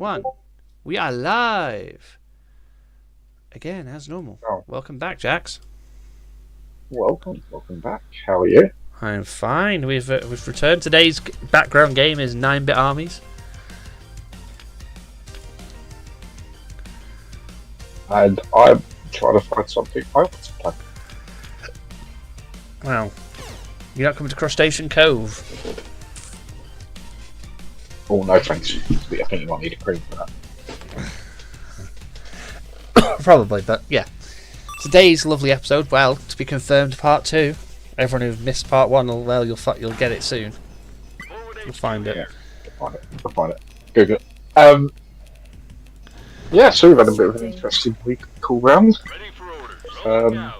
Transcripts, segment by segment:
1. We are live. Again, as normal. Oh. Welcome back, Jax. Welcome back. How are you? I'm fine. We've returned. Today's background game is 9-bit armies. And I'm trying to find something I want to play. Well, you're not coming to Crustacean Cove. Oh, no thanks. I think you might need a cream for that. Probably, but yeah. Today's lovely episode, well, to be confirmed, part 2. Everyone who missed part 1, you'll get it soon. You'll find it. Yeah, I'll find it. Google it. Yeah, so we've had a bit of an interesting week cool round.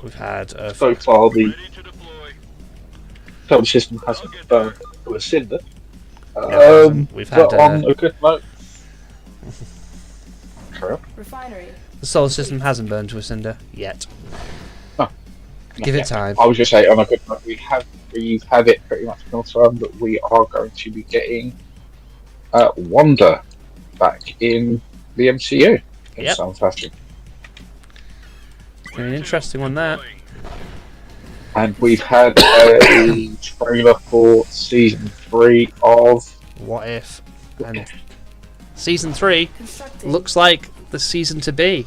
We've had so far the solar system hasn't burned to a cinder. We've had on a good note. Refinery. The solar system hasn't burned to a cinder yet. Oh, Give it time. I was just saying on a good note, we've had it pretty much confirmed that we are going to be getting Wanda back in the MCU in some fashion. An interesting one, that. And we've had a trailer for season 3 of What If, and season 3 looks like the season to be.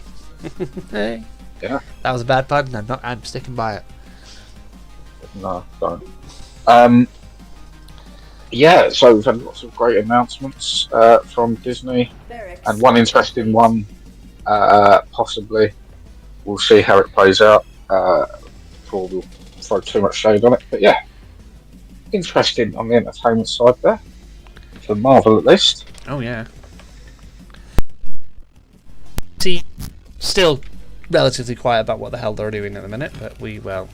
Hey. Yeah, that was a bad pun. I'm sticking by it. No, don't. Yeah, so we've had lots of great announcements from Disney, and one interesting one. Possibly, we'll see how it plays out before we'll throw too much shade on it. But yeah, interesting on the entertainment side there for Marvel at least. Oh yeah. See, still relatively quiet about what the hell they're doing at the minute, but we will.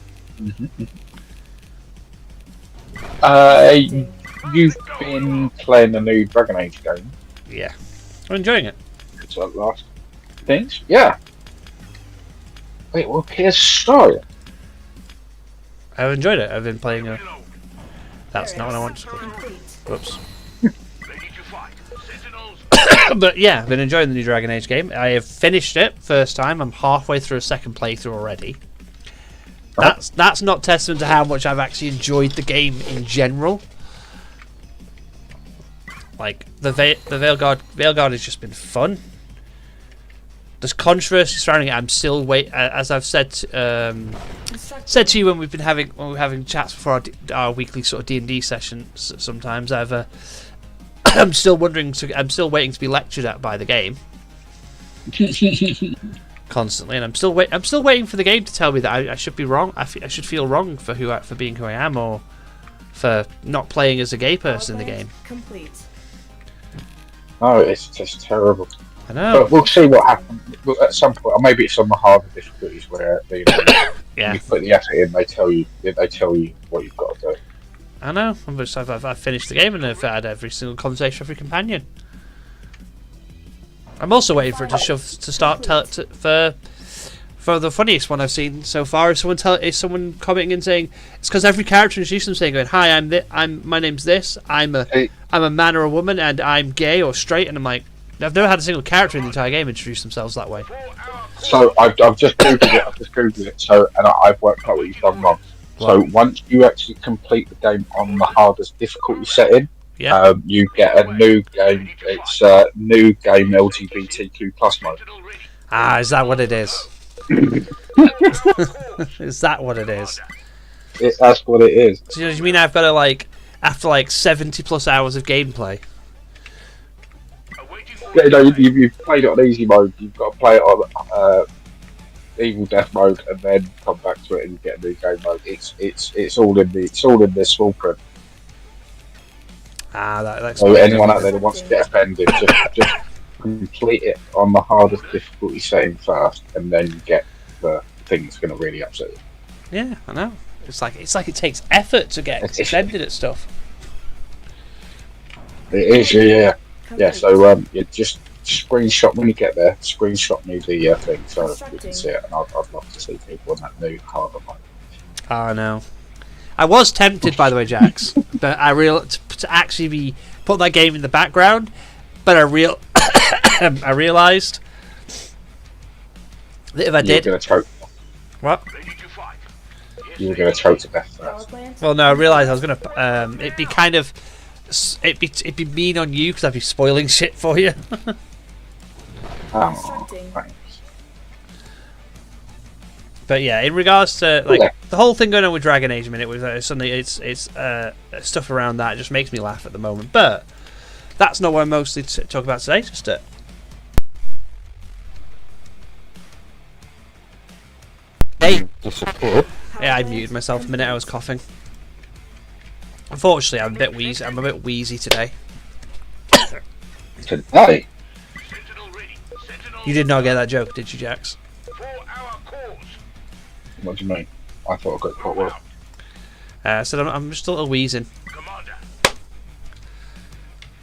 You've been playing the new Dragon Age game. Yeah, I'm enjoying it. It's like last things. Yeah. Wait, well, here's so. I've enjoyed it. I've been playing a. That's not what I want to. Whoops. But yeah, I've been enjoying the new Dragon Age game. I have finished it first time. I'm halfway through a second playthrough already. That's not testament to how much I've actually enjoyed the game in general. Like the Veilguard has just been fun. There's controversy surrounding it. I'm still as I've said to you when we're having chats before our weekly sort of D&D sessions. Sometimes I'm still waiting to be lectured at by the game constantly, and I'm still waiting for the game to tell me that I should be wrong. I should feel wrong for being who I am, or for not playing as a gay person in the game. Complete. Oh, it's just terrible. I know. But we'll see what happens at some point. Or maybe it's on the harder difficulties where you put the effort in. They tell you what you've got to do. I know. I've finished the game and I've had every single conversation with every companion. I'm also waiting for it to start for the funniest one I've seen so far. Is someone commenting and saying it's because every character introduces them saying, "Hi, my name's this. I'm a man or a woman, and I'm gay or straight." And I'm like, I've never had a single character in the entire game introduce themselves that way. So I've just googled it. So I've worked out what you've done wrong. What? So once you actually complete the game on the hardest difficulty setting, you get a new game. It's a new game LGBTQ plus mode. Ah, is that what it is? Is that what it is? That's what it is. So you mean I've got to after 70 plus hours of gameplay? Yeah, no, you've played it on easy mode. You've got to play it on evil death mode, and then come back to it and get a new game mode. It's all in the small print. That's so anyone out there that wants to get offended, just complete it on the hardest difficulty setting first, and then you get the thing that's going to really upset you. Yeah, I know. It's like it takes effort to get offended at stuff. It is, yeah. Yeah, so you just screenshot when you get there. Screenshot me the thing so we can see it, and I'd love to see people on that new harder mode. Oh no, I was tempted, by the way, Jax, but I to actually put that game in the background, but I I realised that if I did, you were going to choke. What? You were going to choke to death first. Well, no, I realised I was going to. It'd be kind of. It'd be mean on you because I'd be spoiling shit for you. Oh, thanks. But yeah, in regards to like the whole thing going on with Dragon Age, I mean, it was suddenly it's stuff around that just makes me laugh at the moment. But that's not what I'm mostly talk about today. Just hey, yeah, I muted myself a minute. I was coughing. Unfortunately, I'm a bit wheezy. I'm a bit wheezy today. Today? You did not get that joke, did you, Jax? What do you mean? I thought I got quite well. So I'm just a little wheezing.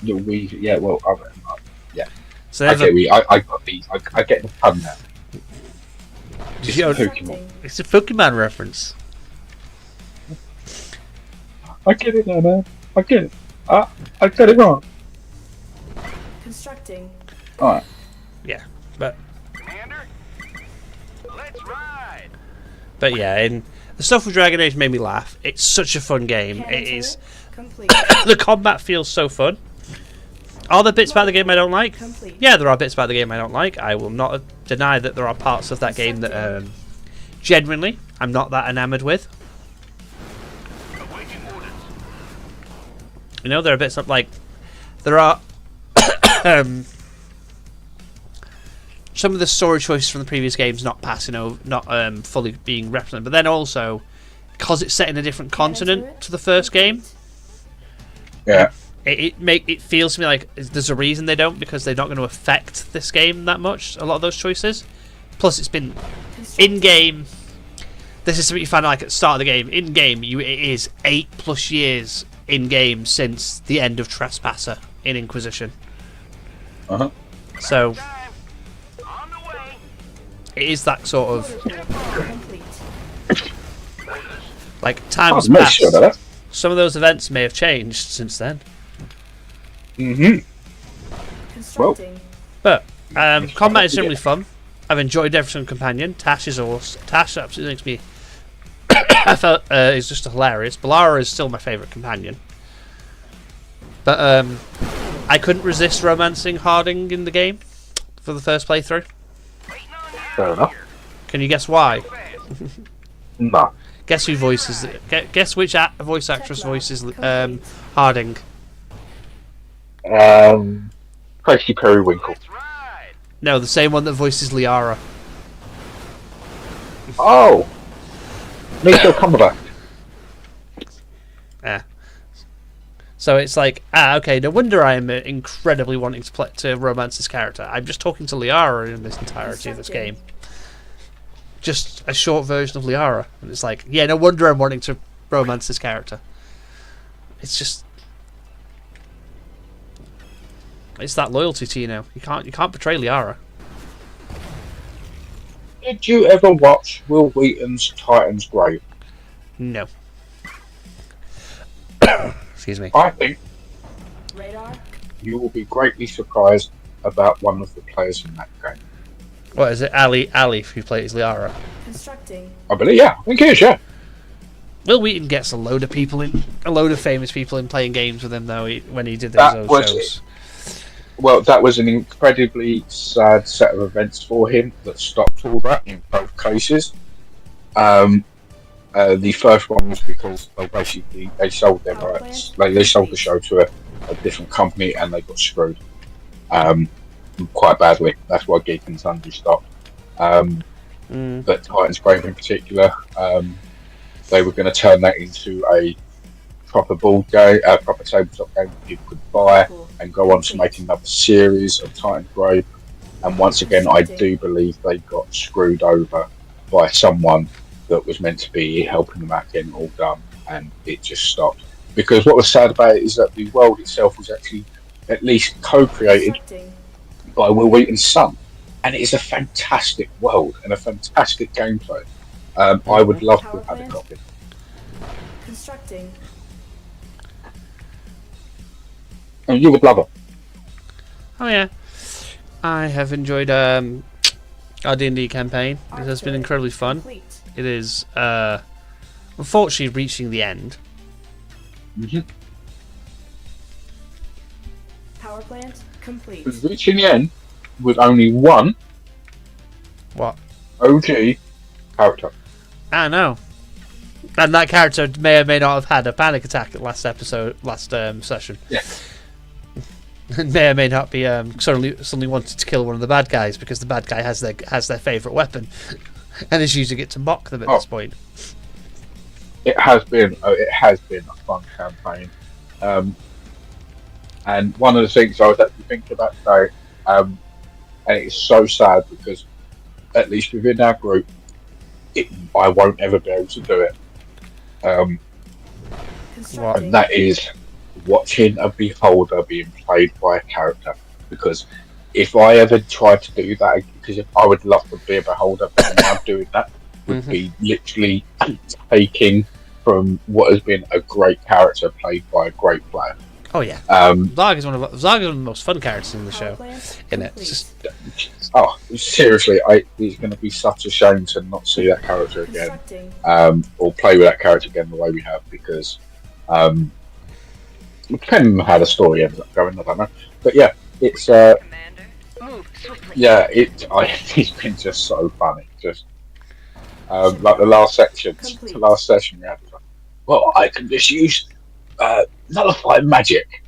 Little wheezy, yeah. Well, yeah. So I got these. I get the pun now. It's Pokemon. It's a Pokemon reference. I get it now, man. I get it. I got it wrong. Constructing. Alright. Yeah, but Commander, let's ride. But yeah, in the stuff with Dragon Age made me laugh. It's such a fun game. It is. Complete. The combat feels so fun. Are there bits about the game I don't like? Complete. Yeah, there are bits about the game I don't like. I will not deny that there are parts of that game that genuinely I'm not that enamoured with. Awaiting orders. You know, there are bits of like there are some of the story choices from the previous games not passing over, not fully being represented. But then also, because it's set in a different continent to the first game, Yeah. it feels to me like there's a reason they don't, because they're not going to affect this game that much. A lot of those choices. Plus, it's been in game. This is something you find like at the start of the game. In game, it is 8+ years in game since the end of Trespasser in Inquisition. Uh-huh. So Time. On the way. it is that sort of Complete. like I time's was not passed. sure about that. Some of those events may have changed since then. Mm-hmm. Constructing. But combat is generally fun. I've enjoyed every single companion. Tash is awesome. Tash absolutely makes me. I felt is just hilarious. Balara is still my favourite companion. But I couldn't resist romancing Harding in the game for the first playthrough. Fair enough. Can you guess why? No. Guess who voices it? Guess which voice actress voices Harding? Tracy Periwinkle. Let's ride. No, the same one that voices Liara. Oh! Nico Cumberbatch. Yeah. So it's like, okay, no wonder I am incredibly wanting to romance this character. I'm just talking to Liara in this entirety of this game. Just a short version of Liara. And it's like, yeah, no wonder I'm wanting to romance this character. It's just... It's that loyalty to you now. You can't betray Liara. Did you ever watch Will Wheaton's Titan's Grave? No. Excuse me. I think Radar. you will be greatly surprised about one of the players in that game. What is it? Ali, who plays Liara. Constructing. I believe, yeah. I think it is, yeah. Will Wheaton gets a load of famous people in playing games with him though. When he did those shows. Well, that was an incredibly sad set of events for him that stopped all that in both cases. The first one was because they sold their rights. They sold the show to a different company and they got screwed quite badly. That's why Geek and Sundry stopped. But Titan's Grave in particular, they were going to turn that into a proper board game, proper tabletop game that people could buy and go on to make another series of Titan's Grave. And once again, I do believe they got screwed over by someone that was meant to be helping them out getting it all done, and it just stopped. Because what was sad about it is that the world itself was actually at least co-created by Will Wheaton's son, and it is a fantastic world and a fantastic gameplay. I would love to have had a copy. Constructing. And you would love it. Oh yeah. I have enjoyed our D&D campaign. It has been incredibly fun. Complete. It is unfortunately reaching the end. Mm-hmm. Power plant complete. But reaching the end with only one What? OG character. I know. And that character may or may not have had a panic attack at last session. Yeah. May or may not be suddenly wanted to kill one of the bad guys because the bad guy has their favourite weapon and is using it to mock them at this point. It has been a fun campaign, and one of the things I was actually thinking about today, and it's so sad because at least within our group, I won't ever be able to do it. Constructing. And that is watching a beholder being played by a character. Because if I ever tried to do that, because I would love to be a beholder, but now doing that would be literally taking from what has been a great character played by a great player. Oh yeah, Zarg is one of the most fun characters in the Power show. plant In it, complete. it's just Seriously, it's going to be such a shame to not see that character again. Constructing. Or play with that character again the way we have, because depending on how the story ends up going, I don't know. But yeah, it's Commander, move swiftly. it's been just so funny. Just like the last session we had. Well, I can just use nullify magic.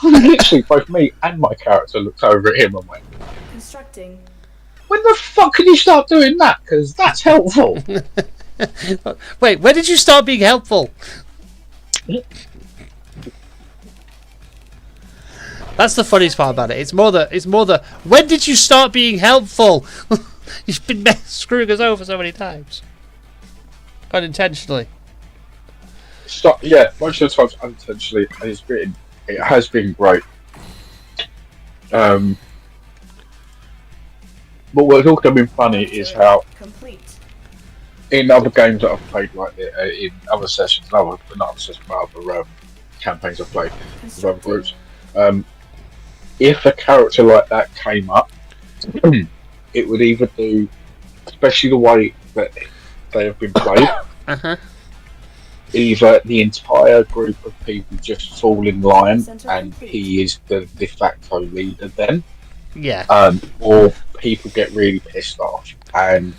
Literally, both me and my character looked over at him and went, Constructing. "When the fuck can you start doing that? Because that's helpful." Wait, when did you start being helpful? That's the funniest part about it. It's more the when did you start being helpful? You've been screwing us over so many times, unintentionally. Most of the times unintentionally, and it has been great. But what's also been funny is how Complete. in other games that I've played, like in other sessions, not other sessions, but other campaigns I've played with other groups, if a character like that came up, it would either do, especially the way that they have been played, either the entire group of people just fall in line and he is the de facto leader then, or people get really pissed off and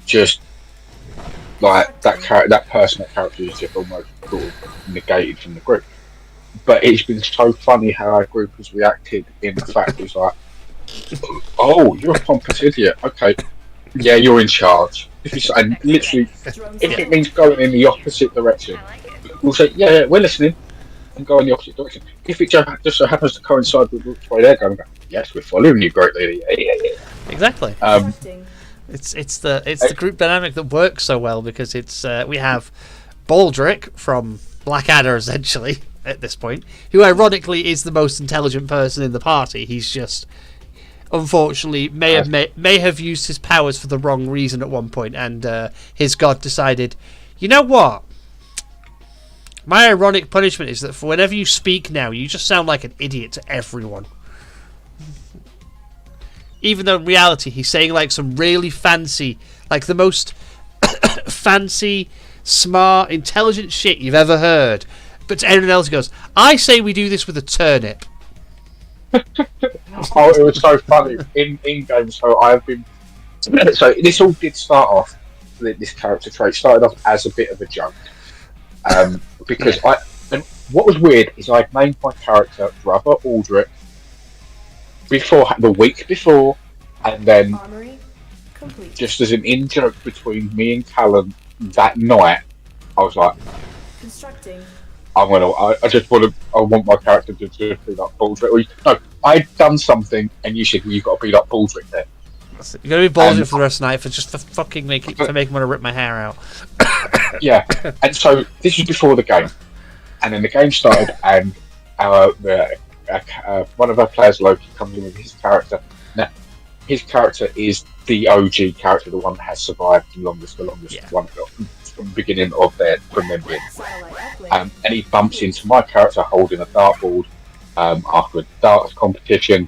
just like that character is just almost sort of negated from the group. But it's been so funny how our group has reacted in the fact it's like, oh, you're a pompous idiot. Okay, yeah, you're in charge. And literally, if it means going in the opposite direction, we'll say, yeah, we're listening, and go in the opposite direction. If it just so happens to coincide with which way they're going, yes, we're following you, great lady. Yeah. Exactly. Constructing. It's the group dynamic that works so well because it's we have Baldric from Blackadder essentially at this point, who ironically is the most intelligent person in the party. He's just unfortunately may have used his powers for the wrong reason at one point, and his god decided, you know what? My ironic punishment is that for whenever you speak now, you just sound like an idiot to everyone. Even though in reality he's saying like some really fancy, like the most fancy, smart, intelligent shit you've ever heard. But to everyone else he goes, I say we do this with a turnip. Oh, it was so funny in game. So I've been. So this all did start off. This character trait started off as a bit of a joke, because and what was weird is I named my character Brother Aldrich the week before, and then Armory complete. just as an in joke between me and Callum that night, I was like, Constructing. I want my character to just be like Baldric. No, I'd done something, and you said, well, you've got to be like Baldric then. You're gonna be Baldric for the rest of the night for fucking making me want to rip my hair out. Yeah, and so this was before the game, and then the game started, and one of our players, Loki, comes in with his character. Now, his character is the OG character, the one that has survived the longest one from the beginning of from them being. And he bumps into my character holding a dartboard after a darts competition,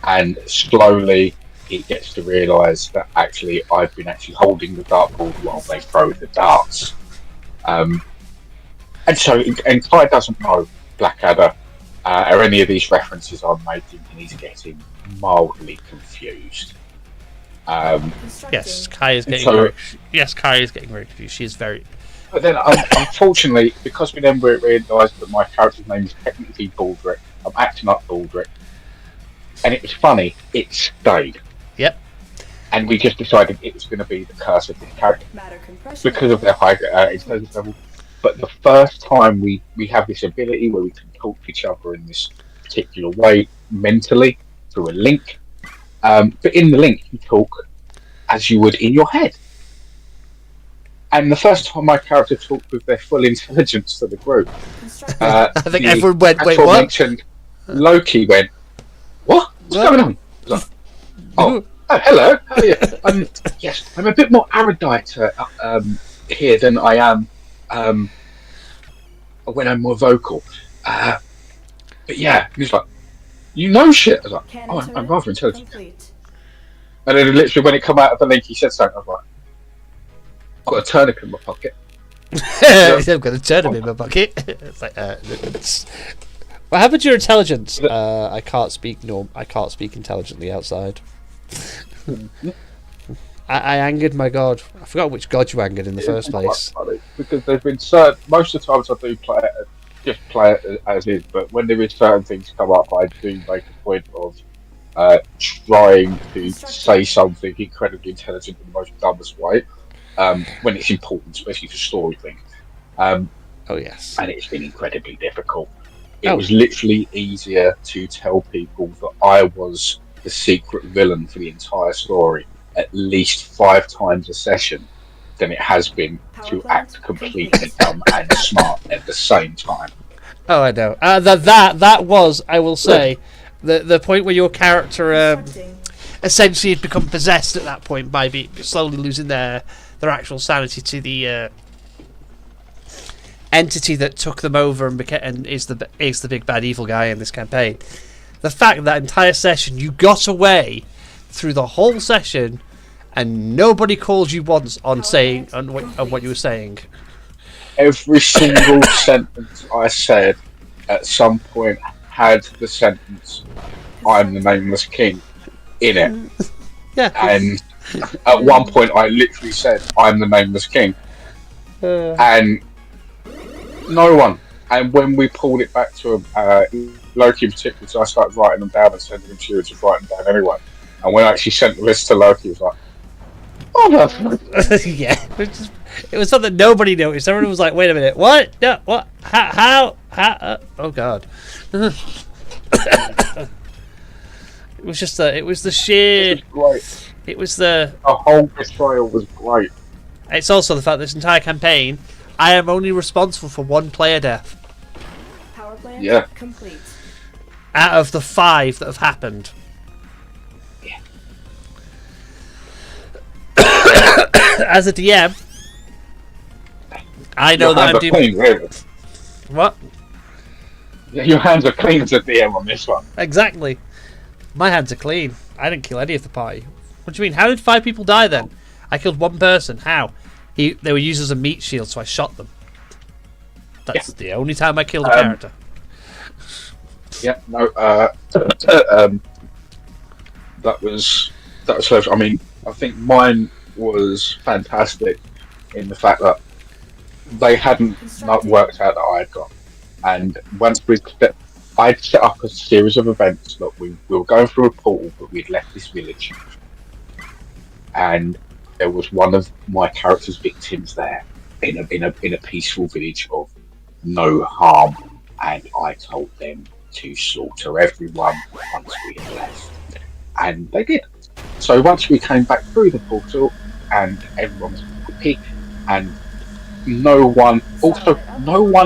and slowly he gets to realise that actually I've been actually holding the dartboard while they throw the darts. And Kai doesn't know Blackadder or any of these references I'm making, and he's getting mildly confused. Yes, Kai is getting Kai is getting very confused. She's very. But then, unfortunately, because we then realised that my character's name is technically Baldric, I'm acting up Baldric, and it was funny. It stayed. Yep. And we just decided it was going to be the curse of this character because of their high intelligence level. But the first time we have this ability where we can talk to each other in this particular way mentally through a link. But in the link, you talk as you would in your head. And the first time my character talked with their full intelligence to the group, I think everyone went, "Wait, what?" Mentioned, Loki went, "What? What's going on?" I was like, oh, hello. How are you? Yes, I'm a bit more erudite here than I am when I'm more vocal. But yeah, he was like, "You know shit." I was like, "Oh, I'm rather intelligent." Complete. And then literally when it come out of the link, he said something. I was like, "I've got a turnip in my pocket." I've got a turnip in my pocket. It's like, what happened to your intelligence? I can't speak. I can't speak intelligently outside. I angered my god. I forgot which god you angered in the first place. Funny, because there's been most of the times I do just play it as is, but when there is certain things come up, I do make a point of trying to say something incredibly intelligent in the most dumbest way when it's important, especially for story things. Oh yes, and it's been incredibly difficult. It was literally easier to tell people that I was the secret villain for the entire story at least 5 times a session than it has been to act completely dumb and smart at the same time. Oh, I know. That was, I will say, the point where your character essentially had become possessed at that point by slowly losing their actual sanity to the entity that took them over and is the big bad evil guy in this campaign. The fact that entire session you got away through the whole session and nobody called you once on what you were saying. Every single sentence I said at some point had the sentence "I'm the nameless king" in it. Yeah. And at one point I literally said "I'm the nameless king," and no one. And when we pulled it back to Loki in particular, so I started writing them down and sending them to you to write them down anyway. And when I actually sent the list to Loki, he was like, "Oh no!" Yeah, it was something nobody noticed. Everyone was like, "Wait a minute, what? No, what? How? Oh god!" It was just it was the sheer. It was great. It was the whole betrayal was great. It's also the fact that this entire campaign, I am only responsible for 1 player death. Power plant complete. Out of the 5 that have happened. Yeah. As a DM, I know that I'm doing. Clean, really. What? Your hands are clean as a DM on this one. Exactly. My hands are clean. I didn't kill any of the party. What do you mean? How did 5 people die then? I killed 1 person. How? They were used as a meat shield, so I shot them. That's the only time I killed a character. Yeah, no. That was. I mean, I think mine was fantastic in the fact that they hadn't not worked out that I had got, and once I'd set up a series of events that we were going through a portal, but we'd left this village, and there was one of my character's victims there in a peaceful village of no harm, and I told them to slaughter everyone once we had left, and they did. So once we came back through the portal, and everyone was happy, and no one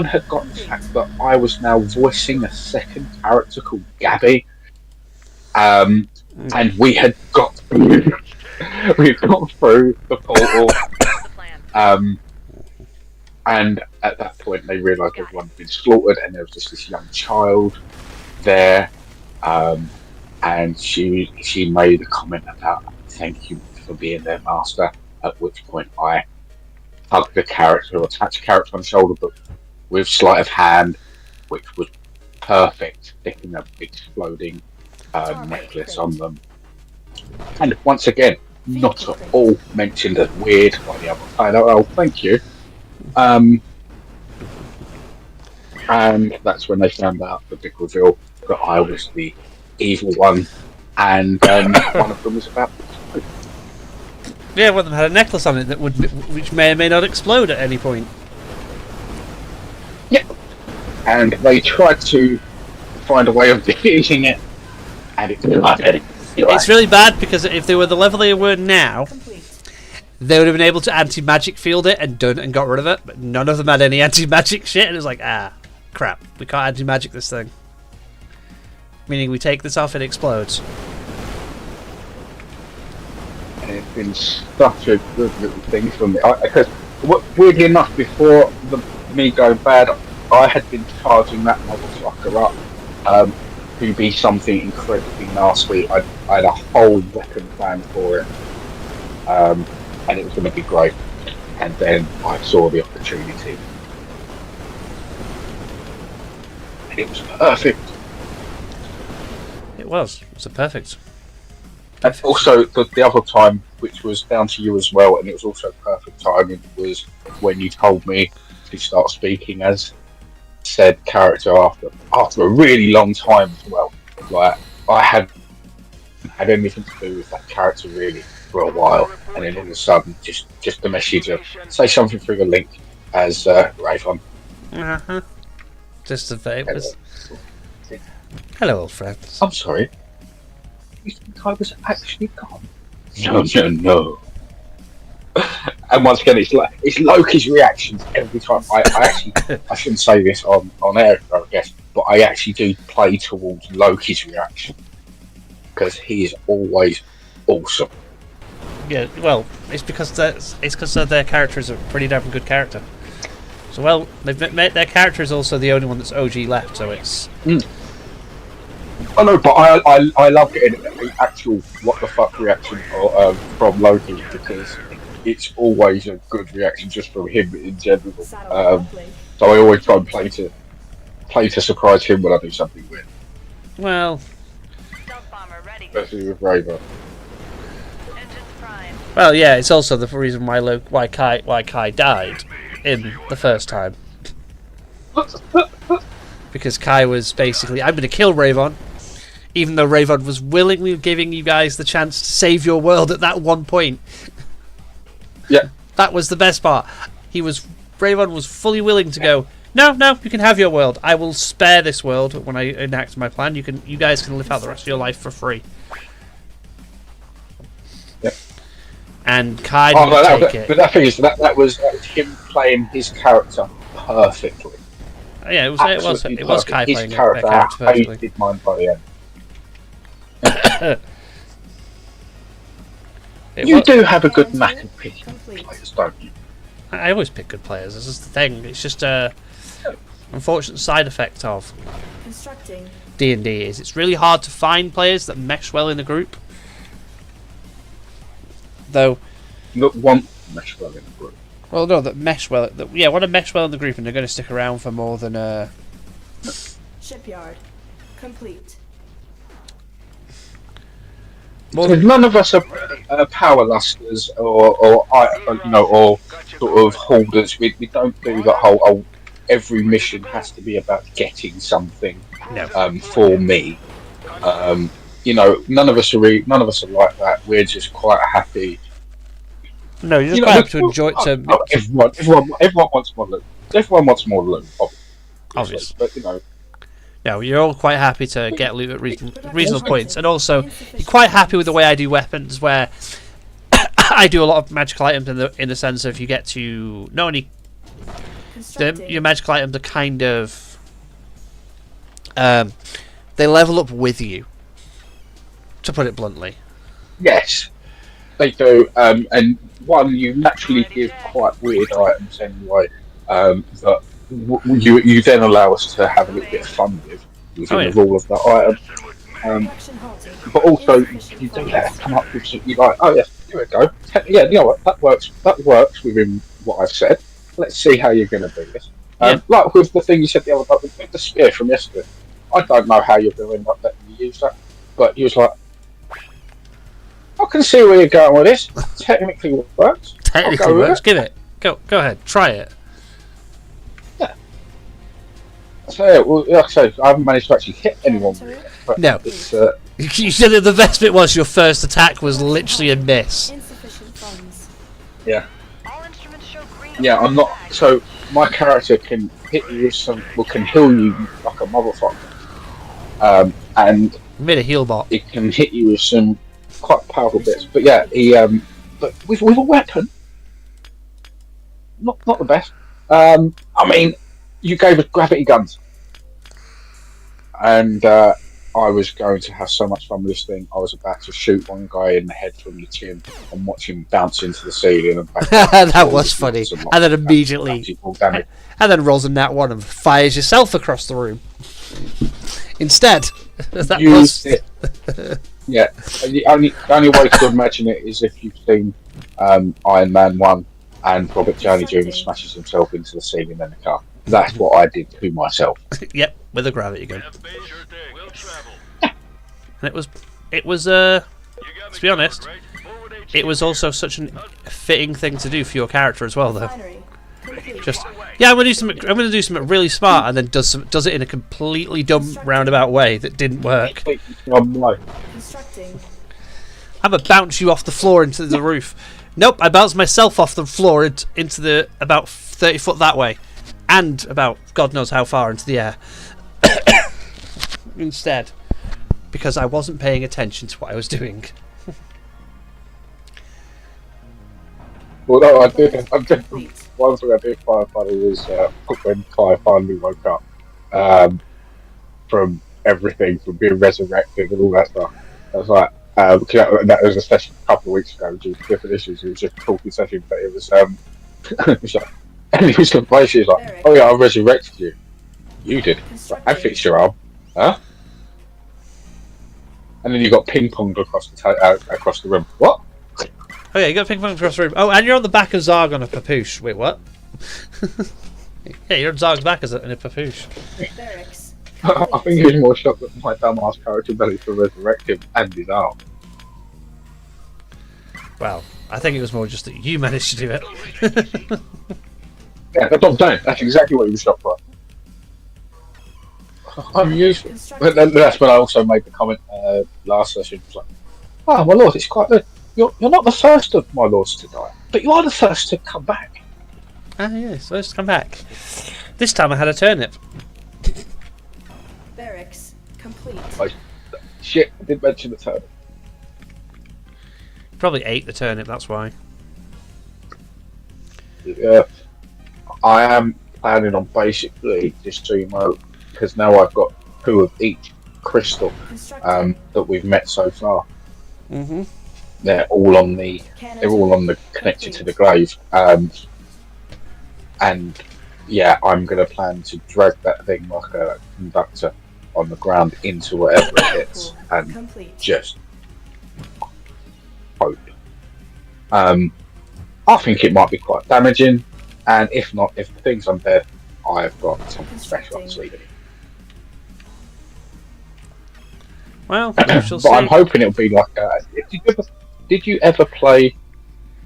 had got the fact that I was now voicing a second character called Gabby, and we had got we'd gone through the portal, and at that point they realised everyone had been slaughtered, and there was just this young child there, and she made a comment about thank you for being their master. At which point I hugged the character, or touched the character on the shoulder, but with sleight of hand, which was perfect, sticking a exploding necklace on them. And once again, not at all mentioned as weird by the other side. Oh, thank you. And that's when they found out the big reveal that I was the evil one, and one of them was about to explode. Yeah, one of them had a necklace on it which may or may not explode at any point. Yeah. And they tried to find a way of defeating it, and it didn't like it. It's really bad because if they were the level they were now, Complete. they would have been able to anti-magic field it and done and got rid of it, but none of them had any anti-magic shit, and it was like, crap, we can't anti-magic this thing. Meaning we take this off, it explodes. And it's been such a good little thing for me. Because, weirdly enough, before me going bad, I had been charging that motherfucker up to be something incredibly nasty. I had a whole weapon plan for it, and it was going to be great. And then I saw the opportunity, and it was perfect. It was a perfect. And also, the other time, which was down to you as well, and it was also perfect timing, was when you told me to start speaking as said character after a really long time as well. Like, I hadn't had anything to do with that character really for a while, and then all of a sudden, just a message of say something through the link as Rayvon. Just a famous. Hello, old friends. I'm sorry. You think I was actually gone? No. And once again, it's Loki's reactions every time. I shouldn't say this on air, I guess, but I actually do play towards Loki's reaction because he is always awesome. Yeah, well, it's because their character is a pretty damn good character. So, well, they've made their character is also the only one that's OG left, so it's. I know, but I love getting the actual what the fuck reaction from Loki because it's always a good reaction just from him in general. So I always try and play to surprise him when I do something weird. Well. Stealth bomber ready. Especially with Raver. Engines prime. Well, yeah, it's also the reason why Kai died in the first time. Because Kai was basically, I'm going to kill Rayvon, even though Rayvon was willingly giving you guys the chance to save your world at that one point. Yeah. That was the best part. Rayvon was fully willing to go, no, you can have your world. I will spare this world when I enact my plan. You guys can live out the rest of your life for free. Yep. And Kai didn't take it. But that thing is, that was him playing his character perfectly. Yeah, it was Kai his playing character. character I perfectly. hated mine by the end. You do have a good knack of picking players, don't you? I always pick good players. This is the thing. It's just a unfortunate side effect of Constructing. D&D is it's really hard to find players that mesh well in the group. Though, Not one mesh well in the group. well, no, that mesh well. Want to mesh well in the group, and they're going to stick around for more than. Shipyard. Complete. More So than none of us are power lusters or sort of holders. We don't do that whole every mission has to be about getting something. no. For me, none of us are like that. We're just quite happy. No, you're just quite happy to enjoy it. Everyone wants more loot. Everyone wants more loot, Obvious. But No, you're all quite happy to get loot at reasonable points, and also you're quite happy with the way I do weapons, where I do a lot of magical items in the sense of you get to not only your magical items are kind of they level up with you, to put it bluntly. yes, they do. And one, you naturally give quite weird items anyway. That you then allow us to have a little bit of fun with within the rule of that item. Production halted. But also, Insufficient you do funds. come up with something like, oh yeah, here we go. Yeah, you know what? That works. That works within what I've said. Let's see how you're going to do this. Yeah. Like with the thing you said the other day with the spear from yesterday. I don't know how you're going to end up letting me use that, but he was like, I can see where you're going with this. Technically, it works. Technically I'll go with works. it. Give it. Go ahead. Try it. So yeah, well, like I say, I haven't managed to actually hit anyone with it. But No. it's You said that the best bit was your first attack was literally a miss. Insufficient funds. yeah. All instruments show green. Yeah, I'm not. So my character can hit you with some, well, can heal you like a motherfucker, and Made a heal bot. it can hit you with some quite powerful bits. But yeah, he, but with a weapon, not the best. I mean, you gave us gravity guns, and I was going to have so much fun with this thing. I was about to shoot one guy in the head from the chin and watch him bounce into the ceiling. And back That was funny. And then immediately, damage. and then rolls a nat one and fires yourself across the room. Instead, that Used was it. Yeah, and the only way to imagine it is if you've seen Iron Man 1 and Robert Downey Jr. smashes himself into the ceiling in the car. That's what I did to myself. yep, with a gravity gun. Sure thing. We'll travel. And it was to You got me be honest, covered, right? Forward HQ. it was also such a fitting thing to do for your character as well, though. Refinery. Complete. Just yeah, I'm gonna do something really smart, and then does it in a completely dumb roundabout way that didn't work. Constructing. I'm gonna bounce you off the floor into the roof. Nope, I bounced myself off the floor into the about 30 foot that way, and about God knows how far into the air. Instead, because I wasn't paying attention to what I was doing. Well, no, I did. Complete. One thing I did find funny was when Kai finally woke up from everything, from being resurrected and all that stuff. I was like, that was a session a couple of weeks ago, due to different issues. It was just a talking session, but it was, it was like, and he was basically like, oh yeah, I resurrected you. You did. I fixed your arm. Huh? And then you got ping-ponged across the room. What? Oh yeah, you got ping pong across the room. Oh, and you're on the back of Zarg on a papoosh. Wait, what? Yeah, you're on Zarg's back in a papoosh. Barracks. I think he was more shocked that my dumbass character managed to resurrect him and his arm. Well, I think it was more just that you managed to do it. Yeah, that's what I'm saying. That's exactly what he was shocked by. I'm useful. But then that's when I also made the comment last session. It was like, oh my lord, it's quite good. You're not the first of my lords to die, but you are the first to come back. Ah, yes, let's come back. This time I had a turnip. Barracks. Complete. Shit, I did mention the turnip. Probably ate the turnip, that's why. Yeah, I am planning on basically, just so you know, because now I've got 2 of each crystal Constructing. that we've met so far. Mm-hmm. They're all on the connected to the glaive. And yeah, I'm going to plan to drag that thing like a conductor on the ground into whatever it hits and Complete. just hope. I think it might be quite damaging, and if not, if the thing's undead, I've got something special on sleeve. Well, we shall But see. I'm hoping it'll be like did you ever play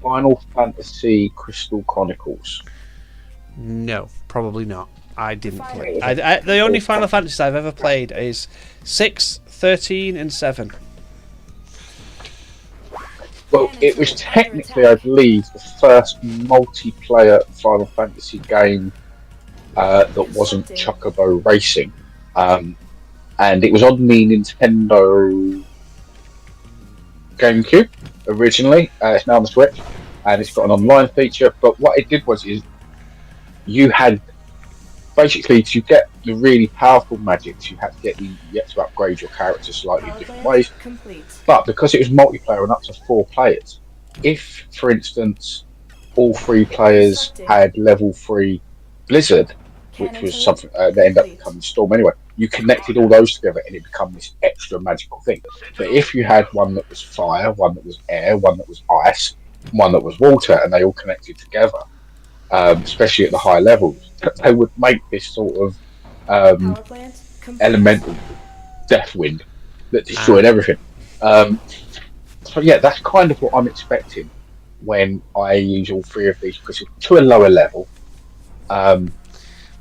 Final Fantasy Crystal Chronicles? No, probably not. I didn't play. The only Final Fantasy I've ever played is 6, 13, and 7. Well, it was technically, I believe, the first multiplayer Final Fantasy game that wasn't Chocobo Racing. And it was on the Nintendo GameCube originally. It's now on the Switch, and it's got an online feature. But what it did was, you had basically, to get the really powerful magics, you had to upgrade your character slightly different ways. Complete. But because it was multiplayer and up to 4 players, if, for instance, all 3 players had level 3 Blizzard, which was something that ended up becoming Storm anyway, you connected all those together and it become this extra magical thing. But if you had one that was fire, one that was air, one that was ice, one that was water, and they all connected together, especially at the high levels, they would make this sort of Power plant complete. elemental death wind that destroyed everything. So yeah, that's kind of what I'm expecting when I use all three of these crystals to a lower level. What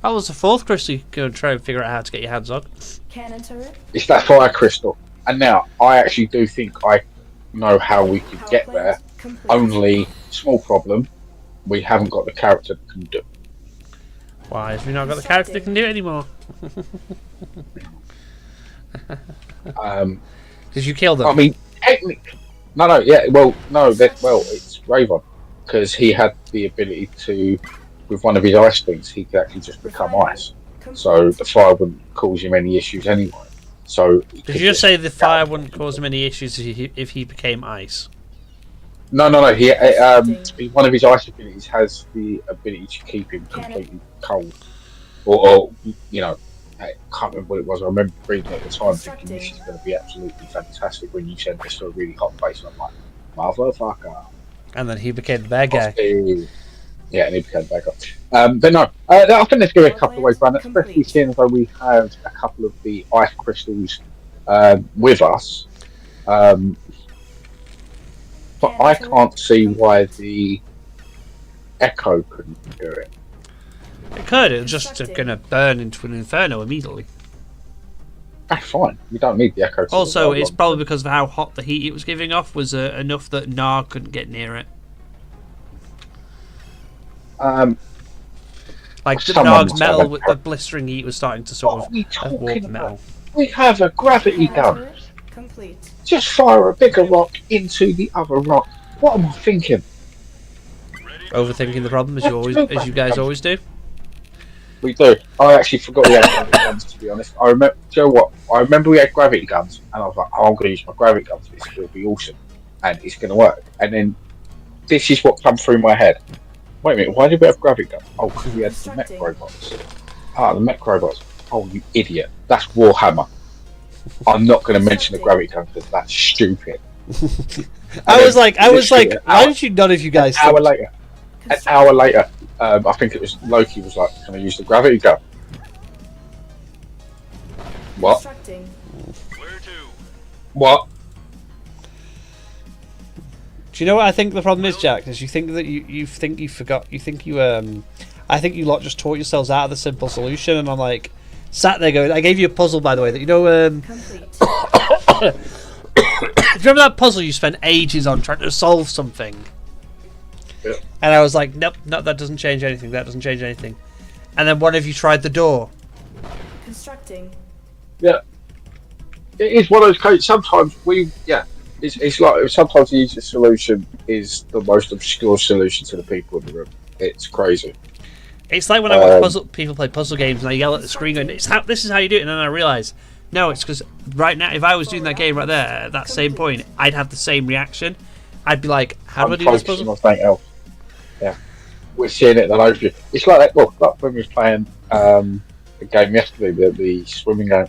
was the fourth crystal you go and try and figure out how to get your hands on? Cannon turret. It's that fire crystal, and now I actually do think I know how we could Power get plant there. complete. Only small problem, we haven't got the character that can do it. Why have we not got the character that can do it anymore? Did you kill them? I mean, technically, no, it's Raven, because he had the ability to, with one of his ice things, he could actually just become ice. So the fire wouldn't cause him any issues anyway. So Did you just say the fire wouldn't cause him any issues if he became ice? No. He one of his ice abilities has the ability to keep him completely cold, or I can't remember what it was. I remember reading it at the time, thinking this is going to be absolutely fantastic. When you said this to a really hot place, I'm like, motherfucker. And then he became the bad guy. Yeah, and he became back up. But no, I think let's give it a couple of ways around, especially seeing as though we have a couple of the ice crystals with us. But I can't see why the Echo couldn't do it. It could. It was just going to burn into an inferno immediately. That's fine. You don't need the Echo. Also, it's probably because of how hot the heat it was giving off was enough that Nar couldn't get near it. Like the Narg's metal with the blistering heat was starting to sort of warp metal. We have a gravity gun. Complete. Just fire a bigger rock into the other rock. What am I thinking? Overthinking the problem as you guys always do. We do. I actually forgot we had gravity guns, to be honest. I remember. Do you know what? I remember we had gravity guns, and I was like, "Oh, I'm going to use my gravity guns. This will be awesome, and it's going to work." And then this is what come through my head. Wait a minute. Why did we have gravity guns? Oh, because we had the mech robots. The mech robots. Oh, you idiot! That's Warhammer. I'm not going to mention the gravity gun because that's stupid. I was like, why did you none of you guys? An hour later, I think it was Loki was like, "Can I use the gravity gun?" What? Where to? What? Do you know what I think the problem is, Jack? Is you think that you think you forgot. You think you I think you lot just taught yourselves out of the simple solution, and I'm like sat there going. I gave you a puzzle, by the way, that you know. Remember that puzzle you spent ages on trying to solve something? Yeah. And I was like, nope, that doesn't change anything. That doesn't change anything. And then one of you tried the door. Constructing. Yeah. It is one of those cases. Sometimes it's like sometimes the easiest solution is the most obscure solution to the people in the room. It's crazy. It's like when I watch people play puzzle games and I yell at the screen going, this is how you do it, and then I realise, no, it's because right now, if I was doing that game right there at that same point, I'd have the same reaction. I'd be like, how do I do this puzzle? On something else. Yeah. We're seeing it in an overview. It's like that. Look, like when we were playing a game yesterday, the swimming game.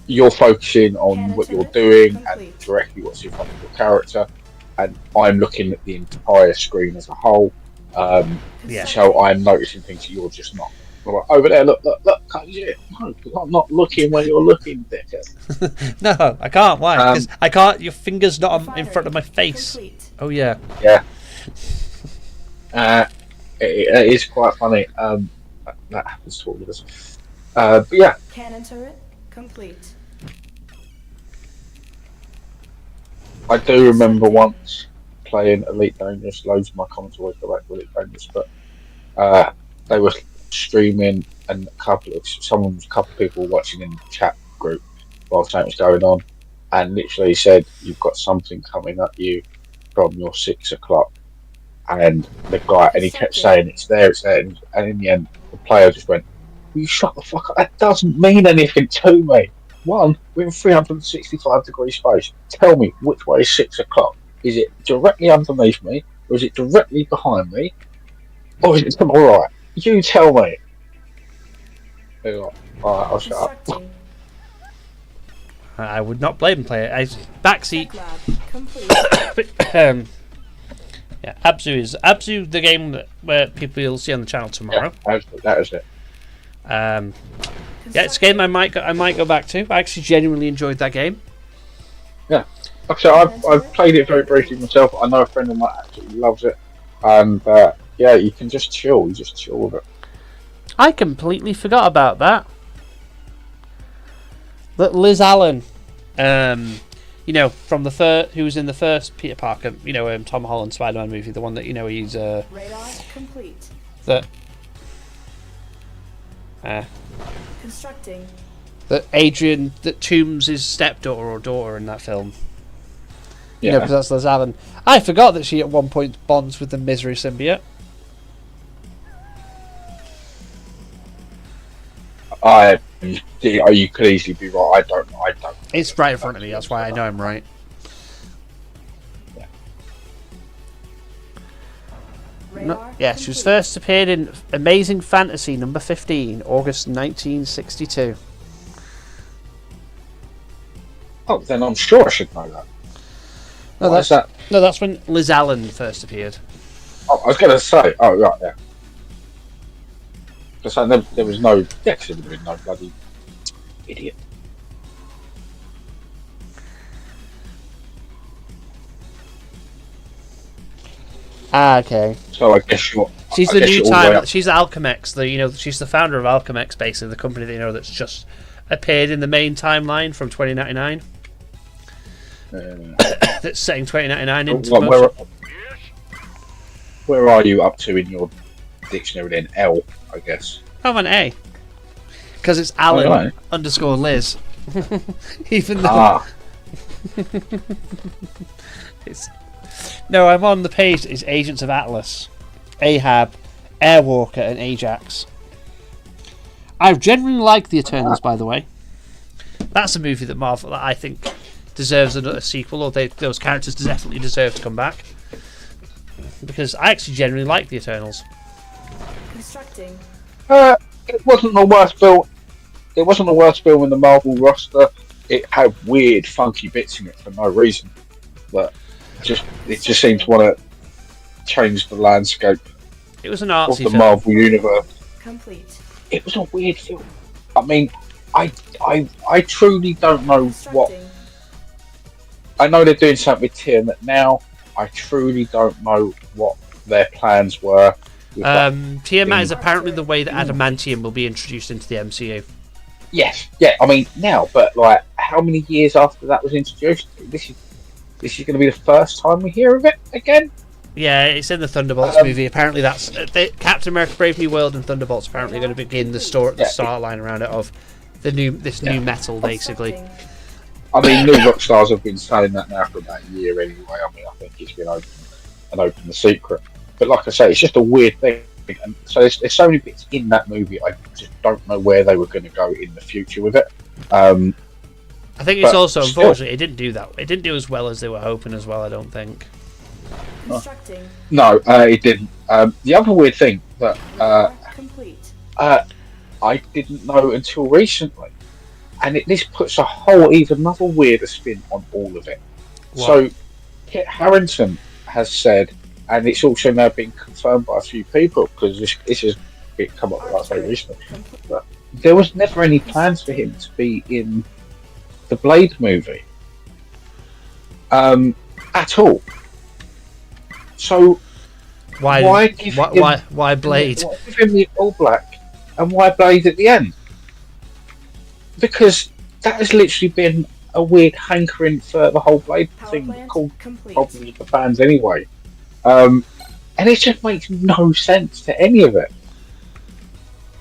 You're focusing on what you're doing and directly what's in front of your character, and I'm looking at the entire screen as a whole. So I'm noticing things that you're just not. Like, over there, look! Can't you see it? No, I'm not looking where you're looking, dickhead. No, I can't. Why? Because I can't. Your finger's not in front of my face. Complete. Oh yeah. Yeah. It is quite funny. That happens to all of us. But yeah. Cannon turret complete. I do remember once playing Elite Dangerous. Loads of my comments always go back to Elite Dangerous, but they were streaming, and a couple of people watching in the chat group while something was going on, and literally said, "You've got something coming at you from your 6 o'clock." And the guy, and he kept saying, "It's there," and in the end, the player just went, "You shut the fuck up! That doesn't mean anything to me. One, we're in 365 degree space. Tell me which way is 6 o'clock. Is it directly underneath me, or is it directly behind me, or is it to my right? You tell me." I'll shut up. Constructing. I would not blame player. Backseat. Tech lab complete. Yeah, Abzu is the game where people will see on the channel tomorrow. That is it. Yeah, it's a game I might go back to. I actually genuinely enjoyed that game. Yeah, like I said, I've played it very briefly myself. I know a friend of mine absolutely loves it, and yeah, you can just chill. You just chill with it. I completely forgot about that. That Liz Allen, you know, from the who was in the first Peter Parker, you know, Tom Holland Spider-Man movie, the one that, you know, he's Radar complete. that Constructing. that Toombs' his stepdaughter or daughter in that film. You Yeah, know, because that's Liz Allen. I forgot that she at one point bonds with the Misery symbiote. you could easily be right. I don't. It's right in front of me. That's why I know I'm right. Radar Yeah, she was complete. first appeared in Amazing Fantasy number 15, August 1962. Oh, then I'm sure I should know that. No, Why is that? No, that's when Liz Allen first appeared. Oh, I was going to say. Oh, right, yeah. Because there was no. Yeah, because there would have been no bloody idiot. Ah, okay. So I guess you're. She's I the guess new you're all the way time. up. She's Alchemex. She's the founder of Alchemex, basically the company that that's just appeared in the main timeline from 2099. That's setting 2099 into motion. Where are you up to in your dictionary then? L, I guess. I'm an A. Because it's Alan right. _ Liz. Even though it's... No, I'm on the page. It's Agents of Atlas, Ahab, Airwalker, and Ajax. I generally like the Eternals, by the way. That's a movie that Marvel, that I think, deserves another sequel, or those characters definitely deserve to come back. Because I actually generally like the Eternals. Constructing. It wasn't the worst film. It wasn't the worst film in the Marvel roster. It had weird, funky bits in it for no reason, but it just seemed to want to change the landscape It was an of artsy the film. Marvel universe. Complete. It was a weird film. I mean, I truly don't know what. Constructing. I know they're doing something with Tiamat now. I truly don't know what their plans were. With that. Tiamat is apparently the way that adamantium will be introduced into the MCU. Yes, yeah. I mean now, but like, how many years after that was introduced? This is going to be the first time we hear of it again. Yeah, it's in the Thunderbolts movie. Apparently, that's Captain America: Brave New World and Thunderbolts. Apparently, going to begin the start line around it of the new metal, basically. Constructing. I mean, New Rockstars have been saying that now for about a year anyway. I mean, I think it's been an open secret. But like I say, it's just a weird thing. And so there's so many bits in that movie. I just don't know where they were going to go in the future with it. I think it's but also still. unfortunate it didn't do that. It didn't do as well as they were hoping as well. I don't think. Constructing. No, it didn't. The other weird thing that Radar complete. I didn't know until recently, and this puts a whole even another weirder spin on all of it. What? So, Kit Harington has said, and it's also now been confirmed by a few people because this has come up like very recently. But there was never any plans for him to be in the Blade movie at all. So why give him, why Blade? why give him the all black and why Blade at the end? Because that has literally been a weird hankering for the whole Blade Power thing plant called complete. probably the fans anyway. And it just makes no sense to any of it.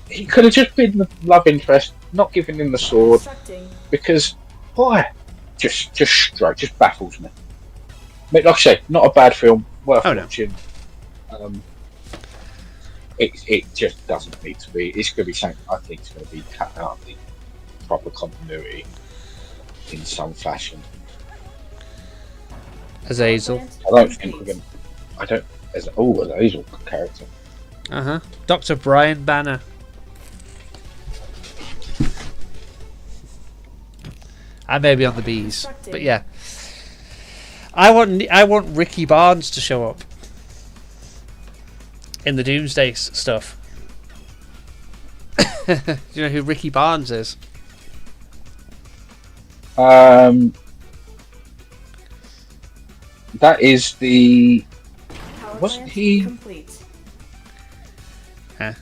He could have just been the love interest, not giving him the sword, Constructing. because why? Just baffles me. Like I say, not a bad film, worth Oh, no. watching. It just doesn't need to be. It's going to be something I think it's going to be cut out of the proper continuity in some fashion. Azazel. I don't think we're going. I don't. As an Hazel character. Dr. Brian Banner. I may be on the bees, but yeah. I want Ricky Barnes to show up in the Doomsday stuff. Do you know who Ricky Barnes is? That is the. Power Wasn't plant he? complete. Huh?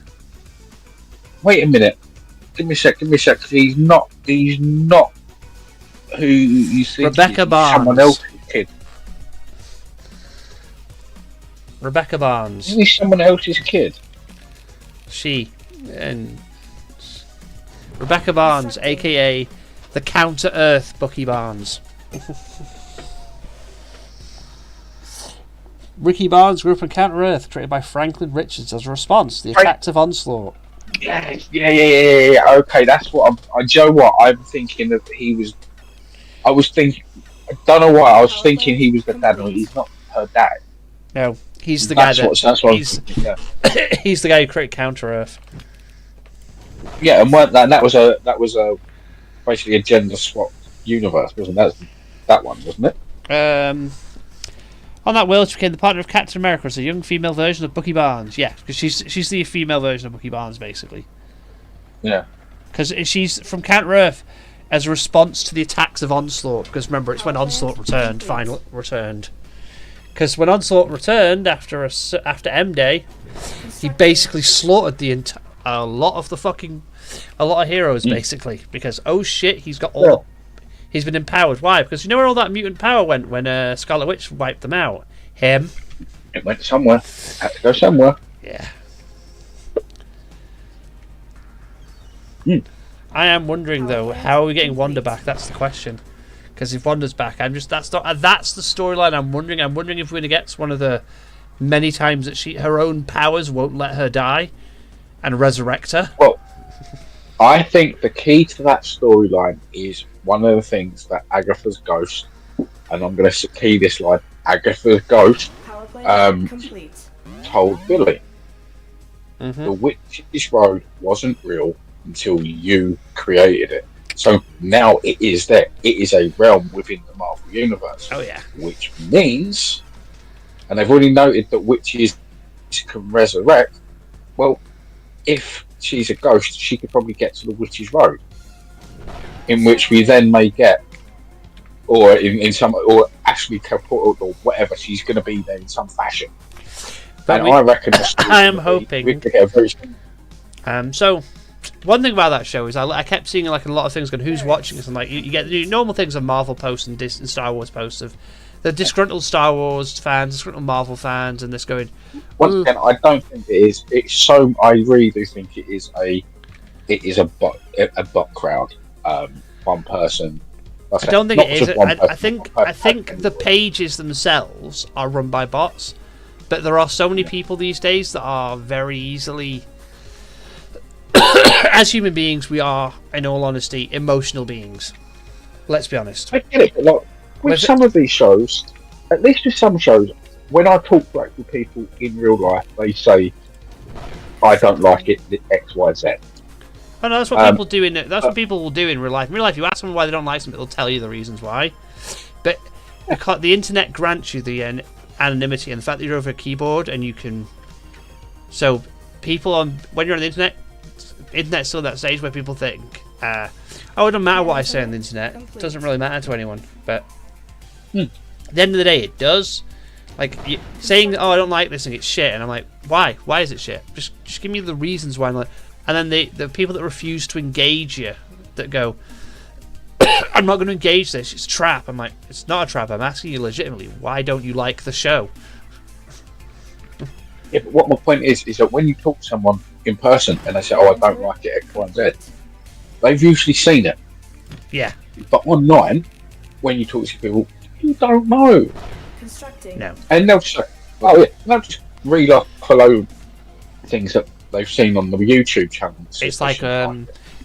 Wait a minute. Give me a sec. 'Cause he's not who you think. Rebecca He's Barnes. someone else's kid. Rebecca Barnes. Isn't he someone else's kid? She and Rebecca Barnes, aka the Counter Earth Bucky Barnes. Ricky Barnes grew up in Counter Earth, created by Franklin Richards as a response to the attacks of Onslaught. Yeah. Okay, that's what I'm. Do you know what I'm thinking that he was? I was thinking. I don't know why. I was thinking he was the dad, or he's not her dad. No, he's the guy That's what I'm he's, thinking. Yeah. he's the guy who created Counter Earth. Yeah, and that was a basically a gender swapped universe, wasn't that one, wasn't it? On that world, she became the partner of Captain America as a young female version of Bucky Barnes. Yeah, because she's the female version of Bucky Barnes, basically. Yeah. Because she's from Counter Earth as a response to the attacks of Onslaught. Because remember, it's when Onslaught returned. Because when Onslaught returned after M Day, he basically slaughtered a lot of heroes basically. Because oh shit, he's got all. He's been empowered. Why? Because you know where all that mutant power went when Scarlet Witch wiped them out? Him. It went somewhere. Had to go somewhere. Yeah. Hmm. I am wondering though, how are we getting Wanda back? That's the question. Because if Wanda's back, that's the storyline I'm wondering. I'm wondering if we're going to get one of the many times that her own powers won't let her die and resurrect her. Well, I think the key to that storyline is one of the things that Agatha's ghost, and I'm going to key this line, Agatha's ghost Power plant complete. told Billy. Mm-hmm. The Witch's Road wasn't real until you created it. So now it is there. It is a realm within the Marvel Universe. Oh yeah. Which means, and they've already noted that witches can resurrect. Well, if she's a ghost, she could probably get to the Witch's Road, in which we then may get, or in some, or Ashley Capote or whatever, she's going to be there in some fashion. But I reckon. I am hoping. We could get a very. So, one thing about that show is I kept seeing like a lot of things going, who's watching this? And like you get the normal things on Marvel posts and Star Wars posts of the disgruntled Star Wars fans, disgruntled Marvel fans, and this going. Once again, I don't think it is. It's so. I really do think it is a bot crowd. One person. I don't think it is. I think the pages themselves are run by bots, but there are so many people these days that are very easily. As human beings, we are, in all honesty, emotional beings. Let's be honest. I get it, but like, with some of these shows, at least with some shows, when I talk to actual people in real life, they say, "I don't like it." X, Y, Z. Oh no, that's what people do in. That's what people will do in real life. In real life, you ask them why they don't like something, they'll tell you the reasons why. But the internet grants you the anonymity and the fact that you're over a keyboard and you can. So people when you're on the internet's still that stage where people think, "Oh, it doesn't matter what I say on the internet. It doesn't really matter to anyone." But at the end of the day, it does. Like saying, "Oh, I don't like this and it's shit," and I'm like, "Why? Why is it shit? Just give me the reasons why." I'm like. And then the people that refuse to engage you, that go, "I'm not going to engage this, it's a trap." I'm like, it's not a trap, I'm asking you legitimately, why don't you like the show? Yeah, but what my point is that when you talk to someone in person and they say, "Oh, I don't like it, X, Y, and Z," they've usually seen it. Yeah. But online, when you talk to people, you don't know. Constructing. No. And they'll say, "Oh yeah," they'll just read off below things that they've seen on the YouTube channel. It's like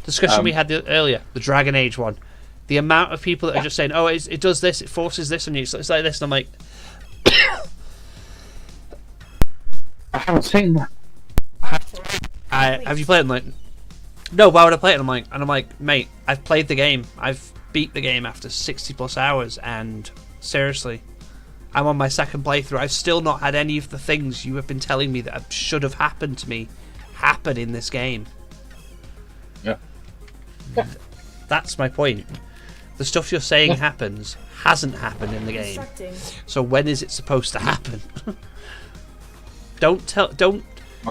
discussion we had earlier, the Dragon Age one. The amount of people that are just saying, "Oh, it does this, it forces this on you, it's like this," and I'm like, I haven't seen that. have you played it? I'm like, no, why would I play it? And I'm like, mate, I've played the game. beat the game after 60 plus hours, and seriously, I'm on my second playthrough. I've still not had any of the things you have been telling me that should have happened to me happen in this game. Yeah. That's my point. The stuff you're saying happens hasn't happened in the game. So when is it supposed to happen?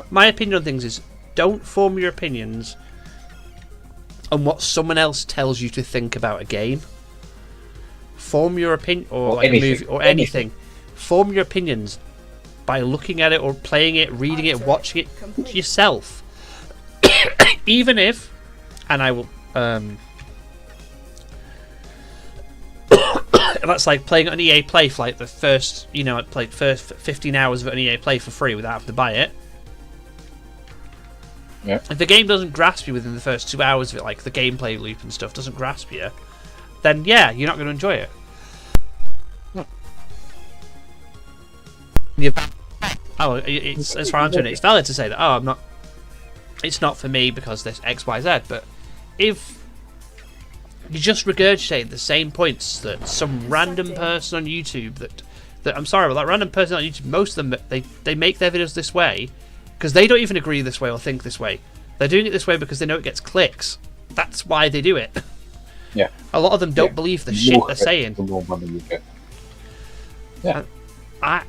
My opinion on things is, don't form your opinions on what someone else tells you to think about a game. Form your opinion, or like anything. a movie, or anything. Form your opinions by looking at it, or playing it, reading it, watching it yourself. Even if, and I will, that's like playing an EA Play for like the first, I played first 15 hours of an EA Play for free without having to buy it. Yeah. If the game doesn't grasp you within the first 2 hours of it, like the gameplay loop and stuff doesn't grasp you, then yeah, you're not going to enjoy it. It's far into it. It's valid to say that. It's not for me because there's X, Y, Z. But if you just regurgitate the same points that some random person on YouTube that I'm sorry, but that random person on YouTube, most of them they make their videos this way because they don't even agree this way or think this way. They're doing it this way because they know it gets clicks. That's why they do it. Yeah. A lot of them don't believe the shit they're saying. The more money you get. Yeah. I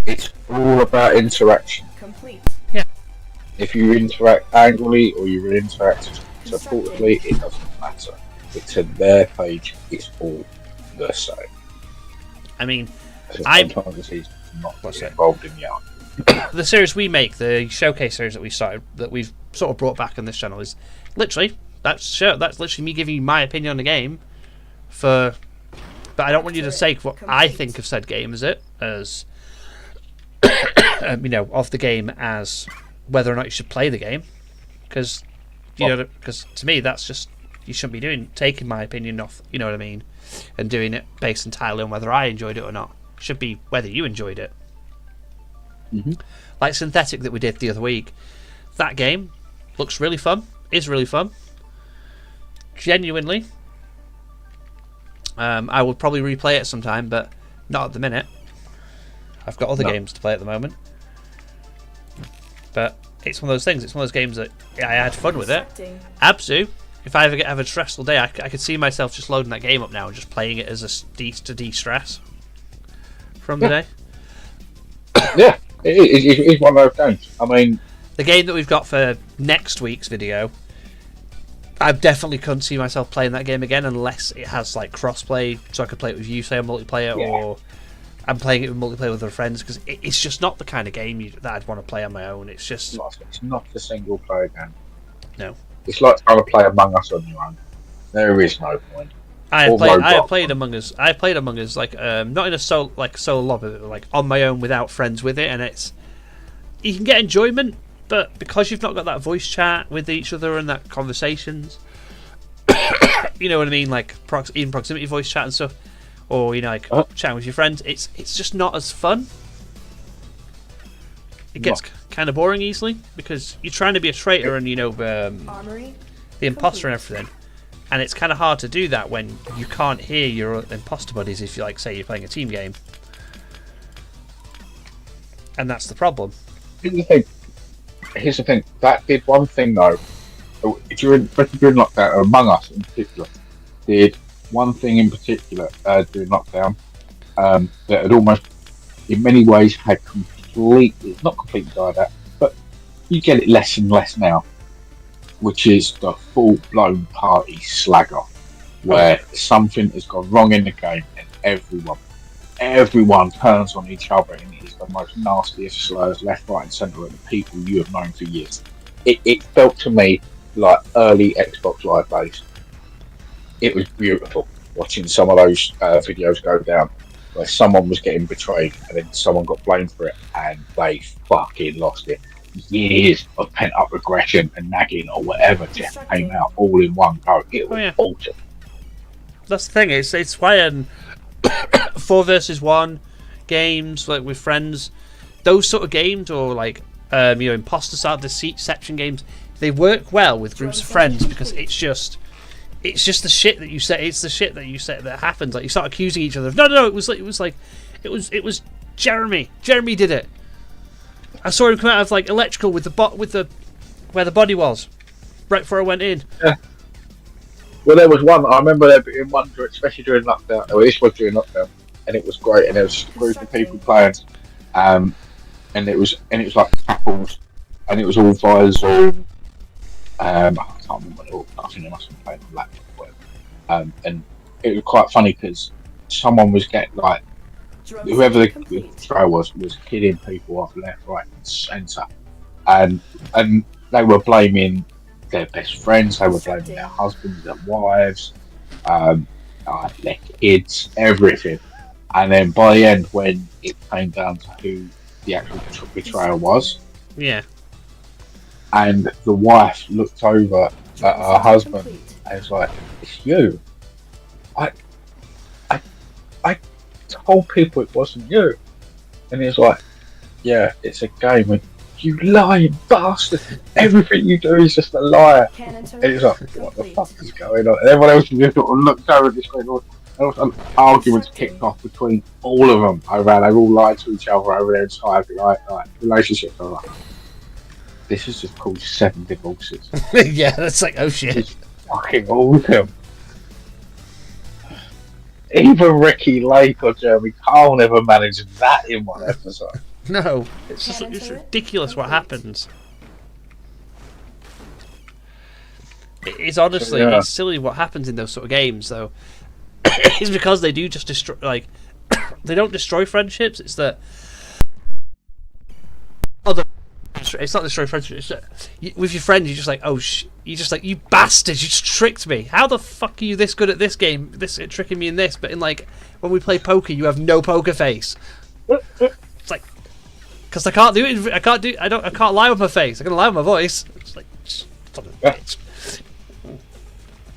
It's all about interaction. Complete. Yeah. If you interact angrily or you interact supportively, it doesn't matter. It's a their page. It's all the same. I mean, Sometimes it's not What's get that? involved in the art. the series we make, the showcase series that we started, that we've sort of brought back on this channel, is literally that's literally me giving you my opinion on the game. But I don't want you to take what I think of said game as of the game as whether or not you should play the game, because because to me that's just, you shouldn't be taking my opinion off, you know what I mean, and doing it based entirely on whether I enjoyed it or not. It should be whether you enjoyed it. Mm-hmm. Like Synthetic that we did the other week, that game looks really fun, is really fun, genuinely. I will probably replay it sometime, but not at the minute. I've got other games to play at the moment. But it's one of those things. It's one of those games that I had fun with it. Absu, if I ever have a stressful day, I could see myself just loading that game up now and just playing it as to de-stress from the day. Yeah, it's one of those games. I mean, the game that we've got for next week's video, I definitely couldn't see myself playing that game again unless it has like crossplay, so I could play it with you, say on multiplayer, or I'm playing it with multiplayer with other friends, because it's just not the kind of game that I'd want to play on my own. It's just it's not a single player game. No. It's like trying to play Among Us on your own. There is no point. I have played Among Us. I played Among Us like not in a solo lobby, but like on my own without friends with it, and you can get enjoyment, but because you've not got that voice chat with each other and that conversations, you know what I mean, like even proximity voice chat and stuff, or chatting with your friends, it's just not as fun. It gets kind of boring easily because you're trying to be a traitor and the imposter and everything, and it's kind of hard to do that when you can't hear your imposter buddies if you say you're playing a team game, and that's the problem. Here's the thing. That did one thing though. During lockdown, Among Us in particular, did one thing in particular during lockdown that had almost, in many ways, had not completely died out, but you get it less and less now, which is the full-blown party slag off, where something has gone wrong in the game and everyone turns on each other, and it is the most nastiest slurs left, right and centre at the people you have known for years. It felt to me like early Xbox Live days. It was beautiful watching some of those videos go down where someone was getting betrayed and then someone got blamed for it and they fucking lost it. Years of pent-up aggression and nagging or whatever just came out all in one go. It was awesome. That's the thing. It's why 4 versus 1 games like with friends, those sort of games, or imposter style deception games, they work well with groups of friends because it's it's just the shit that you say. It's the shit that you say that happens. Like you start accusing each other of no. It was Jeremy. Jeremy did it. I saw him come out of like electrical with the where the body was, right before I went in. Yeah. Well, there was one. I remember there being one, especially during lockdown. Well, this was during lockdown, and it was great. And there was a group of people playing, and it was like couples, and it was all via Zoom. I can't remember what it was. I think they must have been playing on laptop or whatever. And it was quite funny because someone was getting like whoever the throw was hitting people off left, right, and centre, and they were blaming their best friends, they were blaming their husbands, their wives, their kids, everything. And then by the end, when it came down to who the actual betrayer was, yeah, and the wife looked over at her husband and was like, "It's you. I told people it wasn't you." And he's like, "Yeah, it's a game. And you lying bastard. Everything you do is just a liar." And he's like, "What the fuck is going on?" And everyone else just sort of looked over at this screen. And arguments kicked off between all of them over how they all lied to each other over their entire relationship. I'm like, this is just called 7 divorces. Yeah, that's like, oh shit. It's fucking awesome. Even Ricky Lake or Jeremy Kyle never managed that in one episode. No, it's ridiculous what happens. It's honestly, it's silly what happens in those sort of games, though. It's because they do just destroy, like, they don't destroy friendships. It's that it's not destroy friendships. It's that with your friends, you're just like, you're just like, you bastards, you just tricked me. How the fuck are you this good at this game? Tricking me in this, but in like when we play poker, you have no poker face. It's like, because I can't do it. I can't lie with my face. I can lie with my voice. It's like, bitch.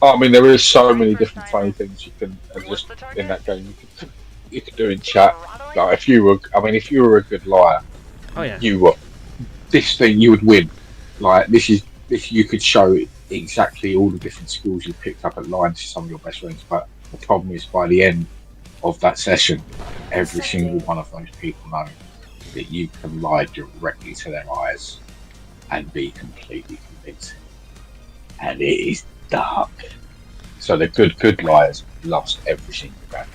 I mean, there is so many different funny things you can just in that game. You could do in chat. Like if you were a good liar, oh yeah, you were this thing you would win. Like this you could show exactly all the different skills you picked up at lying to some of your best friends. But the problem is, by the end of that session, every single one of those people know that you can lie directly to their eyes and be completely convincing, and it is dark. So the good liars lost every single game.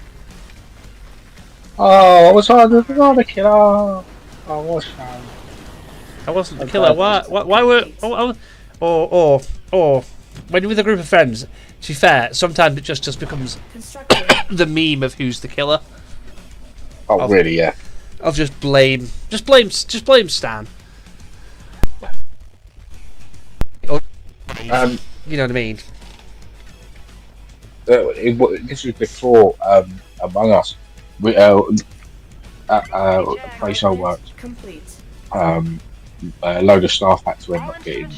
Oh, I was the killer. I wasn't the killer. Why were? Or when you're with a group of friends, to be fair, sometimes it just becomes the meme of who's the killer. Oh, really? Yeah. Of just blame Stan. You know what I mean? This was before Among Us. We at a place I worked. A load of staff had to end up getting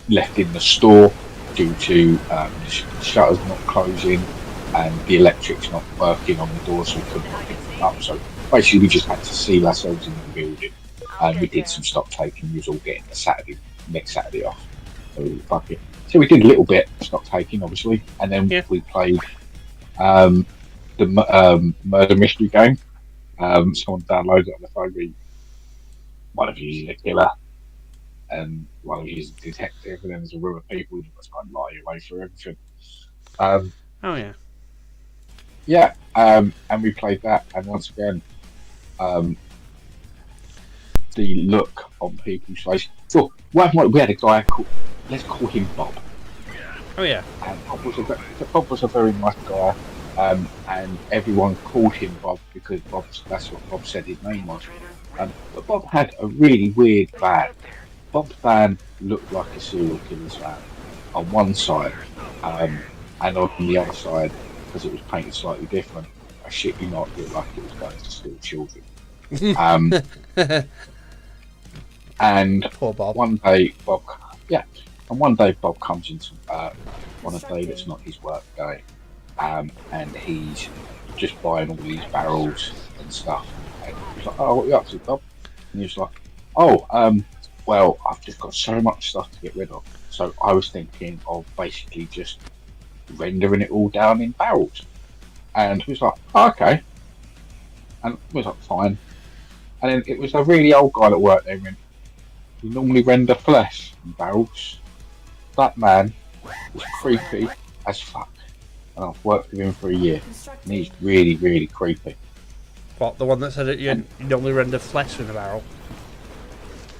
left in the store due to the shutters not closing and the electrics not working on the door, so we couldn't pick it up. So basically, we just had to seal ourselves in the building, and we did some stock taking. We was all getting the next Saturday off. So fuck it. So we did a little bit of stock taking, obviously, and then we played the murder mystery game. Someone downloaded it on the phone. One of you is a killer, and one of you is a detective, and then there's a room of people who just kind of lie your way through everything. Oh yeah. Yeah, and we played that, and once again, the look on people's face. So, we had a guy called, let's call him Bob. Oh yeah. And Bob was a very nice guy, and everyone called him Bob because that's what Bob said his name was. But Bob had a really weird van. Bob's van looked like a serial killer's van on one side, and on the other side, because it was painted slightly different, I shit you not, looked like it was going to steal children. And poor Bob. One day Bob comes into on a day that's not his work day, and he's just buying all these barrels and stuff. And he's like, "Oh, what are you up to, Bob?" And he's like, "Oh, well, I've just got so much stuff to get rid of. So I was thinking of basically just rendering it all down in barrels. And he was like, oh, okay. And it was like, fine. And then it was a really old guy that worked there. And he normally render flesh in barrels. That man was creepy as fuck. And I've worked with him for a year. And he's really, really creepy. What, the one that said that you normally render flesh in a barrel?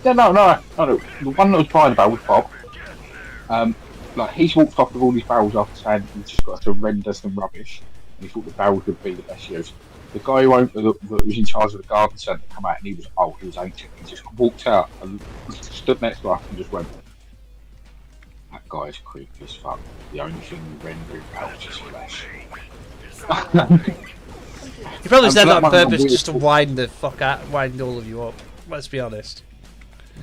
Yeah, no. The one that was buying the barrel was Bob. Like, he's walked off with all these barrels after saying he's just got to render some rubbish. And he thought the barrels would be the best use. The guy that was in charge of the garden centre come out and he was ancient. He just walked out and stood next to us and just went, that guy's creepy as fuck. The only thing we render in barrels is flesh. He probably said that on purpose weird. just to wind the fuck out, wind all of you up. Let's be honest.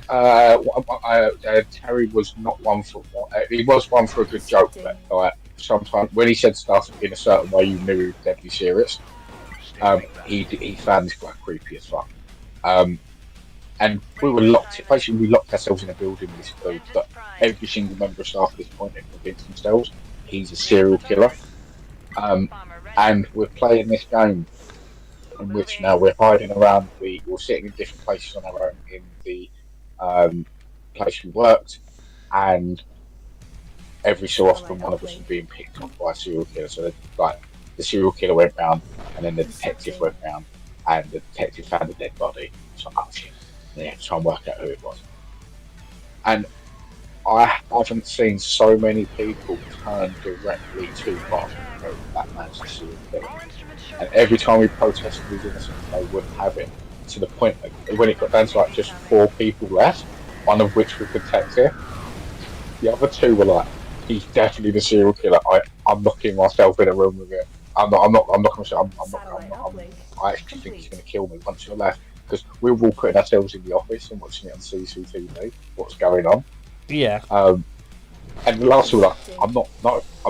Terry was not one for. He was one for a good joke, but sometimes when he said stuff in a certain way, you knew he was deadly serious. He found this quite creepy as fuck. And we were locked. Basically, we locked ourselves in a building with this dude. But every single member of staff at this point had convinced themselves he's a serial killer. And we're playing this game in which now we're hiding around. We're sitting in different places on our own in the place we worked, and every so often one of us was being picked on by a serial killer. So like the serial killer went round, and then the detective went round, and the detective found a dead body. So oh shit, they had to try and work out who it was. And I haven't seen so many people turn directly to Bob and go, that man's a serial killer. And every time we protested his innocence, they wouldn't have it. To the point that when it got down to like just 4 people left, one of which was detective, the other 2 were like, he's definitely the serial killer. I'm locking myself in a room with him. I'm not I actually think he's going to kill me once you're left, because we were all putting ourselves in the office and watching it on CCTV, what's going on. Yeah. And the last two were like, I'm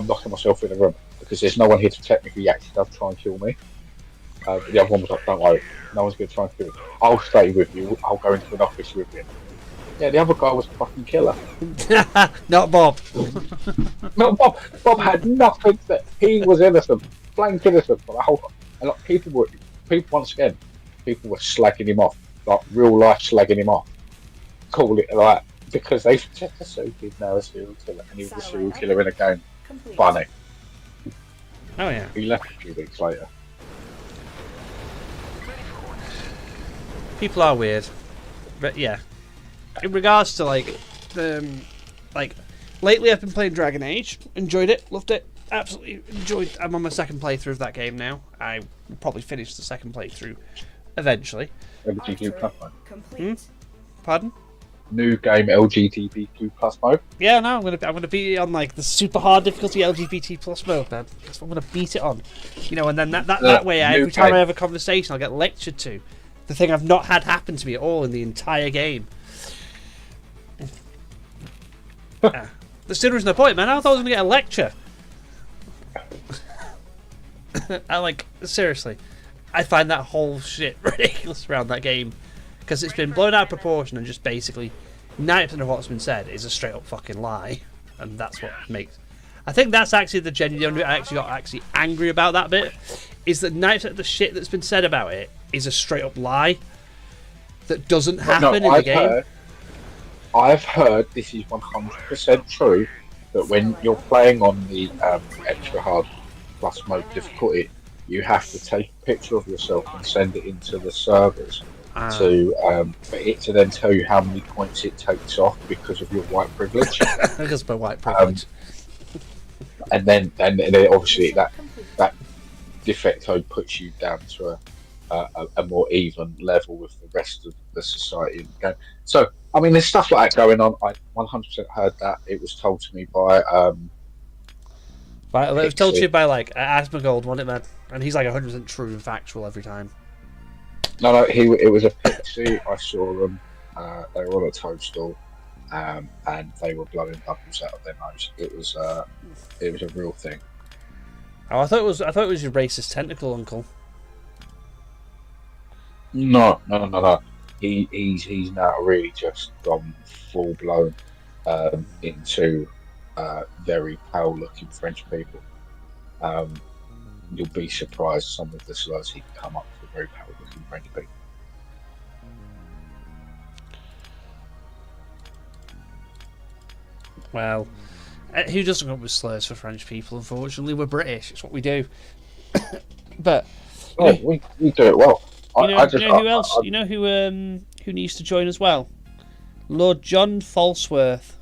locking myself in a room because there's no one here to technically actually does try and kill me. The other one was like, don't worry, no one's going to try and kill me. I'll stay with you. I'll go into an office with you. Yeah, the other guy was a fucking killer. Not Bob. No, Bob had nothing. He was innocent, blank innocent. But and like, people were slagging him off, like real life slagging him off. Call it like because they just assumed he's now a serial killer, and he was a serial killer in a game. Funny. Oh yeah. He left a few weeks later. People are weird, but yeah. In regards to like lately I've been playing Dragon Age. Enjoyed it, loved it, absolutely enjoyed. I'm on my second playthrough of that game now. I will probably finish the second playthrough eventually. Complete. Pardon? New game LGBTQ plus mode. Yeah, no, I'm gonna beat it on like the super hard difficulty LGBT plus mode, man. That's what I'm gonna beat it on. You know, and then that way every time I have a conversation I'll get lectured to. The thing I've not had happen to me at all in the entire game. The still was no point, man. I thought I was gonna get a lecture. Seriously, I find that whole shit ridiculous around that game because it's been blown out of proportion and just basically 90% of what's been said is a straight up fucking lie, and that's what makes. I think that's actually the genuine bit I actually got angry about that bit is that 90% of the shit that's been said about it is a straight up lie that doesn't happen in the game. I've heard this is 100% true that when you're playing on the extra hard plus mode difficulty, you have to take a picture of yourself and send it into the servers for it to then tell you how many points it takes off because of your white privilege. Because of my white privilege. And then obviously that de facto puts you down to a more even level with the rest of the society in the game. So, I mean, there's stuff like that going on. I 100% heard that. It was told to me by... it was told to you by, like, Asmongold, wasn't it, man? And he's, like, 100% true and factual every time. No, it was a pixie. I saw them. They were on a toadstool. And they were blowing bubbles out of their nose. It was a real thing. Oh, I thought it was your racist tentacle uncle. No. He's now really just gone full blown into very pale looking French people. You'll be surprised some of the slurs he can come up with, very powerful for many people. Well, who doesn't come up with slurs for French people? Unfortunately, we're British. It's what we do. But we do it well. You know who else? You know who needs to join as well? Lord John Falsworth.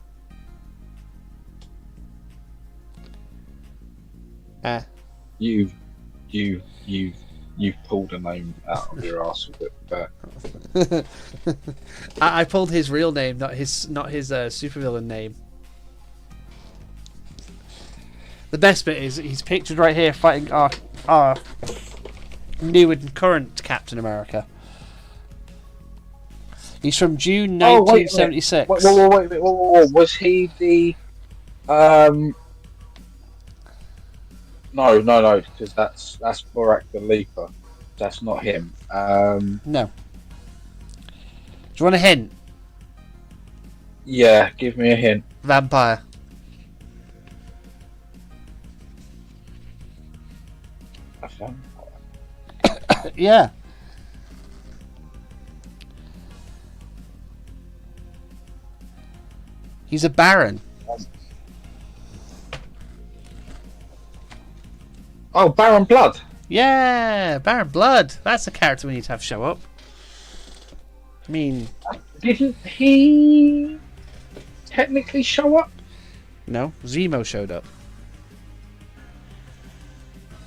You've pulled a name out of your arse with it. I pulled his real name, not his supervillain name. The best bit is he's pictured right here fighting our new and current Captain America. He's from June 1976. Wait. Was he the? No, because that's Borak the Leaper. That's not him. No. Do you want a hint? Yeah, give me a hint. Vampire. A vampire. Yeah. He's a baron. Oh, Baron Blood. Yeah, Baron Blood. That's a character we need to have show up. I mean, Didn't he technically show up? no, Zemo showed up.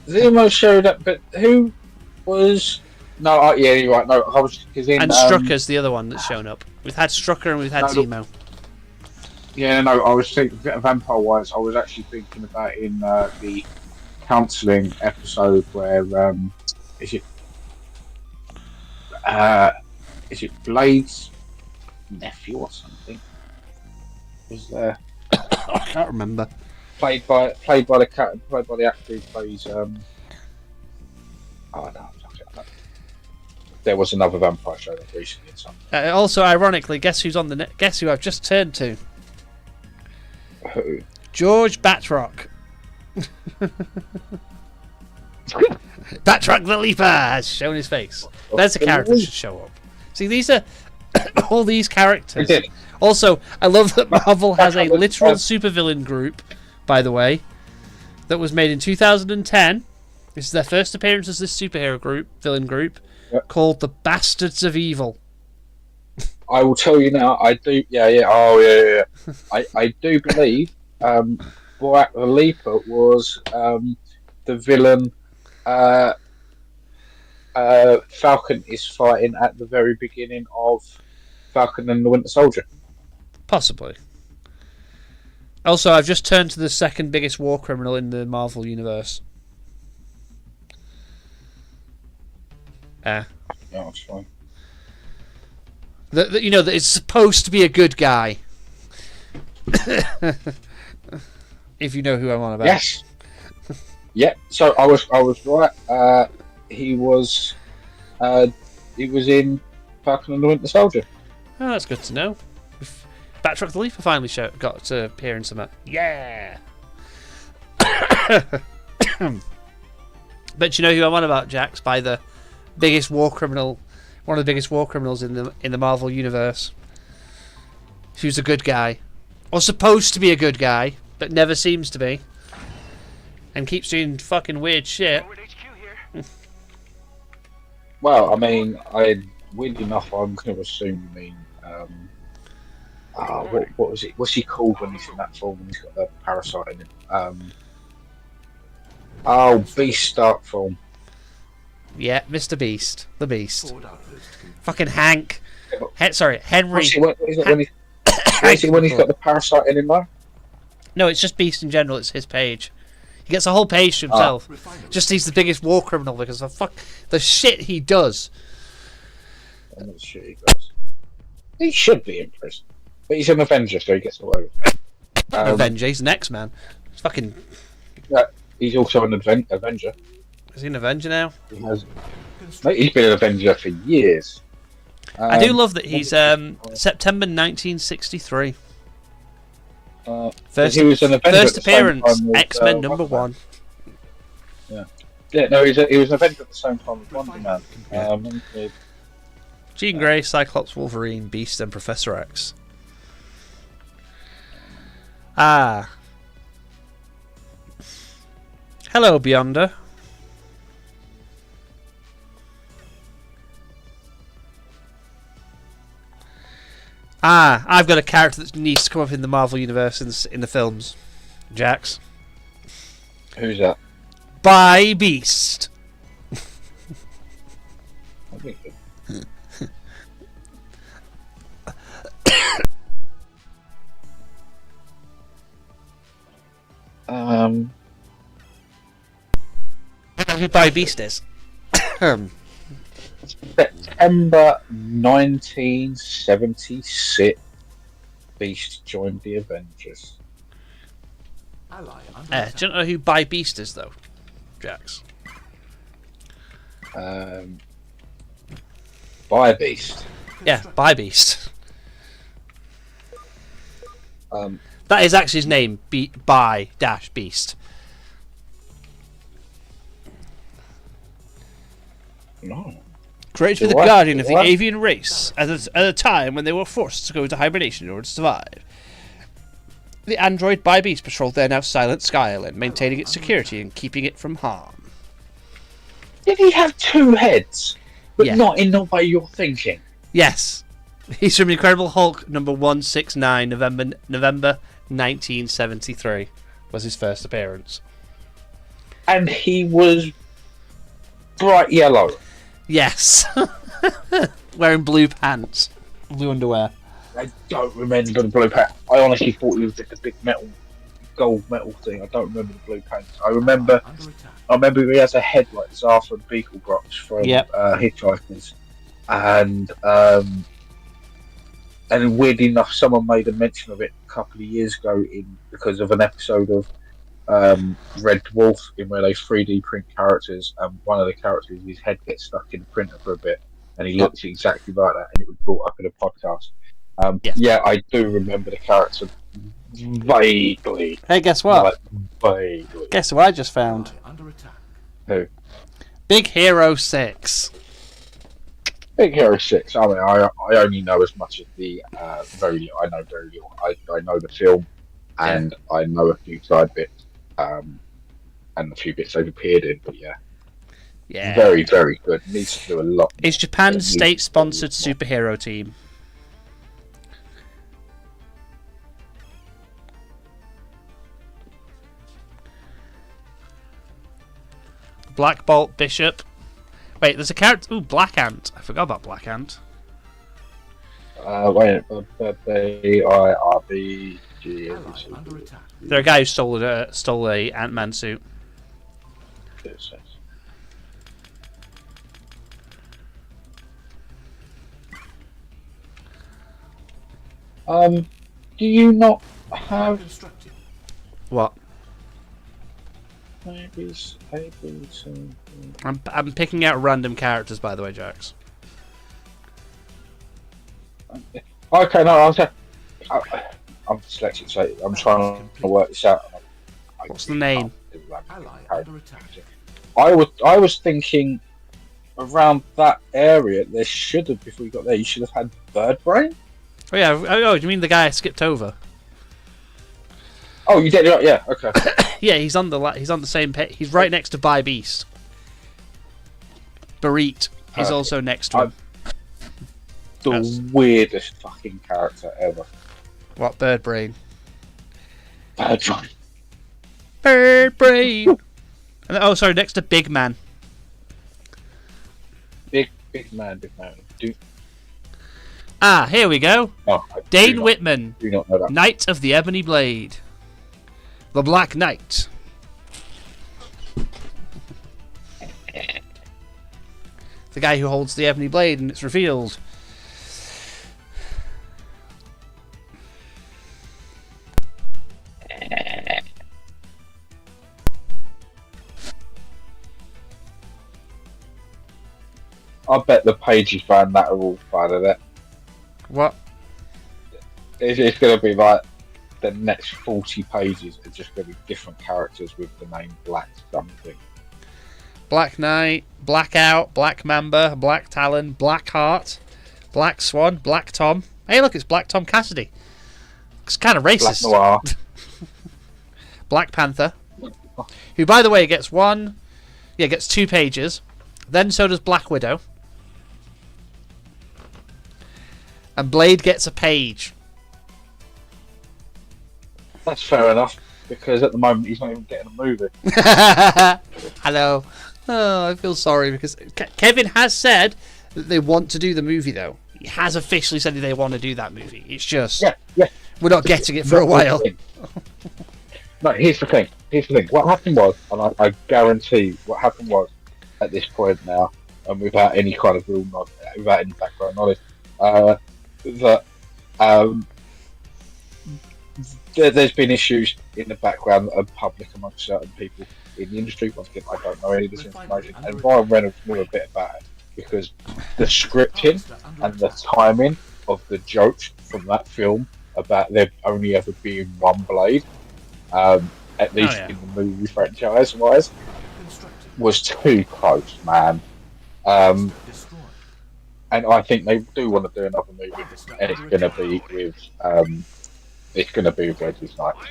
Zemo showed up, but who was? No, yeah, you're right. No, I was because in And Strucker's the other one that's shown up. We've had Strucker and we've had Zemo. Yeah, no, I was thinking vampire-wise. I was actually thinking about in the counselling episode where is it Blade's nephew or something? Was there? I can't remember. Played by the actor who plays oh no, there was another vampire show that recently. Also, ironically, guess who's on the guess who I've just turned to? Who? George Batroc. Batroc the Leaper has shown his face. There's a character that should show up. See, these are all these characters. Also, I love that Marvel has a literal supervillain group, by the way, that was made in 2010. This is their first appearance as this villain group, called the Bastards of Evil. I will tell you now. I do. Yeah. I do believe Borak the Leaper was the villain Falcon is fighting at the very beginning of Falcon and the Winter Soldier. Possibly. Also, I've just turned to the second biggest war criminal in the Marvel universe. Yeah, that's fine. That it's supposed to be a good guy. If you know who I'm on about. Yes. Yeah. So I was right. He was in Falcon and the Winter Soldier. Oh, that's good to know. Batroc the Leaper finally got to appear in some. Yeah. But you know who I'm on about, Jax? By the biggest war criminal, one of the biggest war criminals in the Marvel universe. Who's a good guy, or supposed to be a good guy, but never seems to be, and keeps doing fucking weird shit. Well, I mean, weirdly enough, I'm going to assume you mean. What was it? What's he called when he's in that form and he's got the parasite in him? Beast Dark form. Yeah, Mr. Beast, the Beast. Fucking Hank. Henry. Is it when he's got the parasite in him though? No, it's just Beast in general. It's his page. He gets a whole page to himself. Just he's the biggest war criminal because of the shit he does. And the shit he does. He should be in prison, but he's an Avenger, so he gets away with it. Avenger. He's an X-Man. He's fucking. Yeah, he's also an Avenger. Is he an Avenger now? He's been an Avenger for years. I do love that he's September 1963. He was an Avenger first appearance, X-Men #1. Yeah, no, he was an Avenger at the same time as Wonder Man. Jean Grey, Cyclops, Wolverine, Beast, and Professor X. Ah. Hello, Beyonder. Ah, I've got a character that needs to come up in the Marvel Universe in the films. Jax. Who's that? By Beast. I think Who By Beast is? September 1976, Beast joined the Avengers. Do you know who By Beast is, though, Jax? By Beast. Yeah, By Beast. That is actually his name. By dash Beast. No. Created for the guardian of the avian race at a time when they were forced to go into hibernation in order to survive. The android By Beast patrolled their now silent Sky Island, maintaining its security and keeping it from harm. Did he have two heads, but Yeah. not in the way you're thinking? Yes. He's from Incredible Hulk number 169, November 1973 was his first appearance. And he was bright yellow. Yes. Wearing blue pants. Blue underwear. I don't remember the blue pants. I honestly thought he was just a big gold metal thing. I don't remember the blue pants. I remember he has a head like Zarth and Beetlebrox from Hitchhikers. And weird enough, someone made a mention of it a couple of years ago because of an episode of Red Dwarf in where they 3D print characters, and one of the characters, his head gets stuck in the printer for a bit, and he looks exactly like that, and it was brought up in a podcast. Yeah, I do remember the character vaguely. Hey, guess what? Like, vaguely. Guess what I just found? Who? Big Hero 6. Big Hero 6. I mean, I only know as much as the very little. I know very little. I know the film, and I know a few side bits, and a few bits they've appeared in. But yeah, very, very good. Needs to do a lot. It's Japan's state-sponsored superhero team. Black Bolt Bishop. Wait, there's a character. Ooh, Black Ant. I forgot about Black Ant. Wait, B-I-R-B-G. They're a guy who stole a Ant-Man suit. Do you not have What? ABC? I'm picking out random characters, by the way, Jax. Okay, no, I'm dyslexic, so I'm trying to work this out. What's the name? I was thinking around that area. There should have, before we got there, you should have had Bird Brain. Oh yeah. Oh, do you mean the guy I skipped over? Oh, you did. Yeah. Okay. Yeah, he's on the same page. He's right next to By Beast. Barit is also next to him. The weirdest fucking character ever. What, Bird Brain? Bird Brain. Bird Brain. And then, sorry, next to Big Man. Big man. Here we go. Oh, Dane Whitman. Do not know that. Knight of the Ebony Blade. The Black Knight. The guy who holds the Ebony Blade, and it's revealed. I bet the page you find that are all part of it. What? It's going to be like the next 40 pages are just going to be different characters with the name Black something. Black Knight, Blackout, Black Mamba, Black Talon, Black Heart, Black Swan, Black Tom. Hey, look, it's Black Tom Cassidy. It's kind of racist. Black Noir. Black Panther, who, by the way, gets 2 pages. Then so does Black Widow. And Blade gets a page. That's fair enough, because at the moment he's not even getting a movie. Hello. Oh, I feel sorry because Kevin has said that they want to do the movie, though. He has officially said that they want to do that movie. It's just we're not getting it for a while. No, here's the thing. What happened was, and I guarantee what happened was, at this point now, and without any kind of real knowledge, without any background knowledge, that there's been issues in the background that are public amongst certain people in the industry. Once again, I don't know any of this information, and Ryan Reynolds knew a bit about it because the scripting and the timing of the jokes from that film about there only ever being one Blade, at least in the movie franchise wise, was too close, man. And I think they do want to do another movie, and it's going to be with Wesley Snipes.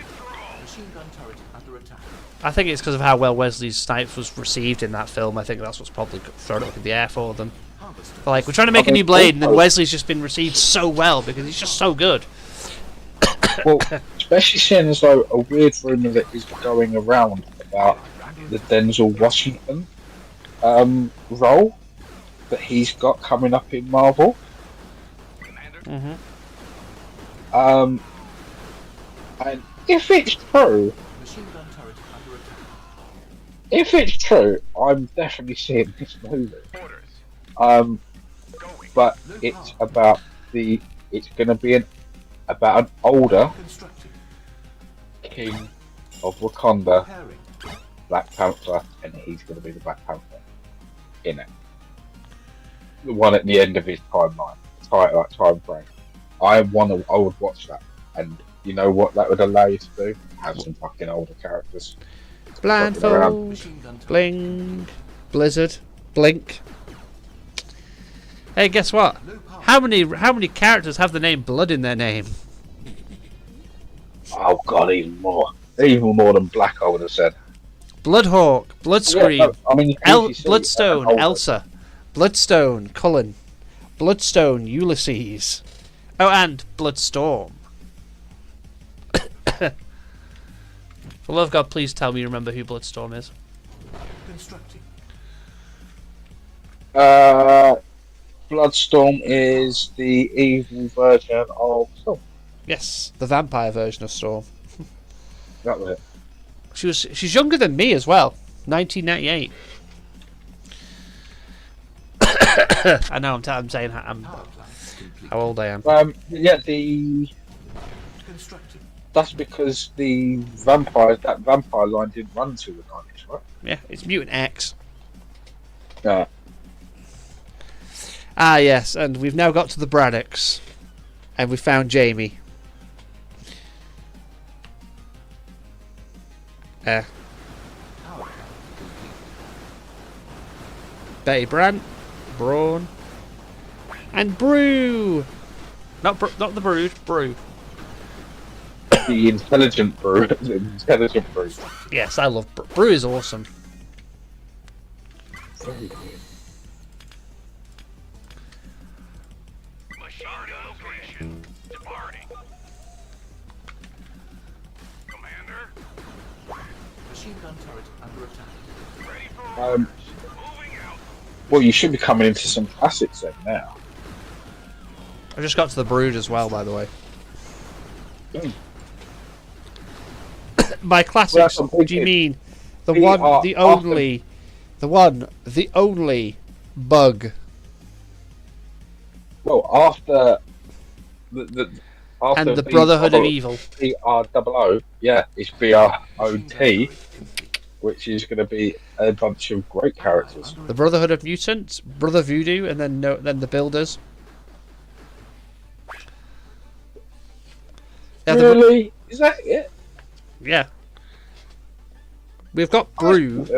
I think it's because of how well Wesley Snipes was received in that film. I think that's what's probably thrown it up in the air for them. They're like, we're trying to make a new Blade, and then Wesley's just been received so well because he's just so good. Well, especially seeing as though a weird rumour that is going around about the Denzel Washington role that he's got coming up in Marvel. And if it's true, I'm definitely seeing this movie. But it's going to be about an older king of Wakanda, Black Panther, and he's going to be the Black Panther in it. The one at the end of his timeline, time frame. I would watch that, and you know what that would allow you to do? Have some fucking older characters. Blindfold, Bling, Blizzard, Blink. Hey, guess what? How many characters have the name Blood in their name? Oh god, even more than Black, I would have said. Bloodhawk, Bloodscream, Yeah, no, I mean, Bloodstone, Elsa, Bloodstone, Cullen, Bloodstone, Ulysses. Oh, and Bloodstorm. For the love of God, please tell me you remember who Bloodstorm is. Bloodstorm is the evil version of Storm. Yes, the vampire version of Storm. That was it. She's younger than me as well. 1998. I know. I'm saying how old I am. That's because that vampire line didn't run to the 90s, right? Yeah, it's Mutant X. Yeah. Ah, yes, and we've now got to the Braddocks, and we found Jamie. Betty Brant, Braun, and Brew. Not the Brood, Brew. The intelligent Brew. The intelligent Brew. Yes, I love Brew. Brew is awesome. Very good. Machine location. Departing. Commander. Machine gun turret under attack. Ready for orders. Moving out. Well, you should be coming into some classics then now. I just got to the Brood as well, by the way. By classics, Well, do you mean the only bug? Well, after And the Brotherhood of Evil. BROO, yeah, it's BROT, which is going to be a bunch of great characters. The Brotherhood of Mutants, Brother Voodoo, and then the Builders. Yeah, Really? Is that it? yeah. We've got Brood,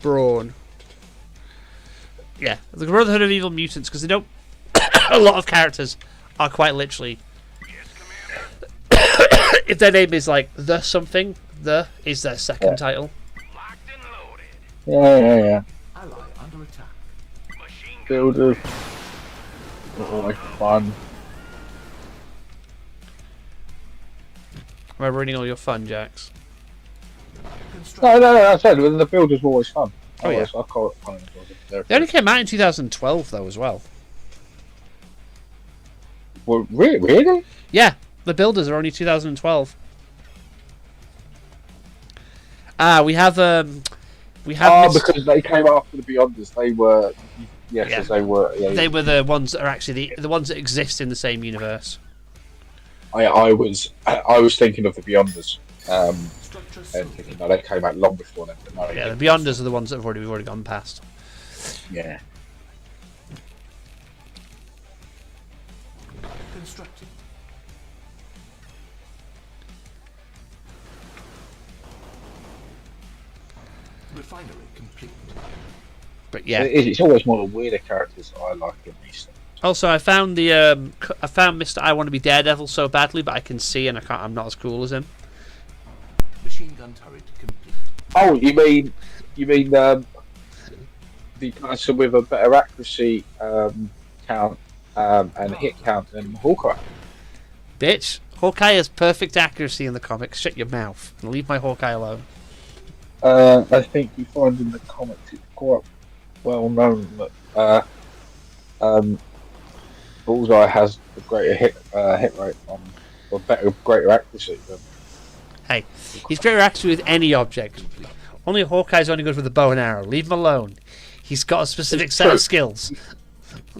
Brawn, Yeah, the Brotherhood of Evil Mutants, because they don't. A lot of characters are quite literally. If their name is like the something, the is their second title. Locked and loaded. Yeah. Ally under attack. Machine gun. Builders. Always fun. Am I ruining all your fun, Jax? Construct. No. I said the builders were always fun. Oh, yeah. I call it fun. In the builders. They only came out in 2012, though, as well. Well, really? Yeah, the builders are only 2012. We have. Because they came after the Beyonders. They were. Yes, Yeah. they were. Yeah, They were the ones that are actually the ones that exist in the same universe. I was thinking of the Beyonders. Structure And sold. thinking that they came out long before them. But no, Yeah, the Beyonders are the ones that we've already gone past. Yeah. Constructing. Refinery complete. But yeah. It's always more the weirder characters that I like in these things. Also, I found Mr. I Want to Be Daredevil so badly, but I can see and I'm not as cool as him. Machine gun turret complete. Oh, you mean the person with a better accuracy count and hit count than Hawkeye? Bitch, Hawkeye has perfect accuracy in the comics. Shut your mouth and leave my Hawkeye alone. I think you find in the comics it's quite well known that Bullseye has a greater hit rate on, or greater accuracy than. Hey, he's great accuracy with any object. Only Hawkeye's only good with the bow and arrow. Leave him alone. He's got a specific set of skills.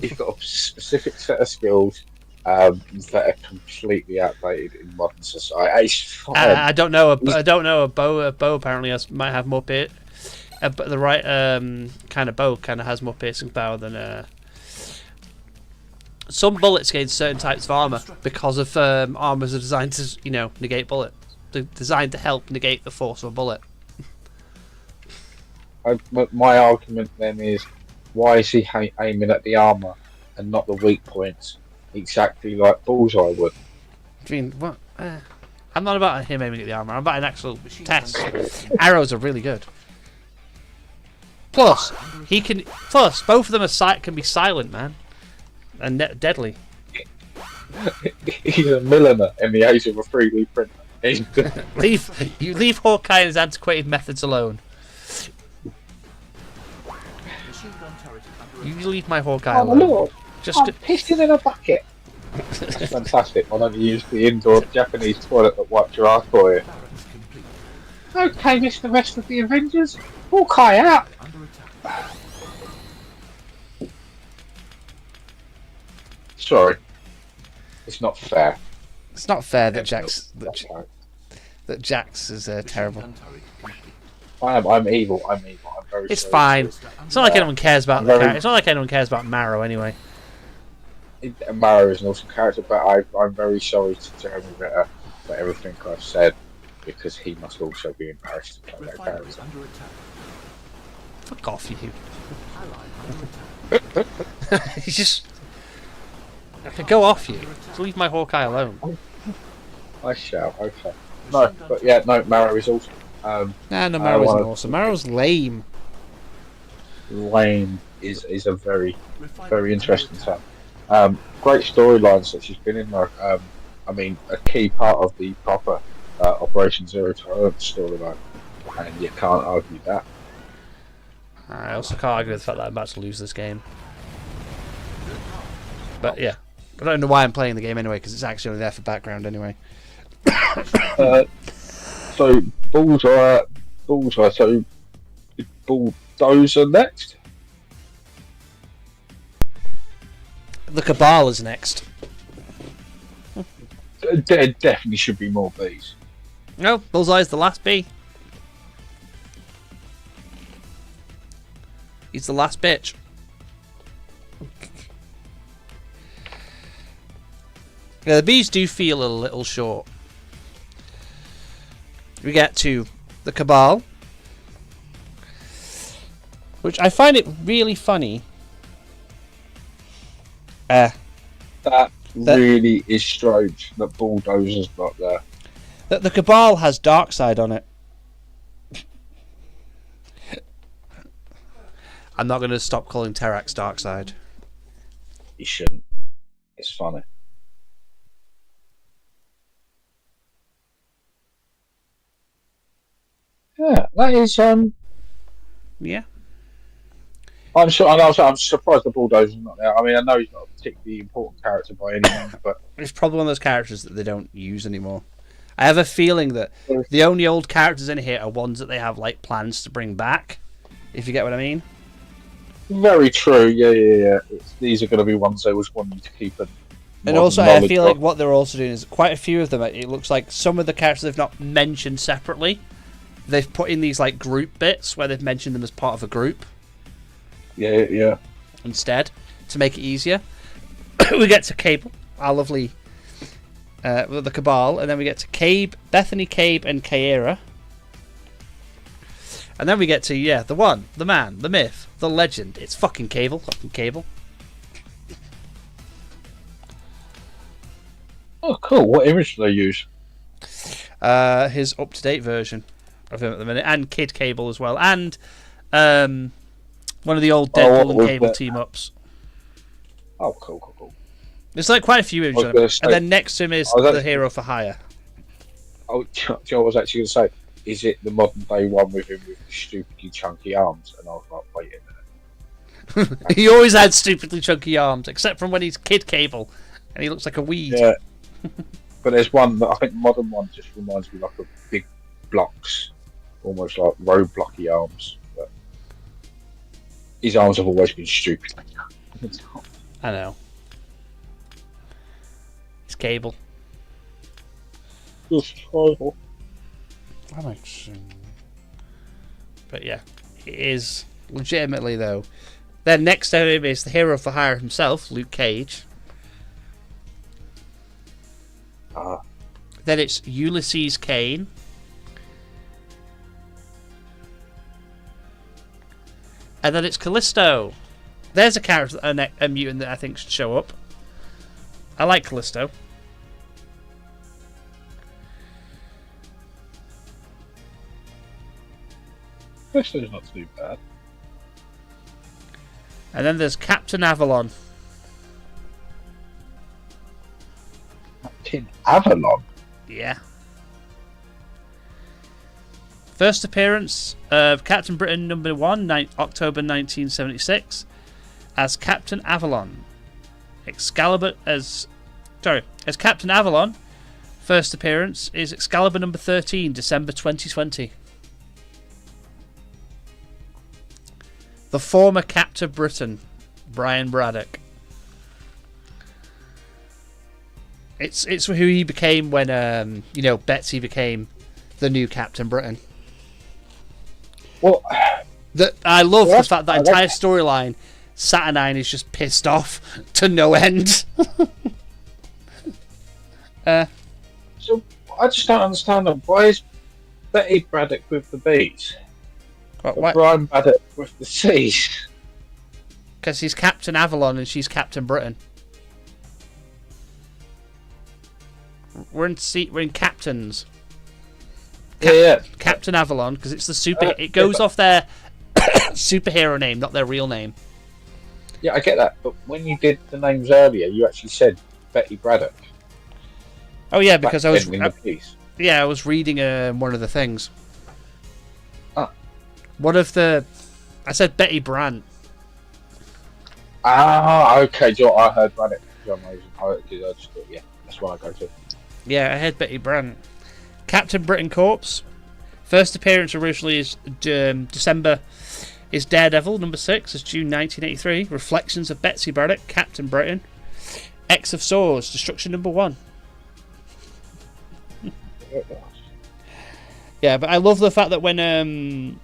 He's got a specific set of skills that are completely outdated in modern society. It's fine. I don't know. I don't know. A bow apparently might have more but the right kind of bow kind of has more piercing power than. Some bullets against certain types of armor because of armors are designed to negate bullet. They're designed to help negate the force of a bullet. But my argument then is, why is he aiming at the armor and not the weak points, exactly like Bullseye would? I mean, what? I'm not about him aiming at the armor. I'm about an actual test. Arrows are really good. Plus, both of them can be silent, man, and deadly. He's a milliner in the age of a 3D printer. leave Hawkeye and his antiquated methods alone. Machine gun turret under You attack. leave my Hawkeye Oh my alone. lord! Just I'm pissing in a bucket. It's fantastic. Why don't you use the indoor Japanese toilet that wipes your ass for you? Barracks complete. Okay, miss the rest of the Avengers. Hawkeye out. Under attack. Sorry, it's not fair. it's not fair that That's Jax right. that Jax is terrible. Machine gun turret complete. I'm evil. I'm very. It's sorry. fine. It's not like anyone cares about the Very- character. It's not like anyone cares about Marrow anyway. Marrow is an awesome character, but I'm very sorry to Jeremy Ritter for everything I've said, because he must also be embarrassed to play that Refinery character. under attack. Fuck off, you. Ally under attack. He's just. I can go off you. Just leave my Hawkeye alone. I shall. Okay. No, but yeah, no. Marrow is awesome. Nah, no, I Marrow isn't wanna- awesome. Marrow's lame. Lane is a very Refinery interesting under attack. stuff. Great storylines that she's been in. Like, I mean, a key part of the proper Operation Zero Tolerance storyline, and you can't argue that. I also can't argue with the fact that I'm about to lose this game. But yeah, I don't know why I'm playing the game anyway, because it's actually only there for background anyway. So Bullseye. So Bulldozer next. The Cabal is next. There definitely should be more bees. No, Bullseye's the last bee. He's the last bitch. Yeah, the bees do feel a little short. We get to the Cabal, which I find it really funny Uh, That really is strange that Bulldozer's not there. the Cabal has Darkseid on it. I'm not going to stop calling Terrax Darkseid. You shouldn't. It's funny. Yeah, that is. Yeah. I'm sure. I'm surprised the Bulldozer's not there. I mean, I know he's not a particularly important character by any means, but It's probably one of those characters that they don't use anymore. I have a feeling that the only old characters in here are ones that they have like plans to bring back. If you get what I mean. very true. Yeah. These are going to be ones they was wanting to keep. And also, I feel like what they're also doing is quite a few of them. It looks like some of the characters they've not mentioned separately. They've put in these like group bits where they've mentioned them as part of a group. Yeah. Instead, to make it easier, we get to Cable, our lovely, the Cabal, and then we get to Cabe, Bethany, Cabe, and Kaira. And then we get to, the one, the man, the myth, the legend. It's fucking Cable. Fucking Cable. Oh, cool. What image do they use? His up-to-date version of him at the minute. And Kid Cable as well. And one of the old Deadpool and Cable team-ups. Oh, cool. There's like quite a few images on him. And then next to him is the Hero for Hire. Oh, Joe, I was actually going to say, is it the modern day one with him with the stupidly chunky arms? And I was like, wait a minute. He always had stupidly chunky arms, except from when he's Kid Cable, and he looks like a weed. Yeah. But there's one that I think modern one just reminds me like of big blocks, almost like roadblocky arms. But his arms have always been stupid. I know. It's Cable. Just horrible. But yeah, it is legitimately though. Then next to him is the Hero for Hire himself, Luke Cage. Then it's Ulysses Kane. And then it's Callisto. There's a character, a mutant that I think should show up. I like Callisto. Callisto's not too bad. And then there's Captain Avalon. Captain Avalon? Yeah. First appearance of Captain Britain #1, October 1976, as Captain Avalon. As Captain Avalon. First appearance is Excalibur #13, December 2020. The former Captain Britain, Brian Braddock. It's who he became when Betsy became the new Captain Britain. Well, I love the fact that entire storyline, Saturnine is just pissed off to no end. So I just don't understand them. Why is Betty Braddock with the B's? Brian Braddock with the C's? Because he's Captain Avalon and she's Captain Britain. We're in captains. Yeah. Captain Avalon, because it's the super. It goes off their superhero name, not their real name. Yeah, I get that. But when you did the names earlier, you actually said Betty Braddock. Oh yeah, because I was. In the piece. Yeah, I was reading one of the things. Ah. One of the. I said Betty Brant. Ah, okay. Joe, I heard Braddock for some reason. I just thought, yeah, that's what I go to. Yeah, I heard Betty Brant. Captain Britain Corps. First appearance originally is December. Is Daredevil #6 is June 1983. Reflections of Betsy Braddock, Captain Britain. X of Swords, Destruction #1. Yeah, but I love the fact that when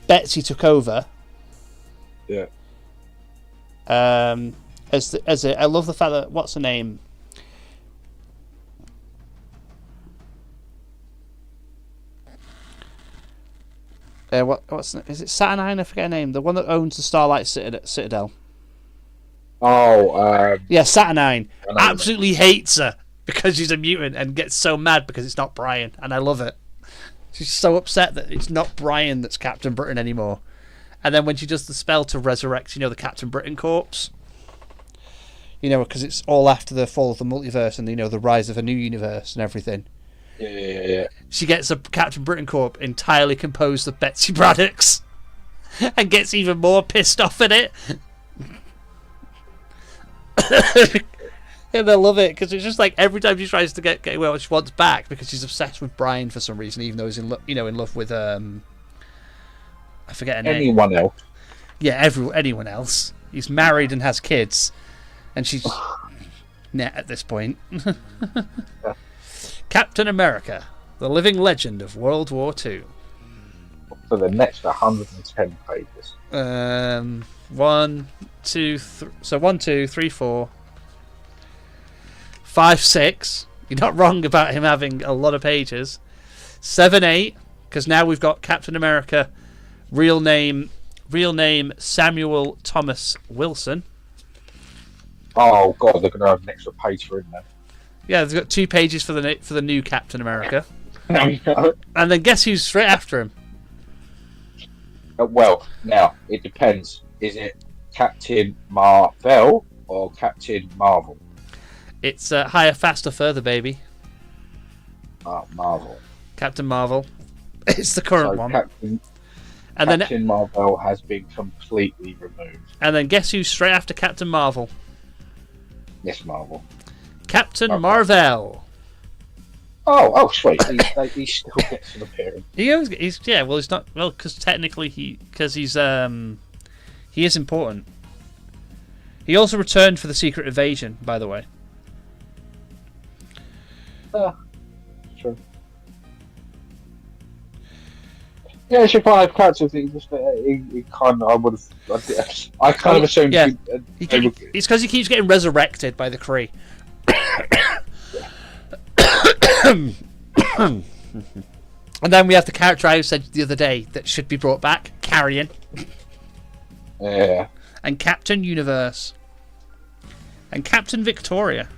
Betsy took over. Yeah. I love the fact that what's her name? Is it Saturnine? I forget her name. The one that owns the Starlight Citadel. Yeah, Saturnine I know absolutely hates her because she's a mutant and gets so mad because it's not Brian, and I love it. She's so upset that it's not Brian that's Captain Britain anymore. And then when she does the spell to resurrect, the Captain Britain corpse, because it's all after the fall of the multiverse and, the rise of a new universe and everything. Yeah. She gets a Captain Britain corpse entirely composed of Betsy Braddocks and gets even more pissed off at it. And I love it because it's just like every time she tries to get what she wants back because she's obsessed with Brian for some reason, even though he's in love with I forget her name. Anyone else? Yeah, anyone else. He's married and has kids, and she's net at this point. Captain America, the living legend of World War II. For the next 110 pages. 1, 2, 3. So 1, 2, 3, 4, 5, 6. You're not wrong about him having a lot of pages. 7, 8. Because now we've got Captain America, real name Samuel Thomas Wilson. Oh god, they're gonna have an extra page for him now. Yeah, they've got 2 pages for the new Captain America. No. And then guess who's straight after him? Well, now it depends. Is it Captain Marvel or Captain Marvel? It's higher, faster, further, baby. Marvel. Captain Marvel. It's the current one. Captain Marvel has been completely removed. And then guess who's straight after Captain Marvel? Yes, Marvel. Captain Marvel. Oh, sweet. He still gets an appearance. He's not because technically he is important. He also returned for the Secret Invasion, by the way. Sure. Yeah, it's your 5 characters. He kind of. I kind of assumed. Yeah. It's because he keeps getting resurrected by the Kree. And then we have the character I said the other day that should be brought back, Carrion. Yeah. And Captain Universe. And Captain Victoria.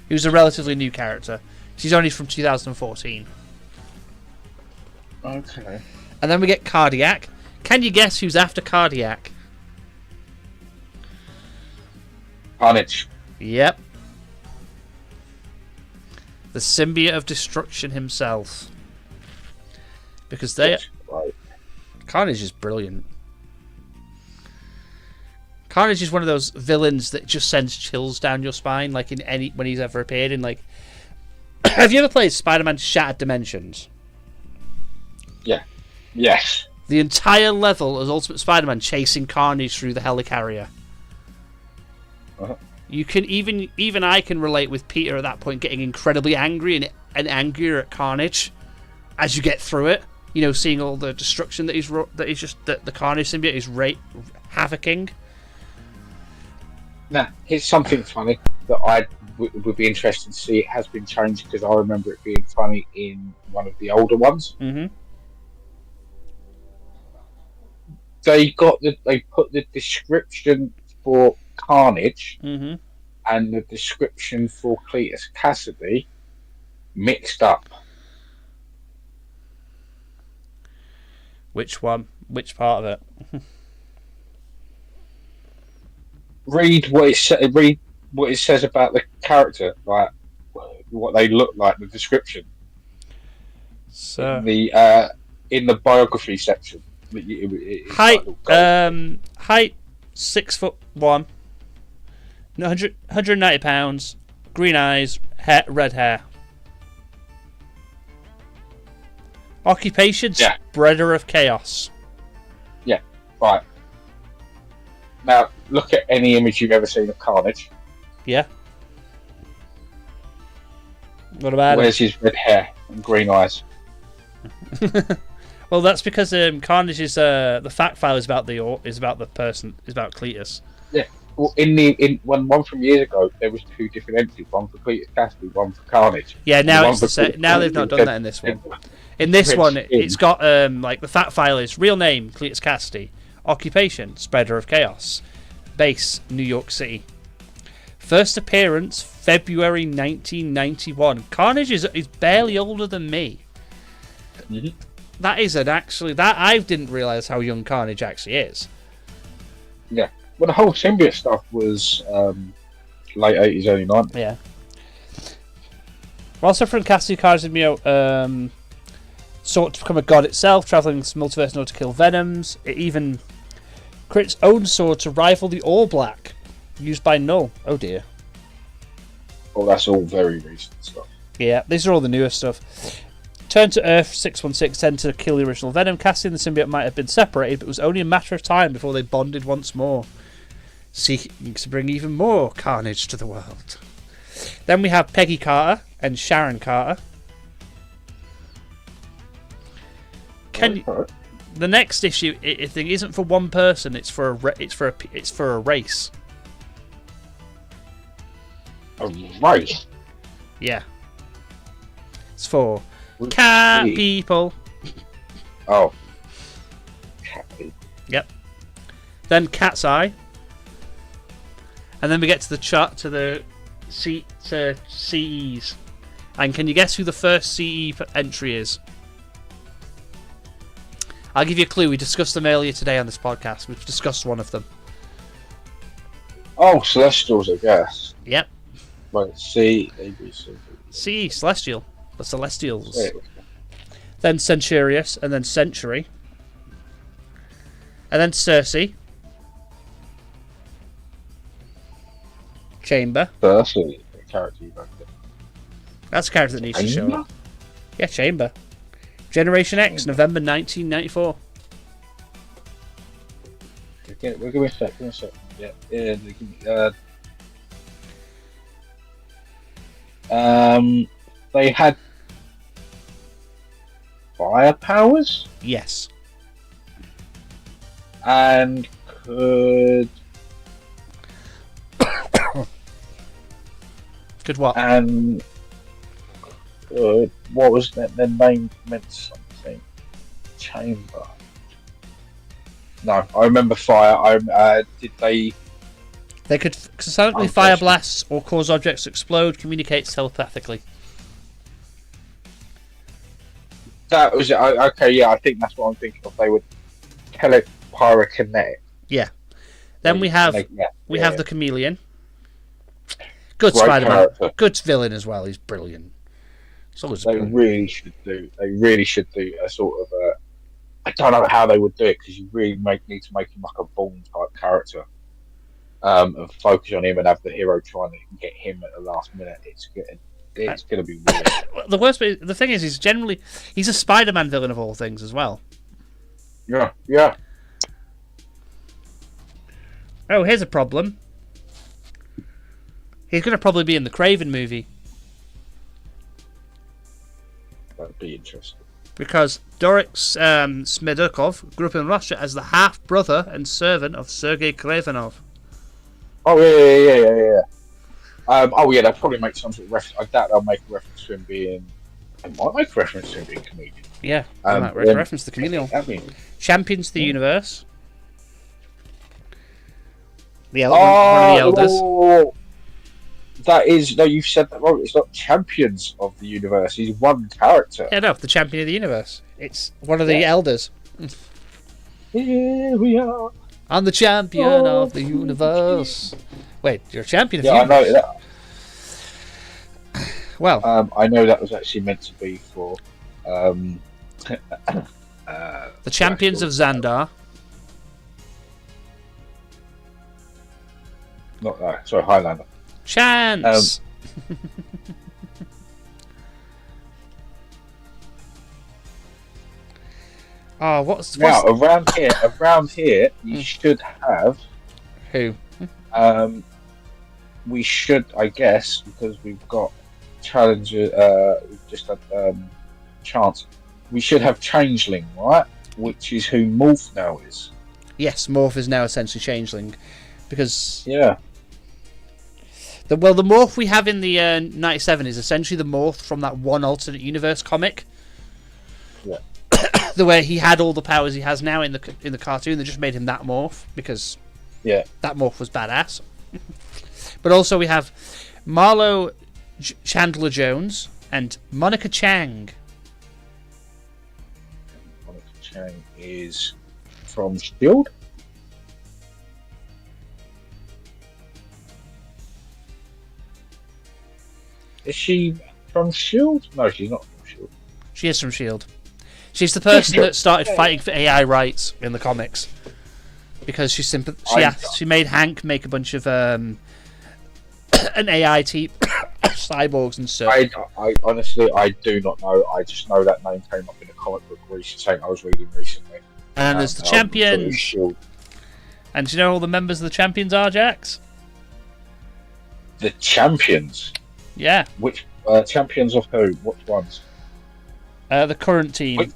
Who's a relatively new character. She's only from 2014. Okay. And then we get Cardiac. Can you guess who's after Cardiac? Carnage. Yep. The symbiote of destruction himself. Because Right. Carnage is brilliant. Carnage is one of those villains that just sends chills down your spine, like when he's ever appeared in like. Have you ever played Spider-Man Shattered Dimensions? Yeah. Yes. The entire level is Ultimate Spider-Man chasing Carnage through the helicarrier. Uh-huh. You can even I can relate with Peter at that point, getting incredibly angry and angrier at Carnage as you get through it. Seeing all the destruction that the Carnage symbiote is havocing. Now, here's something funny that I would be interested to see. It has been changed because I remember it being funny in one of the older ones. Mm-hmm. They put the description for Carnage Mm-hmm. and the description for Cletus Cassidy mixed up. Which one? Which part of it? Read what it says about the character, like what they look like. The description. So in the biography section. Height 6'1", 190 pounds, green eyes, red hair. Occupation, spreader of chaos. Yeah, right. Now look at any image you've ever seen of Carnage. Yeah. What about Where's his red hair and green eyes? Well, that's because Carnage is the fact file is about the person, is about Cletus. Yeah. Well, in one from years ago, there was 2 different entries: one for Cletus Cassidy, one for Carnage. Yeah, now now they've not done that in this one. In this one, it's got like the fact file is real name Cletus Cassidy, Occupation, Spreader of Chaos. Base, New York City. First appearance, February 1991. Carnage is barely older than me. Mhm. That is that I didn't realise how young Carnage actually is. Yeah. Well, the whole symbiote stuff was late 80s, early 90s. Yeah. While suffering Cassie Carzimio sought to become a god itself, travelling this multiverse in order to kill Venoms. It even creates its own sword to rival the All Black, used by Null. Oh dear. Well, that's all very recent stuff. Yeah, these are all the newer stuff. Turned to Earth 616, sent to kill the original Venom. Cassie and the symbiote might have been separated, but it was only a matter of time before they bonded once more, seeking to bring even more carnage to the world. Then we have Peggy Carter and Sharon Carter. The next issue thing isn't for one person; it's for a race. A race? Yeah, it's for cat Me. people. Oh. Cat people. Yep. Then Cat's Eye, and then we get to the chart to the CEs. And can you guess who the first CE entry is? I'll give you a clue. We discussed them earlier today on this podcast. We've discussed one of them. Oh, Celestials, I guess. Yep. Right, C, A, B, C, D. CE, Celestial. The Celestials. Yeah. Then Centurious, and then Century. And then Cersei. Chamber. Firstly, the character you back there. That's a character that needs to show Chamber? up. Yeah, Chamber. Generation X, November 1994. Okay, we'll give me a sec. Yeah, they had fire powers Yes. and could Good what? and what was that? Their name meant something. Chamber. No, I remember fire. Did they? They could silently fire blasts or cause objects to explode, communicate telepathically. That was okay. Yeah, I think that's what I'm thinking of. They would telepyrokinetic. Yeah. Then we have yeah. the Chameleon. Good Great Spider-Man. character. Good villain as well. He's brilliant. So is They brilliant. really should do. They really should do a sort of a. I don't know how they would do it because you really need to make him like a Bourne type character, and focus on him and have the hero trying to get him at the last minute. It's going to be weird. The worst bit, the thing is, he's a Spider-Man villain of all things as well. Yeah, yeah. Oh, here's a problem. He's going to probably be in the Kraven movie That'd be interesting. because Dorek Smedukov grew up in Russia as the half-brother and servant of Sergei Kravenov. Oh yeah. Oh yeah, they'll probably make some sort of reference. I doubt they'll make a reference to him being. They might make a reference to him being comedian. Yeah, reference to the Chameleon. I mean, Champions the Universe. One of the elders. Oh, that is no. You've said that wrong. It's not Champions of the Universe. He's one character. Yeah, no, the champion of the universe. It's one of the elders. Here we are. I'm the champion of the universe. Wait, you're a champion of the Yeah, I know universe? that. Well, I know that was actually meant to be for. the champions of Xandar. Not that. Sorry, Highlander. Chance! Oh, what's Now around here, you should have. who? We should, I guess, because we've got challenger. We've just had chance. We should have Changeling, right? Which is who Morph now is. Yes, Morph is now essentially Changeling, because Yeah. the Morph we have in the 97 is essentially the Morph from that one alternate universe comic. Yeah. the way he had all the powers he has now in the cartoon. They just made him that morph because Yeah. that morph was badass. But also we have Marlo Chandler Jones and Monica Chang. Monica Chang is from Shield. Is she from Shield? No, she's not from Shield. She is from S.H.I.E.L.D. She's the person that started fighting for AI rights in the comics. Because she made Hank make a bunch of an AI team, cyborgs and stuff. I honestly, I do not know. I just know that name came up in a comic book saying I was reading recently. And there's the Champions. Shield. And do you know who all the members of the Champions are, Jax? The Champions? Yeah. Which Champions of who? Which ones? The current team.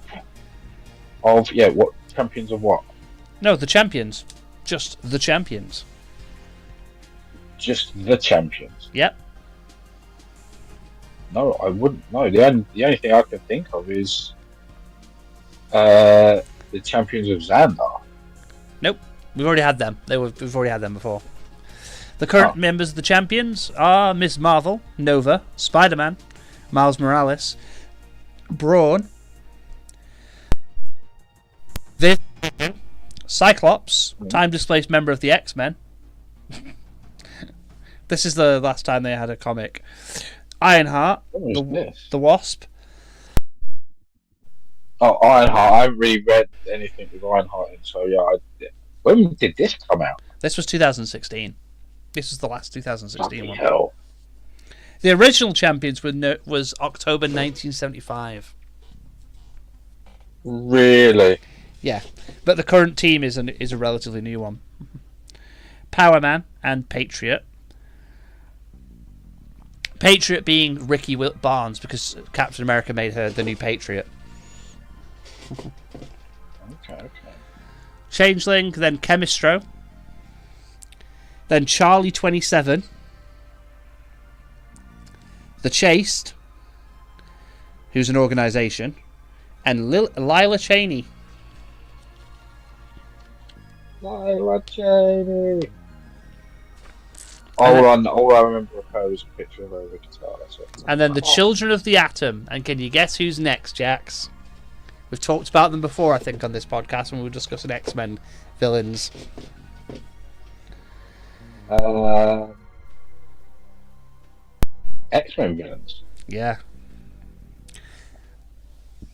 What Champions of what? No, the Champions. Just the Champions. Just the Champions? Yep. No, I wouldn't know. The only thing I can think of is the Champions of Xandar. Nope. We've already had them. We've already had them before. The current members of the Champions are Ms. Marvel, Nova, Spider-Man, Miles Morales, Brawn, Cyclops, time-displaced member of the X-Men. This is the last time they had a comic. Ironheart, the Wasp. Oh, Ironheart. I haven't really read anything with Ironheart in, so yeah. When did this come out? This was 2016. This was the last 2016 one. Hell. The original Champions was October 1975. Really? Yeah, but the current team is a relatively new one. Power Man and Patriot. Patriot being Ricky Barnes because Captain America made her the new Patriot. Okay. Changeling, then Chemistro, then Charlie 27, The Chaste, who's an organisation, and Lila Cheney. Lila Cheney. All I remember of her is a picture of her with a guitar. That's it. And then the Children of the Atom. And can you guess who's next, Jax? We've talked about them before, I think, on this podcast when we were discussing X-Men villains. X-Men villains? Yeah.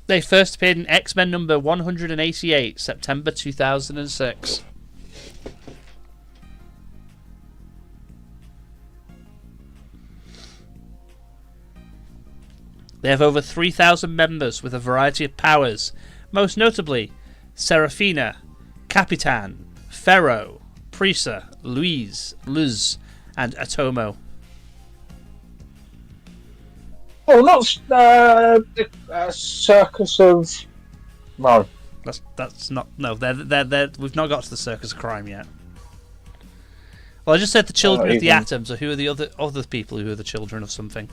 They first appeared in X-Men number 188, September 2006. They have over 3,000 members with a variety of powers, most notably Serafina, Capitan, Pharaoh, Prisa, Louise, Luz, and Atomo. Oh, not the Circus of... No. That's not... No, they're we've not got to the Circus of Crime yet. Well, I just said the Children of the Atom, so who are the other people who are the children of something?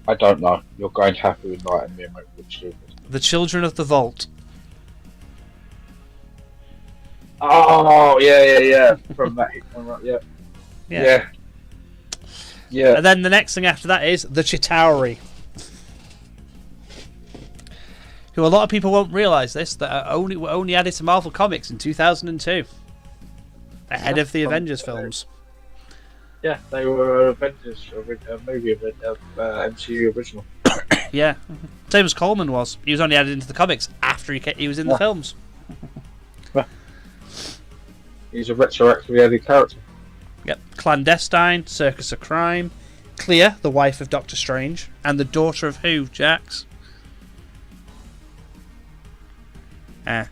I don't know. You're going to have to enlighten me and make me stupid. The Children of the Vault. Oh, yeah. From that one, right? Yeah. And then the next thing after that is the Chitauri. Who a lot of people won't realise this, that were only added to Marvel Comics in 2002. Ahead of the Avengers films. Yeah, they were Avengers, a movie of MCU original. Yeah. Same as Coleman was. He was only added into the comics after he was in the films. He's a retroactively added character. Yep. Clandestine, Circus of Crime, Clea, the wife of Doctor Strange, and the daughter of who, Jax? Yeah,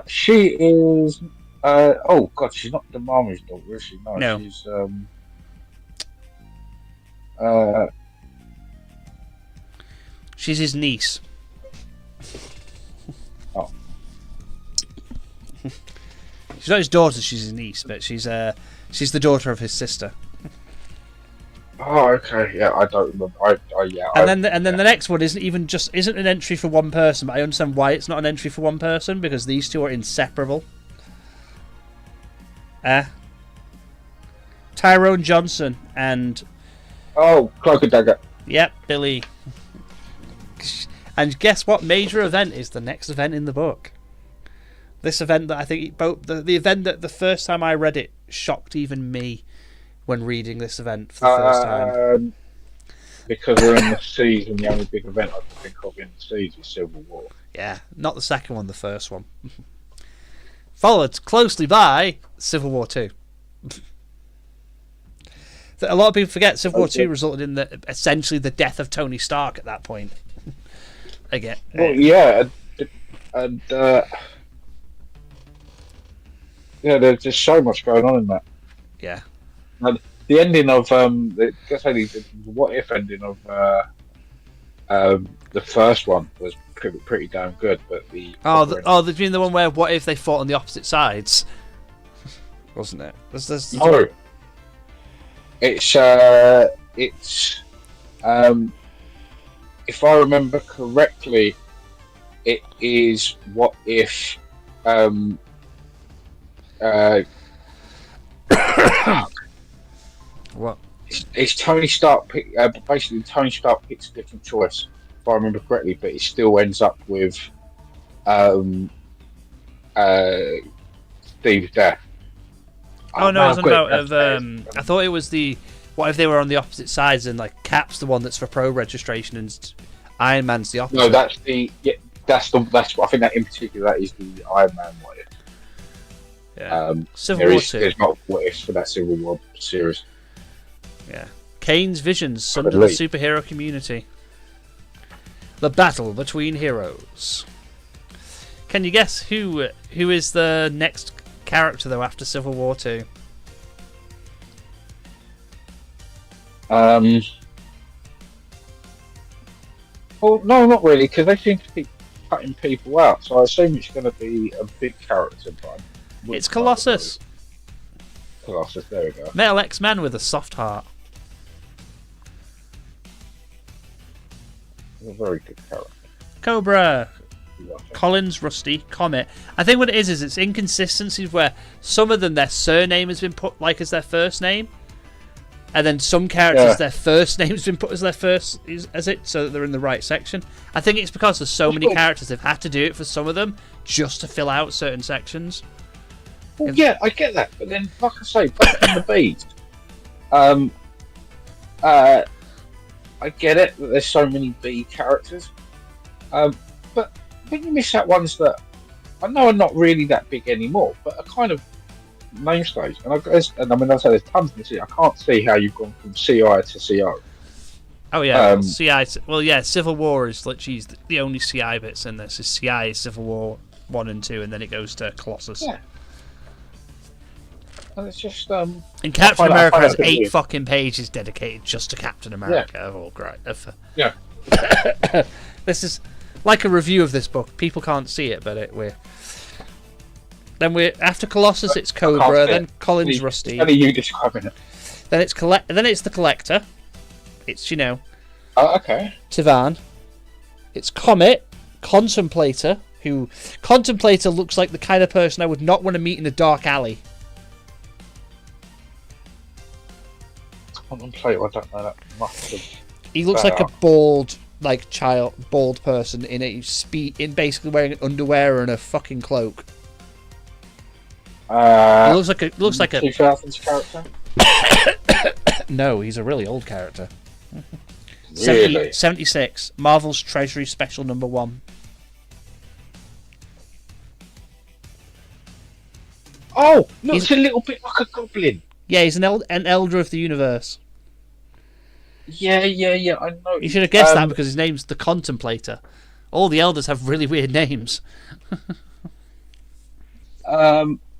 she is... oh god, she's not the Dormammu's daughter, is she? No. She's she's his niece. Oh. She's not his daughter. She's his niece, but she's the daughter of his sister. Oh, okay. Yeah, I don't remember. And then the next one isn't an entry for one person, but I understand why it's not an entry for one person, because these two are inseparable. Tyrone Johnson and Cloak and Dagger. Yep, Billy. And guess what major event is the next event in the book? This event that I think the event that the first time I read it shocked even me when reading this event for the first time. Because we're in the seas, and the only big event I can think of in the seas is Civil War. Yeah, not the second one, the first one. Followed closely by Civil War 2. A lot of people forget Civil War 2 resulted in essentially the death of Tony Stark at that point. Again. Well, yeah, and there's just so much going on in that. Yeah. And the ending of the what if ending of the first one was pretty damn good, but the one where what if they fought on the opposite sides, wasn't it? No, it's if I remember correctly, it is what if what? It's Tony Stark. Basically, Tony Stark picks a different choice, if I remember correctly, but it still ends up with Steve's death. Oh no, it wasn't about. I thought it was the. What if they were on the opposite sides and like Cap's the one that's for pro registration and Iron Man's the opposite? No, that's the. Yeah, that's I think that in particular that is the Iron Man what if. Yeah. Civil War 2. There's not what ifs for that Civil War series. Yeah. Kane's visions sunder the superhero community. The battle between heroes. Can you guess who is the next character though after Civil War 2? Well, no, not really, because they seem to keep cutting people out. So I assume it's going to be a big character. But it's Colossus. Colossus, there we go. Male X-Man with a soft heart. A very good character. Cobra. Collins, Rusty, Comet. I think what it is it's inconsistencies where some of them their surname has been put like as their first name, and then some characters their first name's been put as their first as it, so that they're in the right section. I think it's because there's so many characters they've had to do it for some of them just to fill out certain sections. Well, yeah, I get that, but then, like I say, back in the Beast, I get it that there's so many B characters, but when you miss out ones that I know are not really that big anymore, but are kind of mainstays, and I mean, I say there's tons missing. I can't see how you've gone from CI to CO. Oh yeah, CI. Well, yeah, Civil War is literally the only CI bits in this. Is CI is Civil War 1 and 2, and then it goes to Colossus. Yeah. And it's just and Captain America has 8 fucking pages dedicated just to Captain America. Yeah. Oh, great. Yeah. This is like a review of this book. People can't see it, but we're after Colossus. It's Cobra, then Collins, Rusty. How are you describing it? Then it's the Collector. It's okay. Tivan. It's Comet, Contemplator. Who Contemplator looks like the kind of person I would not want to meet in a dark alley. Contemplator, I don't know that much. He looks like a bald person in basically wearing an underwear and a fucking cloak. He looks like a 2000s character. No, he's a really old character. Really? 76. Marvel's Treasury Special number 1. Oh, looks a little bit like a goblin. Yeah, he's an elder of the universe. Yeah, I know. You should have guessed that because his name's the Contemplator. All the elders have really weird names.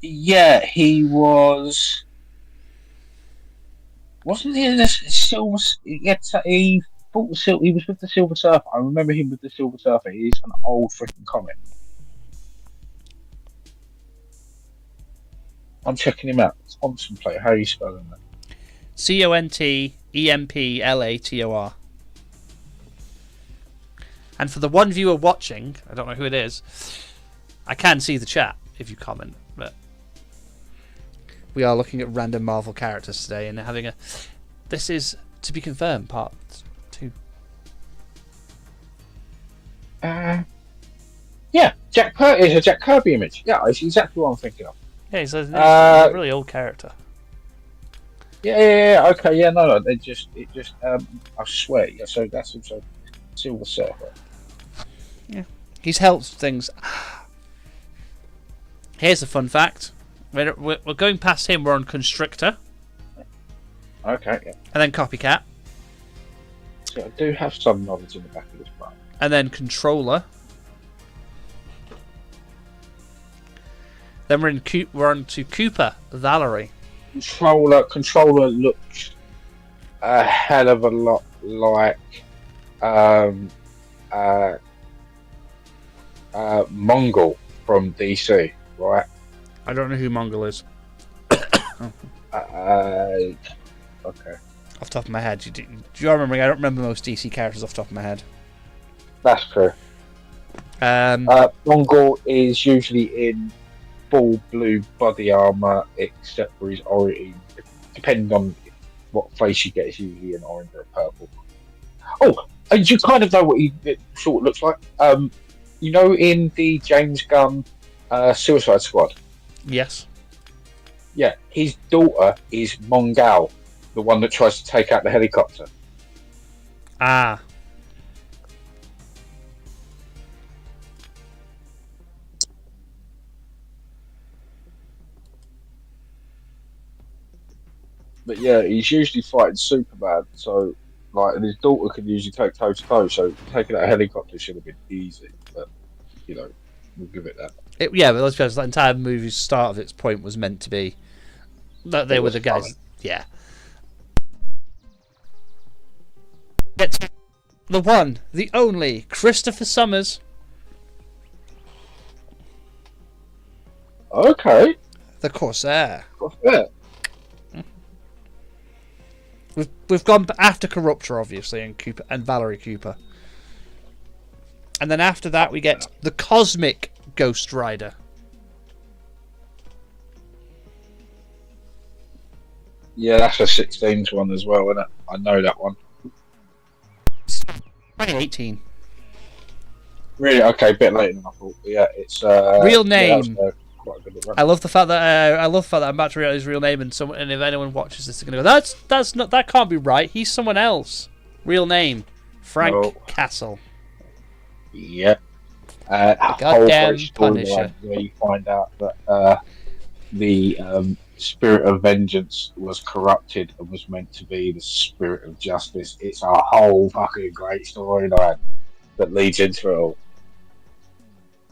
Yeah, he was. Wasn't he in the Silver? He fought the He was with the Silver Surfer. I remember him with the Silver Surfer. He's an old freaking comic. I'm checking him out. Contemplate. How are you spelling that? CONTEMPLATOR. And for the one viewer watching, I don't know who it is, I can see the chat if you comment, but we are looking at random Marvel characters today and having a... This is to be confirmed, part 2. Yeah, is a Jack Kirby image. Yeah, it's exactly what I'm thinking of. Yeah, he's a really old character. Yeah. Okay, yeah, no. I swear. Yeah, so that's also Silver Surfer. Yeah, he's helped things. Here's a fun fact: we're going past him. We're on Constrictor. Okay, yeah. And then Copycat. So I do have some knowledge in the back of this part. And then Controller. Then we're on to Cooper, Valerie. Controller looks a hell of a lot like Mongol from DC, right? I don't know who Mongol is. Okay. Off the top of my head, do you remember? I don't remember most DC characters off the top of my head. That's true. Mongol is usually in full blue body armor, except for his origin. Depending on what face you get, it's usually an orange or a purple. Oh, and you kind of know what he sort of looks like. You know, in the James Gunn Suicide Squad. Yes. Yeah, his daughter is Mongal, the one that tries to take out the helicopter. Ah. But yeah, he's usually fighting Superman, so and his daughter can usually take toe to toe. So taking out a helicopter should have been easy, but we'll give it that. Yeah, but let's be honest, the entire movie's start of its point was meant to be that they were the guys. Funny. Yeah. It's the one, the only Christopher Summers. Okay. The Corsair. Yeah. We've gone after Corruptor, obviously, and Cooper and Valerie Cooper, and then after that we get the Cosmic Ghost Rider. Yeah, that's a 16s one as well, isn't it? I know that one. 2018. Really? Okay, a bit later than I thought. But yeah, it's Real name. Yeah, quite a good run. I love the fact that I'm about to realize his real name, and if anyone watches this, they're gonna go, that can't be right. He's someone else. Real name, Frank Castle. Yeah. Goddamn Punisher. Where you find out that the spirit of vengeance was corrupted and was meant to be the spirit of justice. It's a whole fucking great storyline that leads into it all.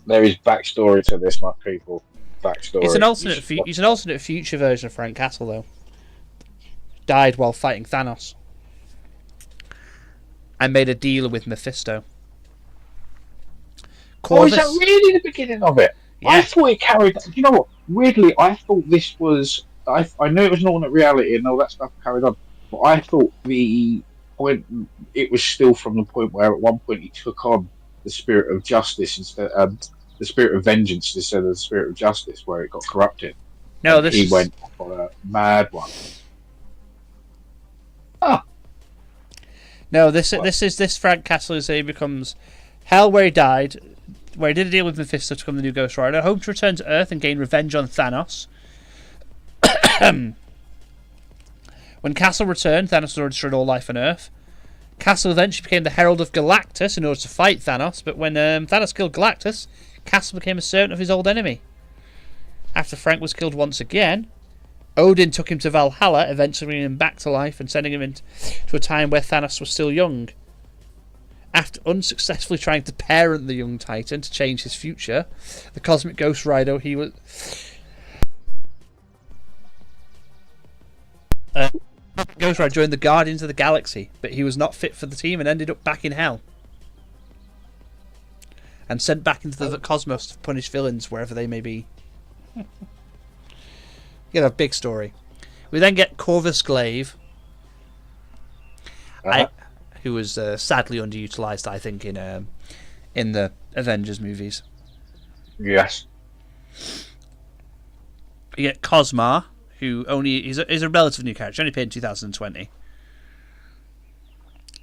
There is backstory to this, my people. Backstory. He's an alternate future version of Frank Castle, though. Died while fighting Thanos. And made a deal with Mephisto. Is that really the beginning of it? Yeah. I thought it carried... You know what? Weirdly, I thought this was... I knew it was an alternate reality and all that stuff carried on, but I thought it was still from the point where at one point he took on the spirit of justice instead... the spirit of vengeance instead of the spirit of justice, where it got corrupted. No, he went on a mad one. Ah. No, this Frank Castle is he becomes hell where he died, where he did a deal with Mephisto to become the new Ghost Rider, hoped to return to Earth and gain revenge on Thanos. When Castle returned, Thanos had already destroyed all life on Earth. Castle eventually became the Herald of Galactus in order to fight Thanos, but when Thanos killed Galactus, Castle became a servant of his old enemy. After Frank was killed once again, Odin took him to Valhalla, eventually bringing him back to life and sending him into a time where Thanos was still young. After unsuccessfully trying to parent the young Titan to change his future, the Cosmic Ghost Rider, Ghost Rider joined the Guardians of the Galaxy, but he was not fit for the team and ended up back in hell. And sent back into the cosmos to punish villains wherever they may be. You get a big story. We then get Corvus Glaive, who was sadly underutilized, I think, in the Avengers movies. Yes. You get Cosmar, who is a relative new character, only appeared in 2020.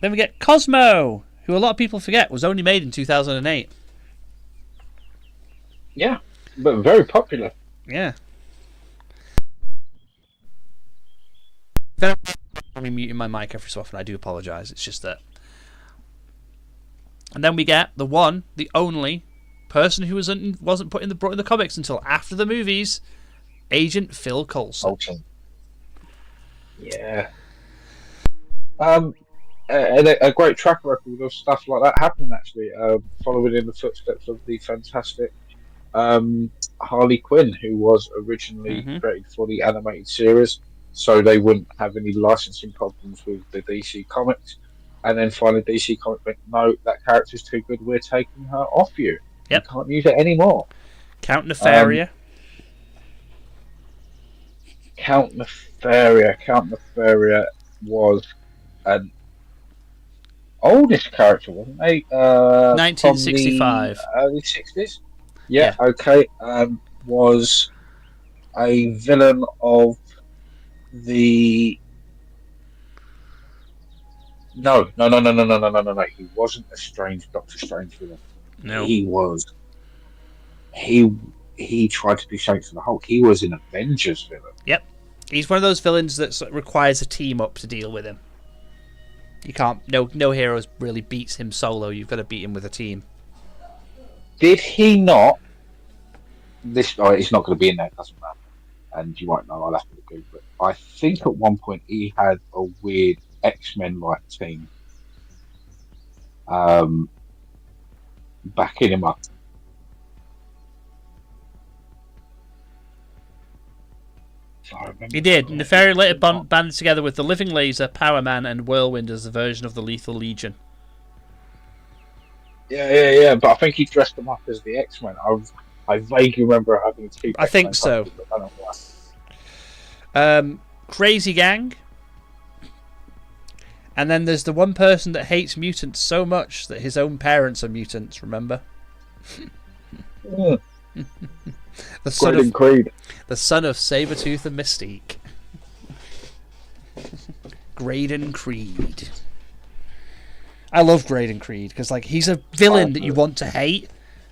Then we get Cosmo, who a lot of people forget was only made in 2008. Yeah, but very popular. Yeah. I'm muting my mic every so often. I do apologise. It's just that. And then we get the only person who wasn't brought in the comics until after the movies, Agent Phil Coulson. Yeah. And a great track record of stuff like that happening, actually, following in the footsteps of the fantastic Harley Quinn, who was originally created for the animated series, so they wouldn't have any licensing problems with the DC Comics. And then finally DC Comics went, no, that character's too good, we're taking her off you. Yep. You can't use it anymore. Count Nefaria. Count Nefaria was an oldest character, wasn't he? 1965. From the early 60s? Yeah, okay. Was a villain of the... No. He wasn't a Doctor Strange villain. No. He was... He tried to do something for the Hulk. He was an Avengers villain. Yep. He's one of those villains that requires a team up to deal with him. You can't... No hero really beats him solo. You've got to beat him with a team. Did he not... It's not going to be in there, it doesn't matter. And you won't know, I'll have to Google it. I think at one point he had a weird X-Men-like team backing him up. He did. Nefaria later banded together with the Living Laser, Power Man, and Whirlwind as a version of the Lethal Legion. Yeah. But I think he dressed them up as the X-Men. I vaguely remember having two. I think so. I don't know why. Crazy Gang. And then there's the one person that hates mutants so much that his own parents are mutants, remember? The son of Creed. The son of Sabretooth and Mystique. Graydon Creed. I love Graydon Creed because he's a villain that you want to hate.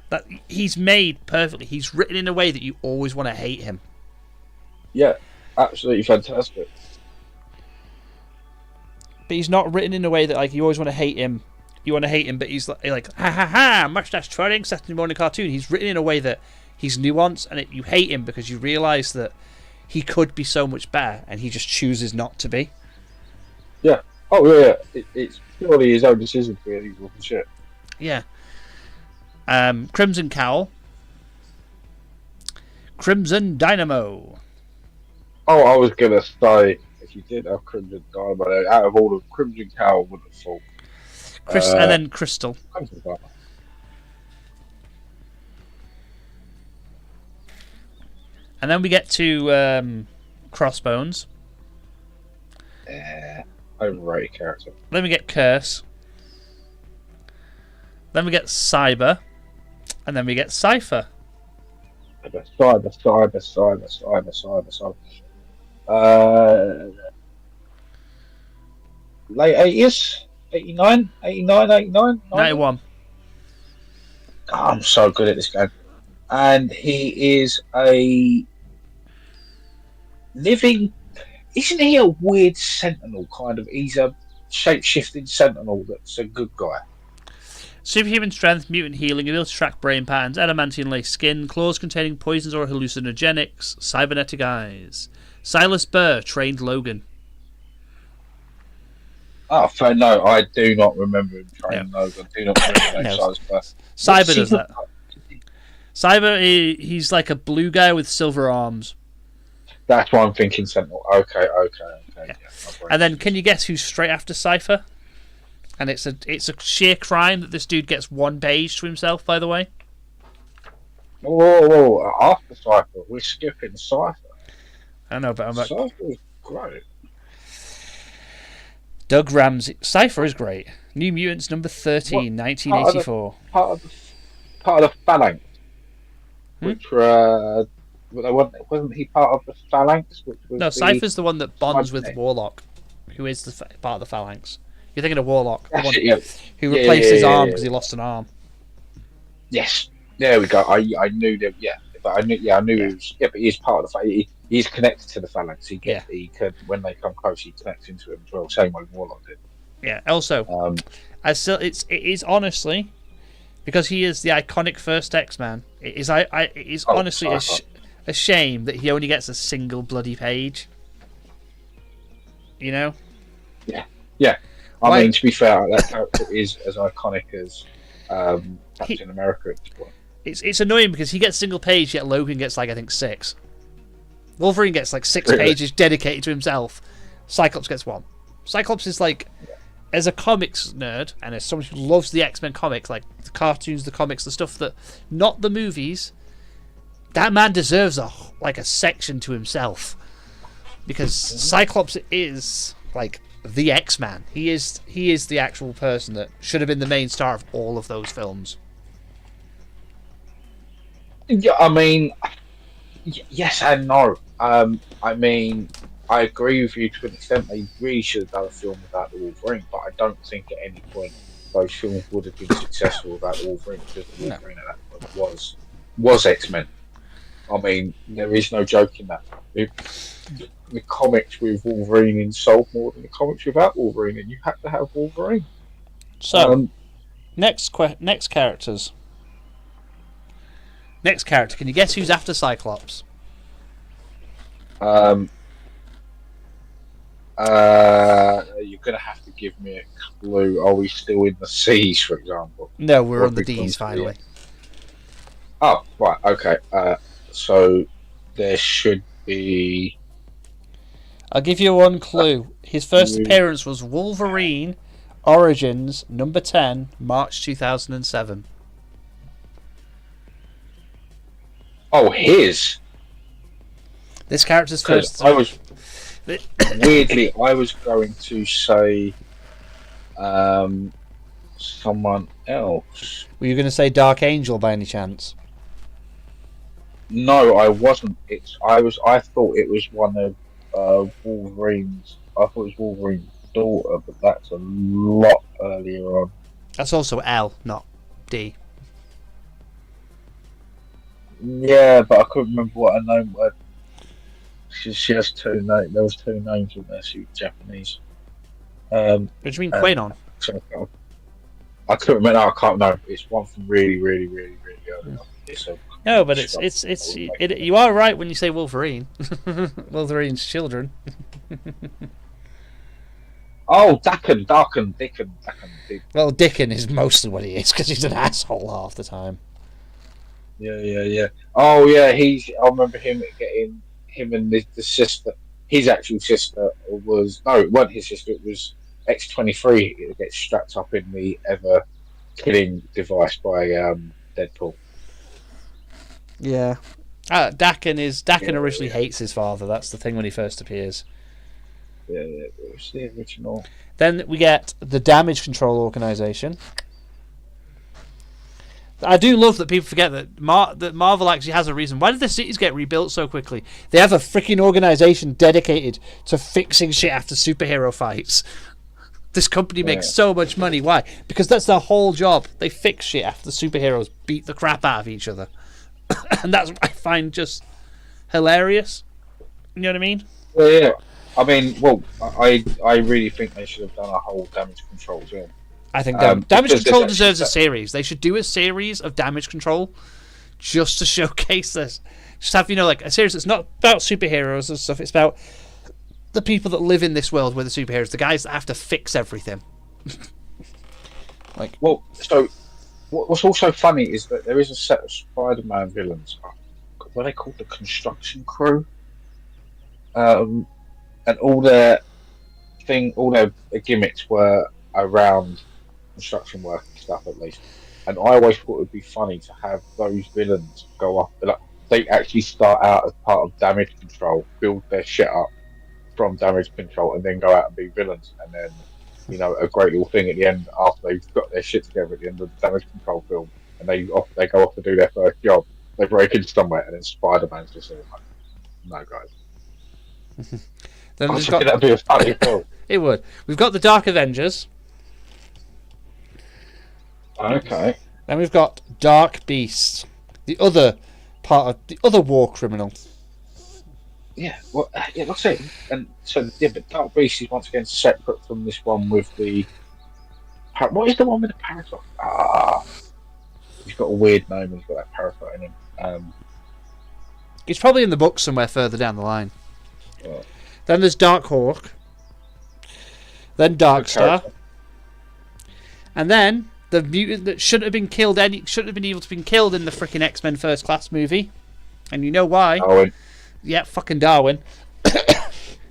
That he's made perfectly. He's written in a way that you always want to hate him. Yeah, absolutely fantastic. But he's not written in a way that you always want to hate him. You want to hate him, but he's like ha ha ha, mustache twirling Saturday morning cartoon. He's written in a way that he's nuanced, and you hate him because you realise that he could be so much better, and he just chooses not to be. Yeah. Oh yeah. It's purely his own decision for these awful shit. Yeah. Crimson Cowl. Crimson Dynamo. Oh, I was gonna say if you did have Crimson Dynamo, out of all of Crimson Cowl would have fallen. And then Crystal. Crimson Dynamo. And then we get to Crossbones. Overrated character. Then we get Curse. Then we get Cyber. And then we get Cypher. Cyber. Late 80s? 89? 89? 91. Oh, I'm so good at this game. And he is a living... Isn't he a weird sentinel, kind of? He's a shape-shifting sentinel that's a good guy. Superhuman strength, mutant healing, ability to track brain patterns, adamantine-laced skin, claws containing poisons or hallucinogenics, cybernetic eyes. Silas Burr trained Logan. Oh, no, I do not remember him training Logan. I do not remember Silas Burr. Cyber does that. Cyber, he's like a blue guy with silver arms. That's why I'm thinking Sentinel. Okay. Yeah. Yeah, and then, can you guess who's straight after Cypher? And it's a sheer crime that this dude gets one page to himself, by the way. Whoa. After Cypher. We're skipping Cypher. I know, but I'm like, Cypher was great. Doug Ramsey. Cypher is great. New Mutants number 13, What? 1984. Part of the Phalanx, Hmm? which wasn't he part of the Phalanx, which was No, the Cypher's the one that bonds with Smudge Warlock, who is part of the Phalanx. You're thinking of Warlock, the That's one it, yeah. who Yeah, replaced yeah, his yeah, arm yeah, because he yeah. lost an arm. Yes, there we go. I knew that. Yeah, but I knew. Yeah, I knew Yeah. he was. Yeah, but he's part of the. He's connected to the Phalanx. Yeah. He could when they come close. He connects into him as well. Same way Warlock did. Yeah. Also, it is honestly because he is the iconic first X-Man. It is honestly a shame that he only gets a single bloody page. You know. Yeah. I mean, to be fair, that character is as iconic as Captain America at this point. It's annoying because he gets single page, yet Logan gets like I think 6. Wolverine gets like 6 Really? pages dedicated to himself. Cyclops gets 1. Cyclops is like, as a comics nerd and as someone who loves the X-Men comics, like the cartoons, the comics, the stuff that, not the movies. That man deserves a section to himself because Cyclops is like the X-Man. He is the actual person that should have been the main star of all of those films. Yeah, I mean, yes and no. I mean, I agree with you to an extent. They really should have done a film without the Wolverine, but I don't think at any point those films would have been successful without the Wolverine because the Wolverine at that point was X-Men. I mean, there is no joke in that. The comics with Wolverine in sold more than the comics without Wolverine, and you have to have Wolverine. So, next characters. Next character. Can you guess who's after Cyclops? You're gonna have to give me a clue. Are we still in the seas, for example? No, we're Or on the have we gone D's to finally. Oh, right, okay. So there should be. I'll give you one clue. His first appearance was Wolverine Origins number 10, March 2007. Oh, his. This character's first. I was weirdly. I was going to say, someone else. Were you going to say Dark Angel by any chance? No, I wasn't. I thought it was one of Wolverine's. I thought it was Wolverine's daughter, but that's a lot earlier on. That's also L, not D. Yeah, but I couldn't remember what her name was. She has 2 names. There was 2 names in there. She was Japanese. What do you mean, Quanon? So I couldn't remember. No, I can't know. It's one from really, really, really, really early on. No, but you are right when you say Wolverine. Wolverine's children. Oh, Dickon. Well, Dickon is mostly what he is because he's an asshole half the time. Yeah. Oh, yeah. I remember him and the sister. His actual sister was it wasn't his sister. It was X-23. It gets strapped up in the ever killing device by Deadpool. Yeah. Dakin originally hates his father. That's the thing when he first appears. Yeah, it was the original. Then we get the Damage Control Organization. I do love that people forget that Marvel actually has a reason. Why did the cities get rebuilt so quickly? They have a freaking organization dedicated to fixing shit after superhero fights. This company makes so much money. Why? Because that's their whole job. They fix shit after the superheroes beat the crap out of each other. And that's what I find just hilarious. You know what I mean? Yeah. I mean, well, I really think they should have done a whole Damage Control film. I think Damage Control deserves a series. They should do a series of Damage Control just to showcase this. Just have, like a series that's not about superheroes and stuff. It's about the people that live in this world where the superheroes, the guys that have to fix everything. Well, so what's also funny is that there is a set of Spider-Man villains. What are they called? The Construction Crew. And all their gimmicks were around construction work and stuff, at least. And I always thought it would be funny to have those villains go up. they actually start out as part of damage control, build their shit up from damage control, and then go out and be villains. And then, a great little thing at the end after they've got their shit together at the end of the damage control film, and they go off to do their first job. They break into somewhere, and then Spider-Man's just like, "No, guys." Then I we've think got, that'd be a funny film. it would. We've got the Dark Avengers. Okay. Then we've got Dark Beast, the other part of the other war criminal. Yeah, well, yeah, that's it. And so, yeah, but Dark Beast is once again separate from this one with the. What is the one with the parasite? He's got a weird name. He's got that parasite in him. It's probably in the book somewhere further down the line. Yeah. Then there's Dark Hawk. Then Darkstar. And then the mutant that shouldn't have been able to been killed in the freaking X-Men First Class movie. And you know why? Darwin. Yeah, fucking Darwin.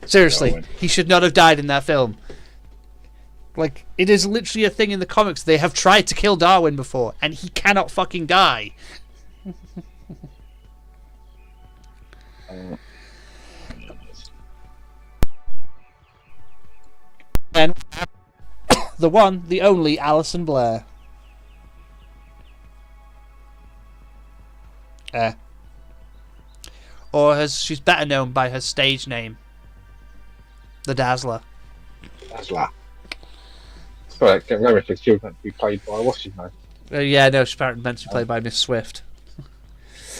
Seriously, Darwin. he should not have died in that film. Like, it is literally a thing in the comics. They have tried to kill Darwin before, and he cannot fucking die. Then, the one, the only Alison Blair. Or she's better known by her stage name, the Dazzler. Dazzler. Sorry, get remember if she was meant to be played by what's his name? Yeah, no, she's apparently meant to be played by Miss Swift.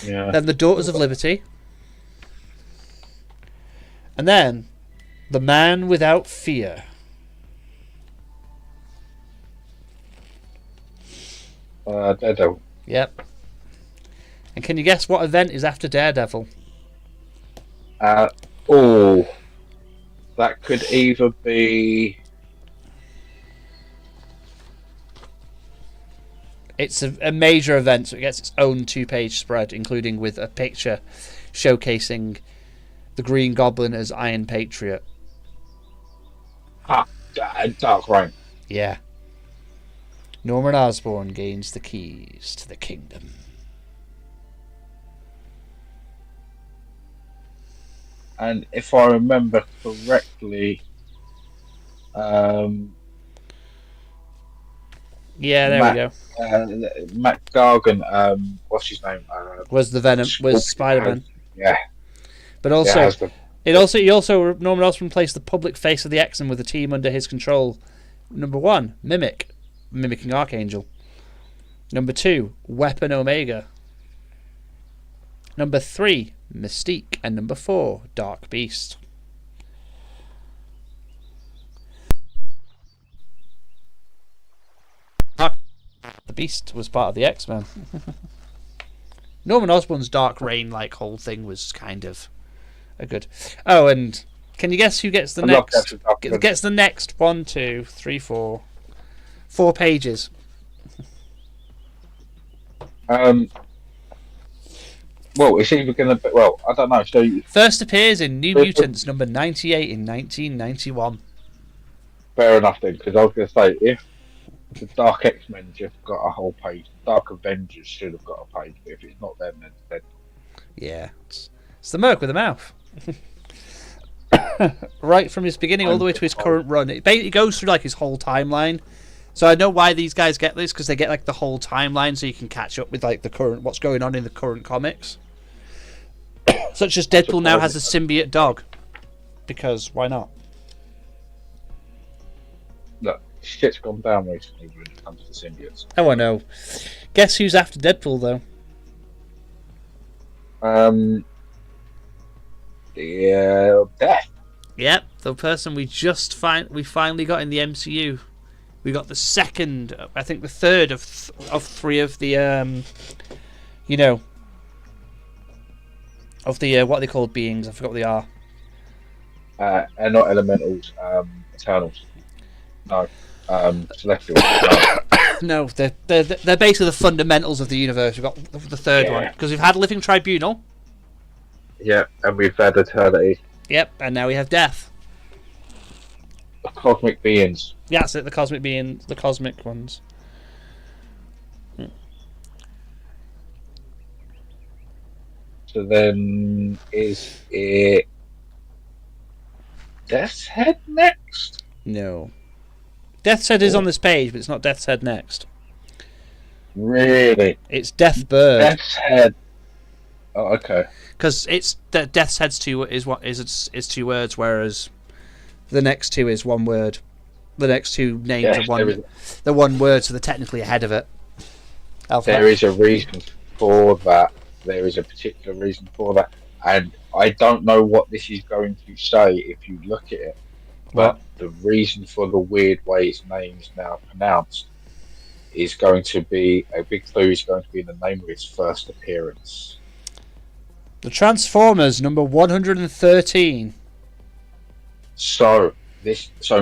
Yeah. Then the Daughters of Liberty. And then the Man Without Fear. Daredevil. Yep. And can you guess what event is after Daredevil? That could either be. It's a major event, so it gets its own 2-page spread, including with a picture showcasing the Green Goblin as Iron Patriot. Dark Reign. Yeah. Norman Osborn gains the keys to the kingdom. And if I remember correctly, Yeah, there we go. Matt Gargan, what's his name? Was the Venom, was Spider-Man. Yeah. But also, yeah, Norman Osborn placed the public face of the X-Men with a team under his control. Number 1, mimicking Archangel. Number 2, Weapon Omega. Number 3, Mystique. And number 4, Dark Beast. The Beast was part of the X-Men. Norman Osborn's Dark Reign whole thing was kind of a good. Oh, and can you guess who gets the next 1, 2, 3, 4 pages? Well, it's either going to be. Well, I don't know. So First appears in New Mutants number 98 in 1991. Fair enough then, because I was going to say if the Dark X-Men just got a whole page, Dark Avengers should have got a page. But if it's not them, then it's dead. Yeah, it's the Merc with a mouth. Right from his beginning all the way to his current run, it basically goes through his whole timeline. So I know why these guys get this, because they get the whole timeline, so you can catch up with the current what's going on in the current comics. Such as Deadpool now has a symbiote dog, because why not? Look, shit's gone down recently when it comes to symbiotes. Oh, I know. Guess who's after Deadpool though? Death. Yep, the person we finally got in the MCU. We got the second, I think the third of 3 of the of the what are they called beings? I forgot what they are. And not elementals, Eternals. No, Celestials. No. No, they're basically the fundamentals of the universe. We've got the third one because we've had Living Tribunal. Yeah, and we've had Eternity. Yep, and now we have Death. The cosmic beings. Yeah, that's it. The cosmic beings, the cosmic ones. So then, is it Death's Head next? No. Death's Head is on this page, but it's not Death's Head next. Really? It's Deathbird. Death's Head. Oh, okay. Because it's Death's Head's is two words, whereas the next two is one word. The next two names are they're one word, so they're technically ahead of it. There is a reason for that. There is a particular reason for that, and I don't know what this is going to say if you look at it. But the reason for the weird way its name is now pronounced is going to be a big clue. Is going to be in the name of its first appearance. The Transformers number 113. So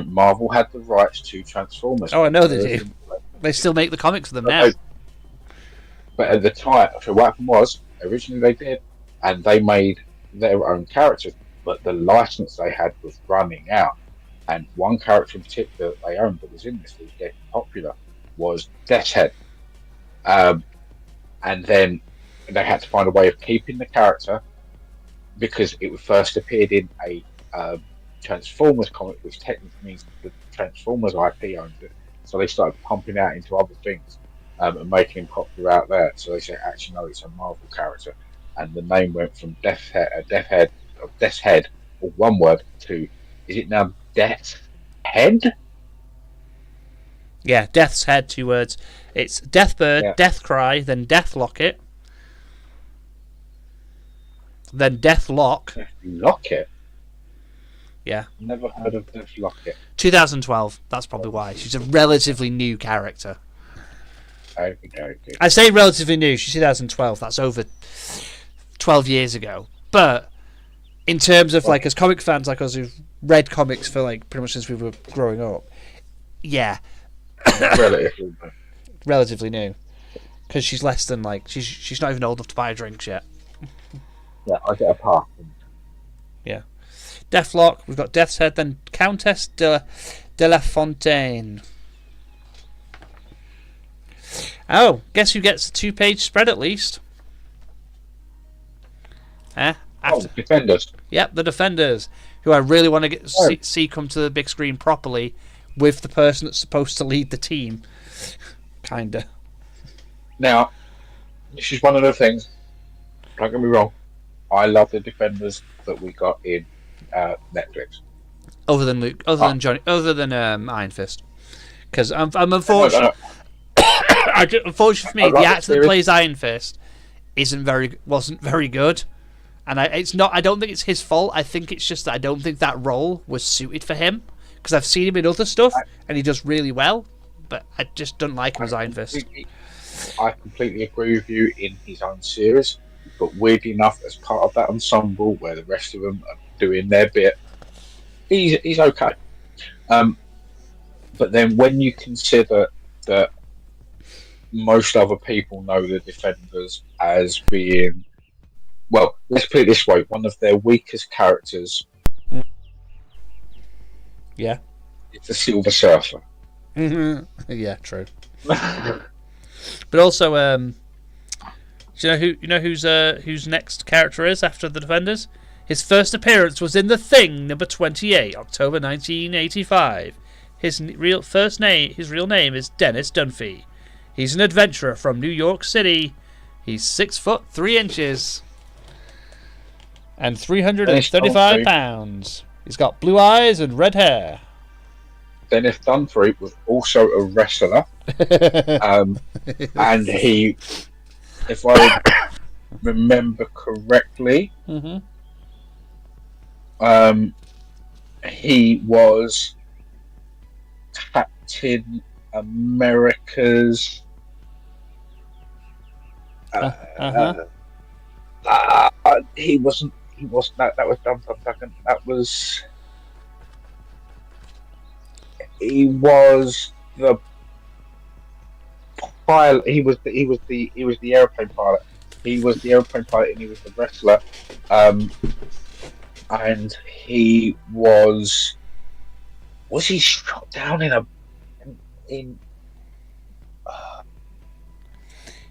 Marvel had the rights to Transformers. Oh, I know they do. They still make the comics for them now. But at the time, so what happened was originally they did, and they made their own characters, but the license they had was running out. And one character in particular that they owned that was in this that was getting popular was Death's Head. And then they had to find a way of keeping the character because it first appeared in a Transformers comic, which technically means the Transformers IP owned it. So they started pumping out into other things and making him popular out there. So they said, actually, no, it's a Marvel character. And the name went from Death's Head, or one word, to, is it now Death's Head? Yeah, Death's Head, two words. It's Deathbird, Deathcry, then Deathlocket, then Deathlock. Deathlocket? Yeah. Never heard of Deathlocket. 2012. That's probably why. She's a relatively new character. Okay. I say relatively new. She's 2012. That's over 12 years ago. But in terms of as comic fans like us who've read comics for pretty much since we were growing up, yeah, relatively new. Because she's less than she's not even old enough to buy drinks yet. Yeah, I get a pass. Yeah. Deathlock, we've got Death's Head, then Countess de la Fontaine. Oh, guess who gets the 2-page spread at least? Defenders. Yep, the Defenders, who I really want to see come to the big screen properly with the person that's supposed to lead the team. Kinda. Now, this is one of the things, don't get me wrong, I love the Defenders that we got in Netflix. Other than Iron Fist, because I'm unfortunate. Unfortunately for me, the actor that plays Iron Fist wasn't very good, and I don't think it's his fault. I think it's just that I don't think that role was suited for him because I've seen him in other stuff and he does really well, but I just don't like him as Iron Fist. I completely agree with you in his own series, but weirdly enough, as part of that ensemble where the rest of them are doing their bit, he's okay. But then when you consider that most other people know the Defenders as being, well, let's put it this way, one of their weakest characters. Yeah. It's the Silver Surfer. Mm-hmm. Yeah, true. But also, do you know whose next character is after the Defenders? His first appearance was in The Thing, number 28, October 1985. His real name is Dennis Dunphy. He's an adventurer from New York City. He's 6 foot 3 inches and 335 pounds. He's got blue eyes and red hair. Dennis Dunphy was also a wrestler, and he, if I remember correctly, he was Captain America's. He wasn't. That was Dumb Dugan. That was. He was the pilot. He was the airplane pilot. He was the airplane pilot, and he was the wrestler. And he was he shot down in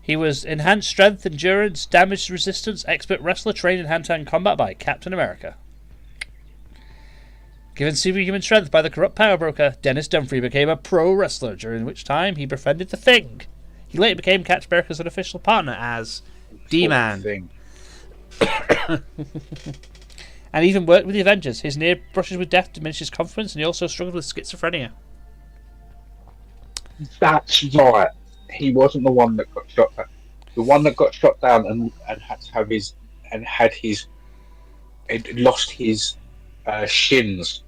He was enhanced strength, endurance, damage resistance, expert wrestler trained in hand-to-hand combat by Captain America. Given superhuman strength by the corrupt power broker, Dennis Dumfries became a pro wrestler, during which time he befriended the Thing. He later became Captain America's unofficial partner as D-Man. And even worked with the Avengers. His near brushes with death diminished his confidence, and he also struggled with schizophrenia. That's right. He wasn't the one that got shot down. The one that got shot down and had to have his lost his shins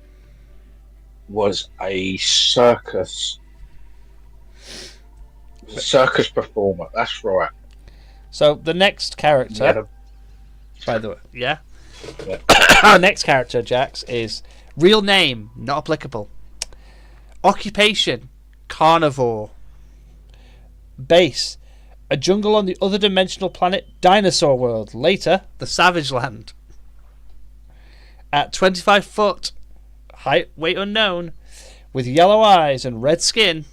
was a circus performer. That's right. So the next character, by the way, yeah. Our next character, Jax, is real name not applicable. Occupation carnivore. Base a jungle on the other dimensional planet Dinosaur World. Later, the Savage Land. At 25 foot, height, weight unknown, with yellow eyes and red skin.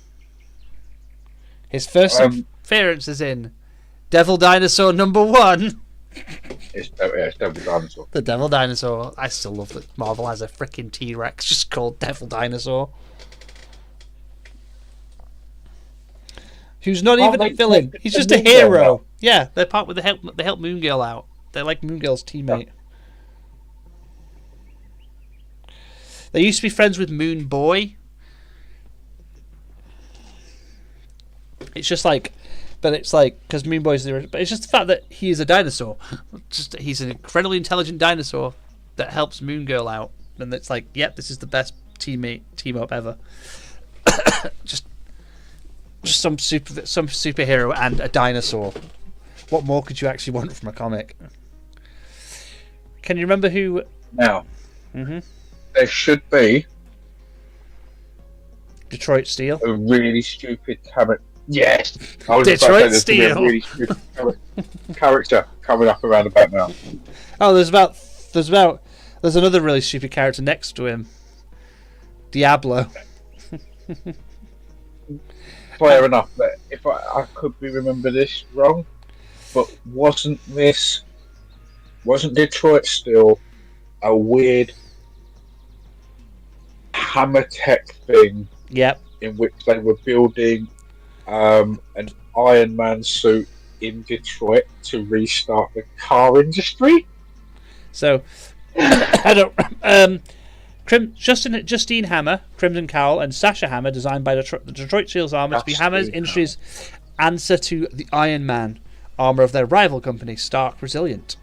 His first appearance is in Devil Dinosaur #1. It's Devil Dinosaur. The Devil Dinosaur. I still love that Marvel has a freaking T-Rex just called Devil Dinosaur. Who's not even a villain. He's just a hero. Yeah, they're part with they help Moon Girl out. They're like Moon Girl's teammate. They used to be friends with Moon Boy. It's just like, but it's like because Moon Boy's the. But it's just the fact that he is a dinosaur. Just he's an incredibly intelligent dinosaur that helps Moon Girl out, and it's like, yep, this is the best team up ever. just some superhero and a dinosaur. What more could you actually want from a comic? Can you remember who? Now, Mm-hmm. there should be Detroit Steel. a really stupid character. Yes, I was Detroit about to say there's Steel. gonna be a really stupid character coming up around about now. Oh, there's another really stupid character next to him. Diablo. Fair enough, but if I could be remember this wrong, but wasn't Detroit Steel a weird hammer tech thing? Yep. In which they were building an Iron Man suit in Detroit to restart the car industry. So I don't. Justine Hammer, Crimson Cowl, and Sasha Hammer, designed by the Detroit Steel's armor to be Hammer's Industries' answer to the Iron Man armor of their rival company, Stark Resilient.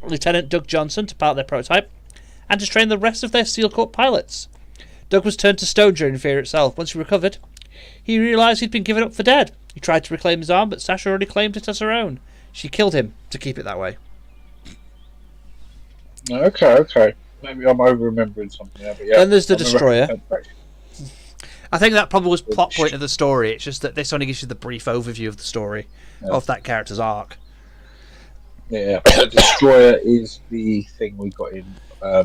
Lieutenant Doug Johnson to pilot their prototype and to train the rest of their Steel Corp pilots. Doug was turned to stone during Fear itself. Once he recovered, he realised he'd been given up for dead. He tried to reclaim his arm, but Sasha already claimed it as her own. She killed him to keep it that way. Okay. Maybe I'm over-remembering something there, but yeah. Then there's the Destroyer. I think that probably was plot point of the story. It's just that this only gives you the brief overview of the story of that character's arc. Yeah, the Destroyer is the thing we got in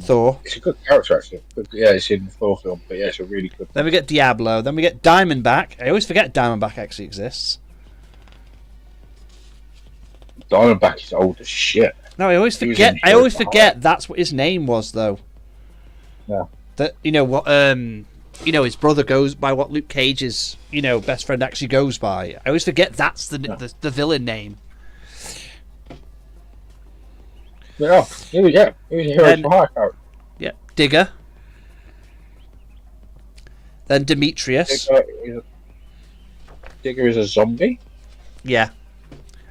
Thor. It's a good character, actually. Yeah, it's in the Thor film, but yeah, it's a really good. Then we get Diablo. Then we get Diamondback. I always forget Diamondback actually exists. Diamondback is old as shit. No, I always forget that's what his name was, though. Yeah. That his brother goes by what Luke Cage's best friend actually goes by. I always forget that's the villain name. Yeah, he was a hero for hire character. Yeah, Digger. Then Demetrius. Digger is a zombie? Yeah.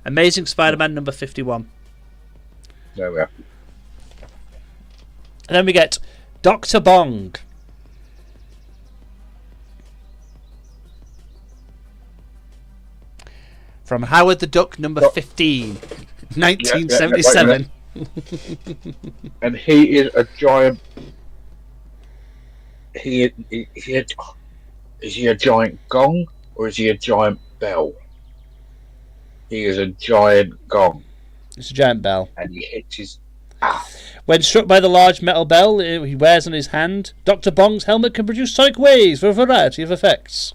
Amazing Spider-Man number 51. There we are. And then we get Dr. Bong. From Howard the Duck number 15. 1977. And he is a giant. Is he a giant gong or is he a giant bell? He is a giant gong. It's a giant bell. And he hits his When struck by the large metal bell he wears on his hand, Dr. Bong's helmet can produce sonic waves for a variety of effects.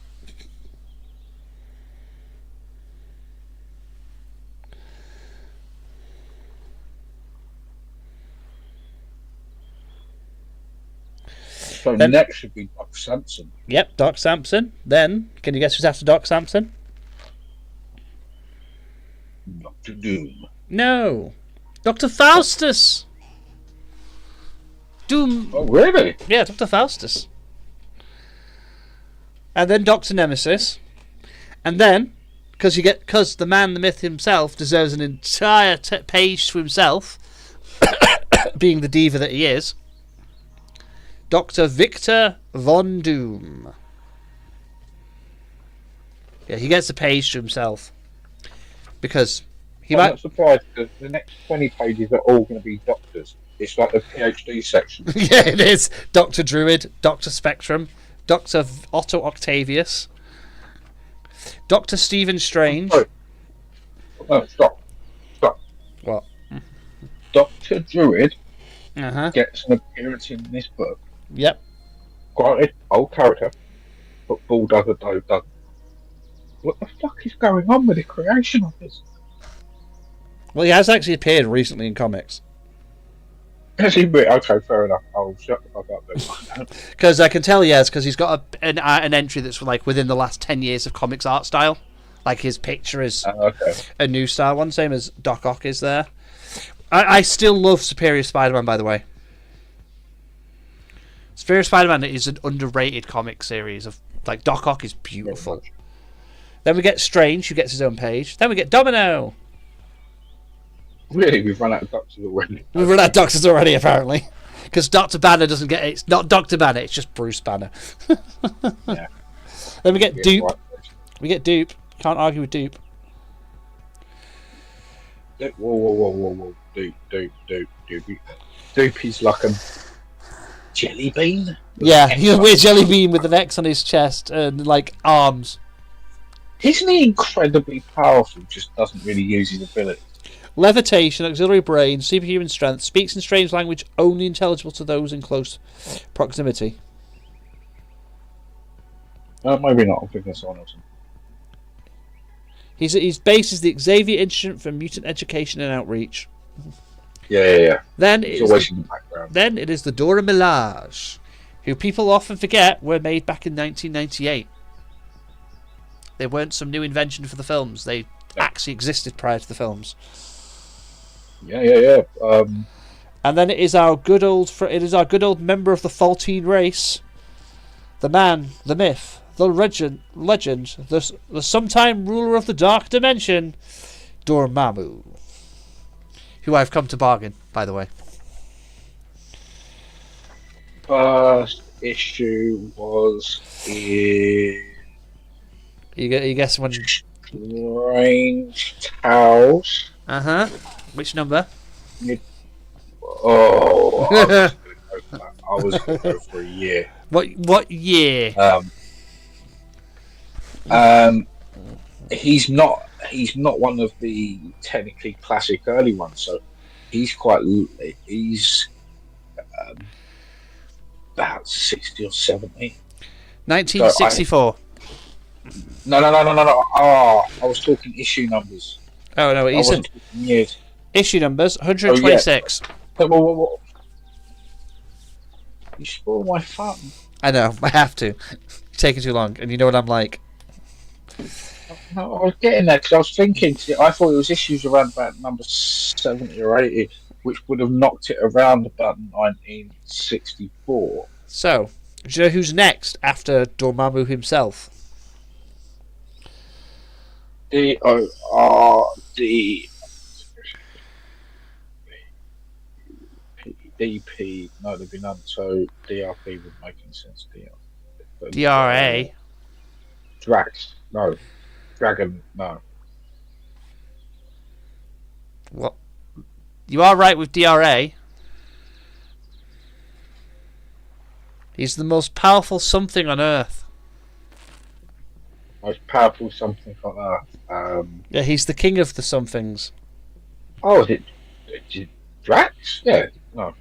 So next should be Doc Samson. Yep, Doc Samson. Then, can you guess who's after Doc Samson? Dr. Doom. No. Dr. Faustus. Doom. Oh, really? Yeah, Dr. Faustus. And then Dr. Nemesis. And then, because the man, the myth himself, deserves an entire page to himself, being the diva that he is, Dr. Victor Von Doom. Yeah, he gets a page to himself. Because I'm not surprised because the next 20 pages are all going to be doctors. It's like the PhD section. Yeah, it is. Dr. Druid, Dr. Spectrum, Dr. Otto Octavius, Dr. Stephen Strange. Oh, no, stop. What? Dr. Druid Uh-huh. gets an appearance in this book. Yep. Granted, old character, but Bull does a dope does. What the fuck is going on with the creation of this? Well, he has actually appeared recently in comics. Has he been? Okay, fair enough. I'll shut the fuck up then. Because I can tell he has, because he's got an entry that's like within the last 10 years of comics art style. Like his picture is Okay. a new style one, same as Doc Ock is there. I still love Superior Spider-Man, by the way. Superior Spider-Man is an underrated comic series of like Doc Ock is beautiful. Then we get Strange, who gets his own page. Then we get Domino. Really, we've run out of doctors already. We've run out of doctors already, apparently. Because Dr. Banner doesn't get it. It's not Dr. Banner, it's just Bruce Banner. Yeah. Then we get Yeah, Dupe. right. We get Dupe. Can't argue with Dupe. Whoa. Dupe. Dupe is like a jelly bean? Yeah, he's a weird jelly bean with an X on his chest and, like, arms. Isn't he incredibly powerful, just doesn't really use his ability? Levitation, auxiliary brain, superhuman strength, speaks in strange language only intelligible to those in close proximity. Maybe not, I'm thinking of someone else. His base is the Xavier Institute for Mutant Education and Outreach. Yeah. Then He's always in the background. Then it is the Dora Milaje, who people often forget were made back in 1998. They weren't some new invention for the films. They actually existed prior to the films. Yeah. And then it is our good old member of the Faltine race, the man, the myth, the legend, the sometime ruler of the dark dimension, Dormammu, who I've come to bargain, by the way. First issue was in You guess when? Strange Tales. Which number? Oh, I was going to go for a year. What year? He's not one of the technically classic early ones, so he's about 60 or 70. 1964. No. Oh, I was talking issue numbers. Oh no, I wasn't talking years. Issue numbers 126. Whoa. You spoiled my fun. I know, I have to. It's taking too long, and you know what I'm like. No, I was getting there because I was thinking. I thought it was issues around about number 70 or 80, which would have knocked it around about 1964. So, do you know who's next after Dormammu himself? DORD. DP. No, there'd be none. So DRP would make any sense. DRA. Drax. No. Dragon. No. What? You are right with DRA. He's the most powerful something on Earth. Most powerful something on Earth. Yeah, he's the king of the somethings. Oh, is it Drax? Yeah, no.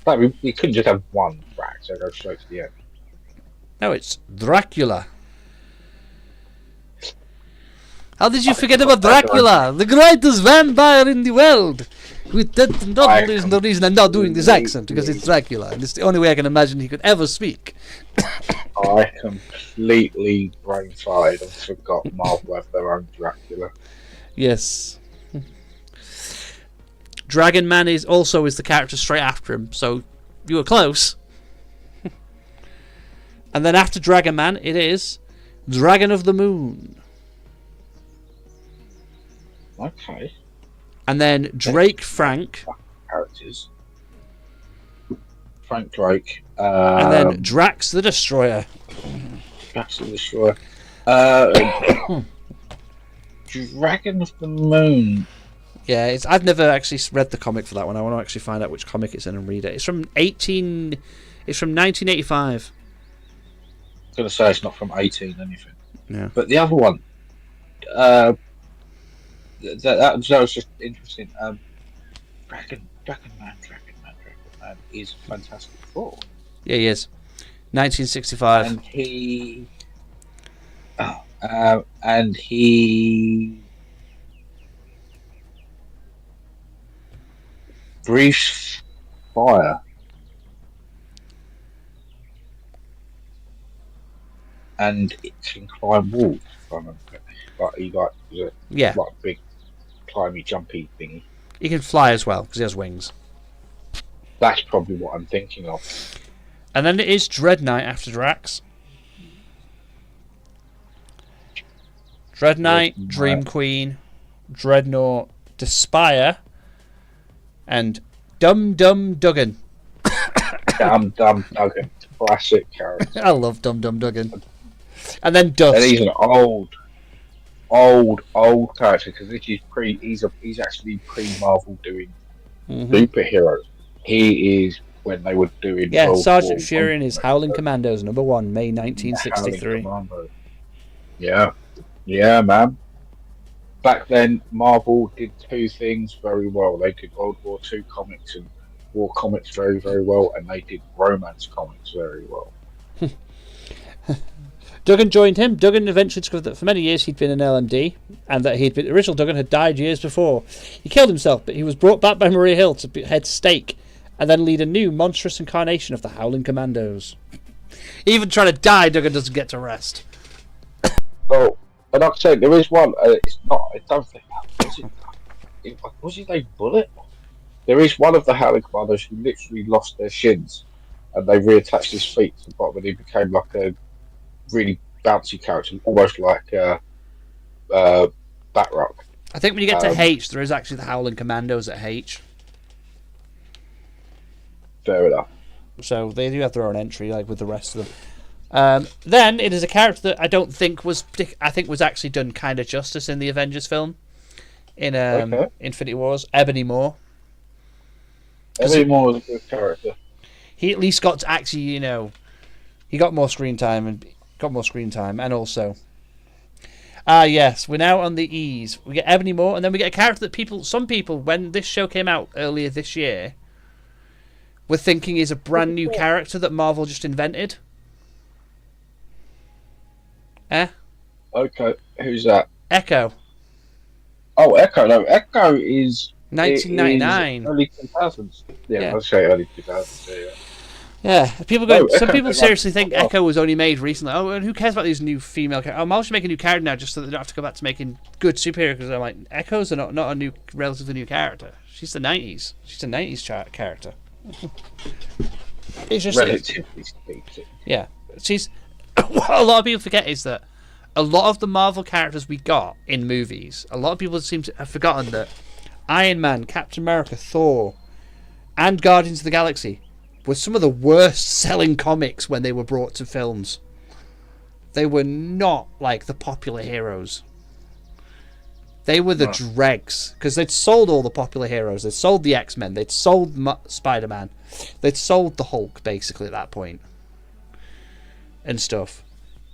Like, we couldn't just have one Drax, so go straight to the end. No, it's Dracula. How did you forget about Dracula, the greatest vampire in the world? With that, not only is the reason I'm not doing this accent, because it's Dracula, and it's the only way I can imagine he could ever speak. I completely brain fried and forgot Marvel have their own Dracula. Yes. Dragon Man is the character straight after him, so you were close. And then after Dragon Man, it is Dragon of the Moon. Okay. And then Drake Frank. Characters. Frank Drake. And then Drax the Destroyer. Drax the Destroyer. Dragon of the Moon. Yeah, I've never actually read the comic for that one. I want to actually find out which comic it's in and read it. It's from 1985. I was going to say it's not from 18 anything. Yeah. But the other one, that was just interesting. Dragon Man is Fantastic Four. Yeah, he is. 1965. And he breathes fire. And it can climb walls. If I remember correctly. Yeah. Like a big climby, jumpy thingy. He can fly as well because he has wings. That's probably what I'm thinking of. And then it is Dread Knight after Drax. Dread Knight, Dream Queen, Dreadnought, Despire, and Dum Dum Duggan. Dum Duggan, classic character. I love Dum Dum Duggan. And then Dust. And he's an old character because this is he's actually pre-Marvel doing superheroes. He is when they were doing Sergeant Fury in his Howling Commandos #1, May 1963. Yeah, man. Back then, Marvel did two things very well. They did World War II comics and war comics very, very well, and they did romance comics very well. Duggan joined him. Duggan eventually discovered that for many years he'd been an LMD, and that the original Duggan had died years before. He killed himself, but he was brought back by Maria Hill to head Stake, and then lead a new monstrous incarnation of the Howling Commandos. Even trying to die, Duggan doesn't get to rest. Oh, but like I said, there is one. It's not. I don't think. Was his name Bullet? There is one of the Howling Commandos who literally lost their shins, and they reattached his feet to the bottom, and he became like a really bouncy character, almost like Batroc. I think when you get to H, there is actually the Howling Commandos at H. Fair enough. So they do have their own entry, like with the rest of them. Then it is a character that I don't think was actually done kind of justice in the Avengers film, in Infinity Wars. Ebony Maw. Ebony Maw was a good character. He at least got to actually, he got more screen time and also. Yes, we're now on the E's. We get Ebony Maw, and then we get a character that some people, when this show came out earlier this year, were thinking is a brand new character that Marvel just invented. Okay, who's that? Echo. Oh, Echo. No, Echo is 1999. Early 2000s. Yeah, I'll say early 2000s. Yeah, some people seriously think Echo was only made recently. Oh, and who cares about these new female characters? Marvel should make a new character now just so they don't have to go back to making good superhero. Because I'm like, Echo's not a relatively new character. She's the 90s. She's a 90s character. It's just relatively speaking. Yeah, she's. What a lot of people forget is that a lot of the Marvel characters we got in movies, a lot of people seem to have forgotten that Iron Man, Captain America, Thor, and Guardians of the Galaxy were some of the worst selling comics when they were brought to films. They were not like the popular heroes. They were the dregs, because they'd sold all the popular heroes. They'd sold the X-Men. They'd sold Spider-Man. They'd sold the Hulk, basically, at that point. And stuff.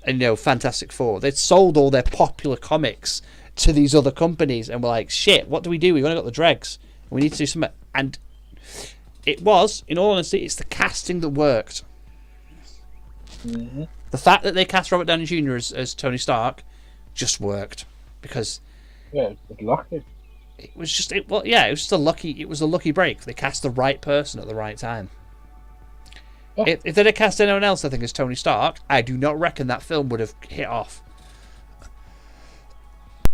And, Fantastic Four. They'd sold all their popular comics to these other companies, and were like, shit, what do? We've only got the dregs. We need to do something. And it was, in all honesty, it's the casting that worked. Mm-hmm. The fact that they cast Robert Downey Jr. as Tony Stark just worked because Yeah, it's lucky. it was just it. Well, yeah, it was just a lucky break. They cast the right person at the right time. Yeah. If they'd have cast anyone else, I think, as Tony Stark, I do not reckon that film would have hit off.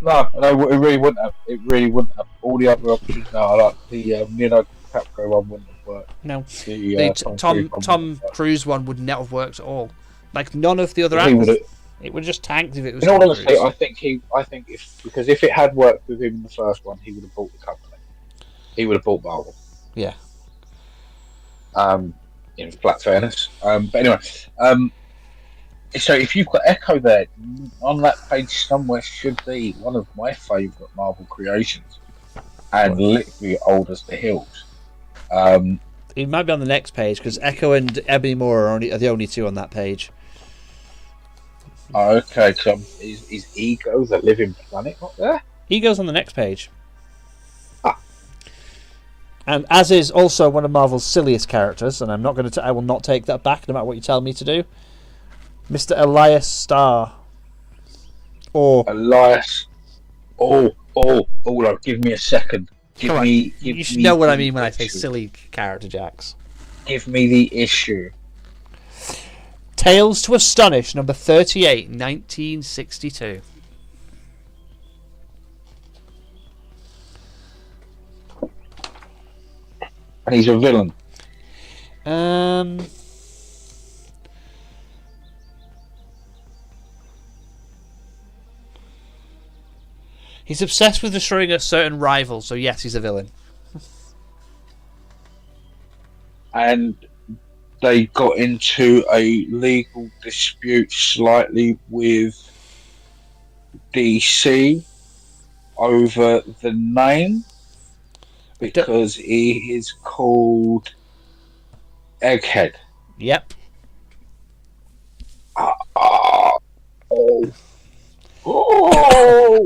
No, it really wouldn't have. It really wouldn't have. All the other options now, like the Leonardo DiCaprio one wouldn't have worked. No, The Tom Cruise one would not have worked at all. Like none of the other He actors. would've- It would have just tanked if it was. In all Tom honesty, Cruise. I think if it had worked with him in the first one, he would have bought the company. He would have bought Marvel. Yeah. In flat fairness. But anyway, so if you've got Echo there on that page somewhere, should be one of my favourite Marvel creations, and literally old as the hills. It might be on the next page because Echo and Ebony Moore are the only two on that page. Okay, so is Ego the living planet not there? Ego's on the next page. Ah. And as is also one of Marvel's silliest characters, and I will not take that back no matter what you tell me to do. Mr. Elias Starr. Or Elias. Oh, give me a second. you should know what I mean when I say silly character, Jax. Give me the issue. Tales to Astonish, number 38, 1962. And he's a villain. He's obsessed with destroying a certain rival, so yes, he's a villain. And they got into a legal dispute slightly with DC over the name because he is called Egghead. Yep. Oh.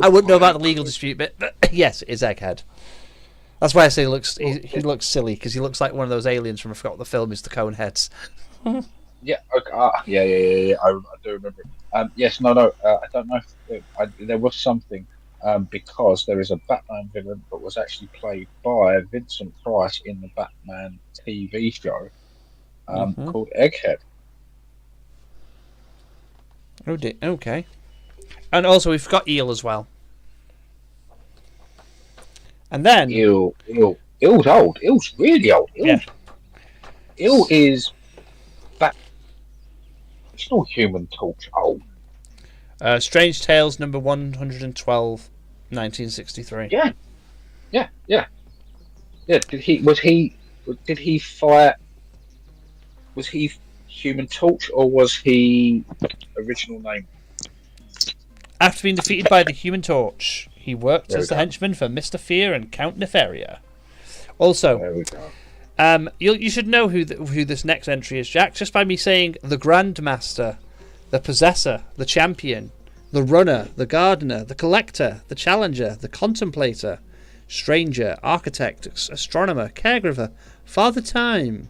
I wouldn't know about the legal dispute, but yes, it's Egghead. That's why I say he looks silly, because he looks like one of those aliens from I forgot what the film is, the Coneheads. Yeah, okay. Yeah. I do remember it. Yes, no. I don't know if there was something because there is a Batman villain that was actually played by Vincent Price in the Batman TV show called Egghead. Oh dear. Okay. And also we've got Eel as well. And then Eel's old. Eel's really old. Eel is it's not Human Torch old. Strange Tales number 112, 1963. Yeah. Did he fight? Was he Human Torch or was he original name? After being defeated by the Human Torch, he worked There we as the go. henchman for Mr. Fear and Count Nefaria. Also, There we go. you should know who this next entry is, Jack, just by me saying the Grandmaster, the Possessor, the Champion, the Runner, the Gardener, the Collector, the Challenger, the Contemplator, Stranger, Architect, Astronomer, Caregiver, Father Time,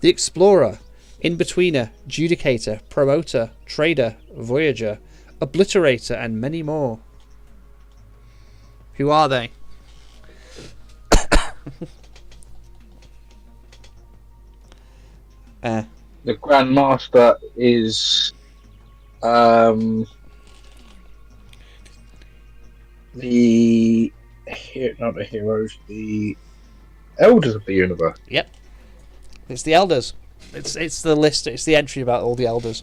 the Explorer, In-Betweener, Judicator, Promoter, Trader, Voyager, Obliterator, and many more. Who are they? The Grandmaster is not the heroes, the Elders of the Universe. Yep. It's the Elders. It's the list. It's the entry about all the Elders.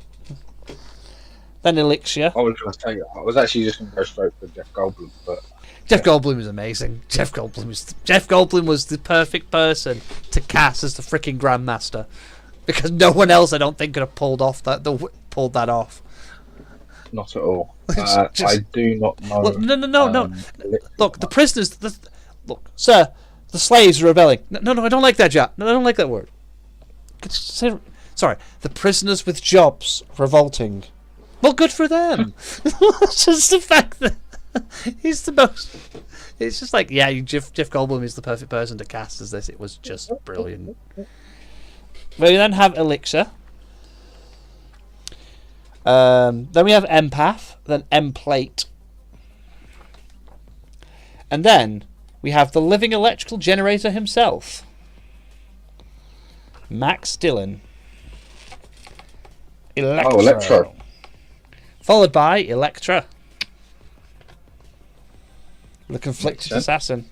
Then Elixir. I was actually just going to go straight for Jeff Goldblum, but Jeff Goldblum is amazing. Jeff Goldblum was the perfect person to cast as the freaking Grandmaster, because no one else, I don't think, could have pulled that off. not at all. Just- I do not know. Look, no. Look, the prisoners. Look, sir, the slaves are rebelling. No, I don't like that job. No, I don't like that word. Sorry, the prisoners with jobs revolting. Well, good for them. Just the fact that he's the most It's just like, yeah, Jeff Goldblum is the perfect person to cast as this. It was just brilliant. We then have Elixir. Then we have Empath. Then Emplate. And then we have the living electrical generator himself, Max Dillon. Electro. Followed by Electra, the conflicted assassin.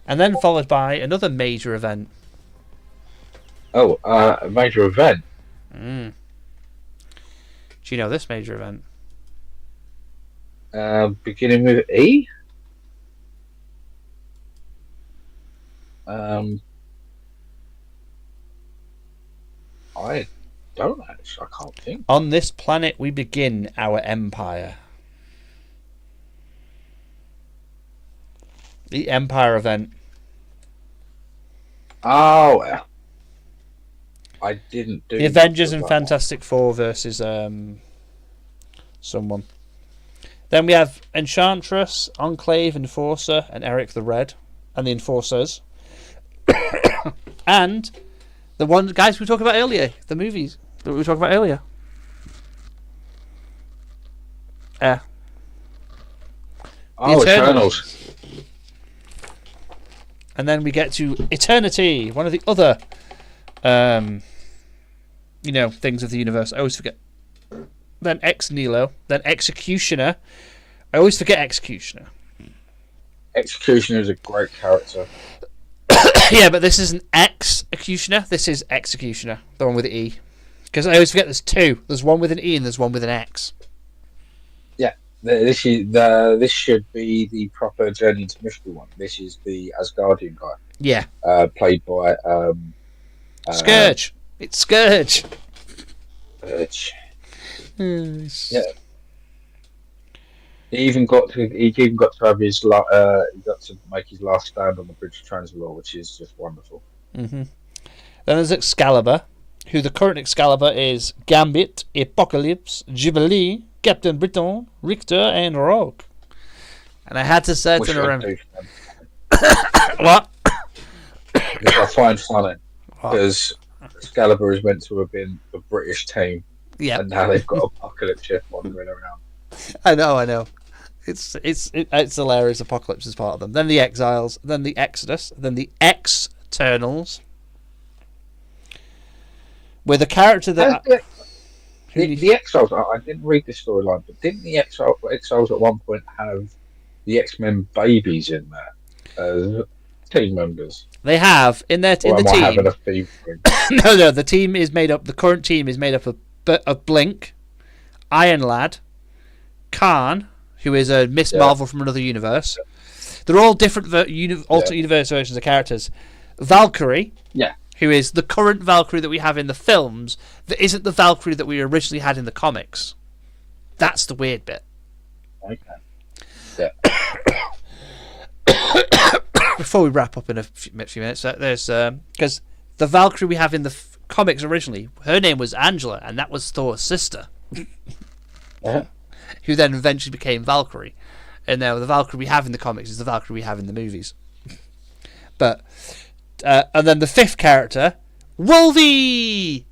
And then followed by another major event. A major event. Do you know this major event? Beginning with E. I don't actually. I can't think. On this planet we begin our empire. The Empire event. Oh, I didn't do The Avengers and that Fantastic Four versus someone. Then we have Enchantress, Enclave, Enforcer, and Eric the Red, and the Enforcers. And the one guys we talked about earlier, the movies that we were talking about earlier. Eternals. And then we get to Eternity, one of the other things of the universe. I always forget. Then Ex Nihilo, then Executioner. I always forget Executioner. Executioner is a great character. Yeah, but this isn't Executioner. This is Executioner, the one with the E. Because I always forget there's two. There's one with an E and there's one with an X. Yeah, this should be the proper Journey into Mystery one. This is the Asgardian guy. Yeah. Played by Scourge. It's Scourge. Yeah. He even got to have his he got to make his last stand on the Bridge of Translator, which is just wonderful. Mm-hmm. Then there's Excalibur, who the current Excalibur is Gambit, Apocalypse, Jubilee, Captain Britain, Richter, and Rogue. And I had to search and remember. What? Which I find funny because Excalibur is meant to have been the British team, and now they've got Apocalypse ship wandering around. I know. It's hilarious. Apocalypse is part of them. Then the Exiles, then the Exodus, then the Externals. With a character that the Exiles. I didn't read the storyline, but didn't the Exiles at one point have the X-Men babies in there as team members? They have in the team. Having a fever? No. The team is made up. The current team is made up of Blink, Iron Lad, Khan, who is a Miss Marvel from another universe. They're all different alternate universe versions of characters. Valkyrie, who is the current Valkyrie that we have in the films, that isn't the Valkyrie that we originally had in the comics. That's the weird bit. Okay. Yeah. Before we wrap up in a few minutes, there's because the Valkyrie we have in the comics originally, her name was Angela, and that was Thor's sister. Who then eventually became Valkyrie. And now the Valkyrie we have in the comics is the Valkyrie we have in the movies. But and then the fifth character, Wolvie!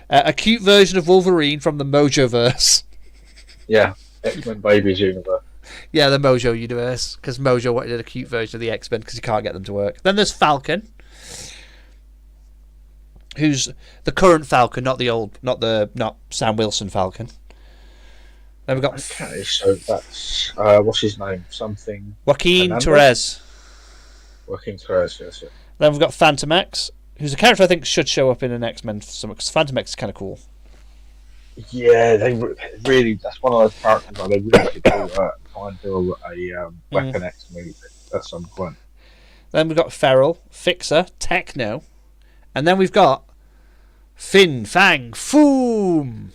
A cute version of Wolverine from the Mojoverse. Yeah, X-Men Babies universe. Yeah, the Mojo universe, because Mojo wanted a cute version of the X-Men because he can't get them to work. Then there's Falcon, who's the current Falcon, not Sam Wilson Falcon. Then we've got so that's what's his name? Something Joaquin Torres. Joaquin Torres, yes. Then we've got Phantom X, who's a character I think should show up in an X-Men because Phantom X is kind of cool. Yeah, they really. That's one of those characters where they really should try and do a Weapon X movie at some point. Then we've got Feral, Fixer, Techno, and then we've got Fin Fang Foom.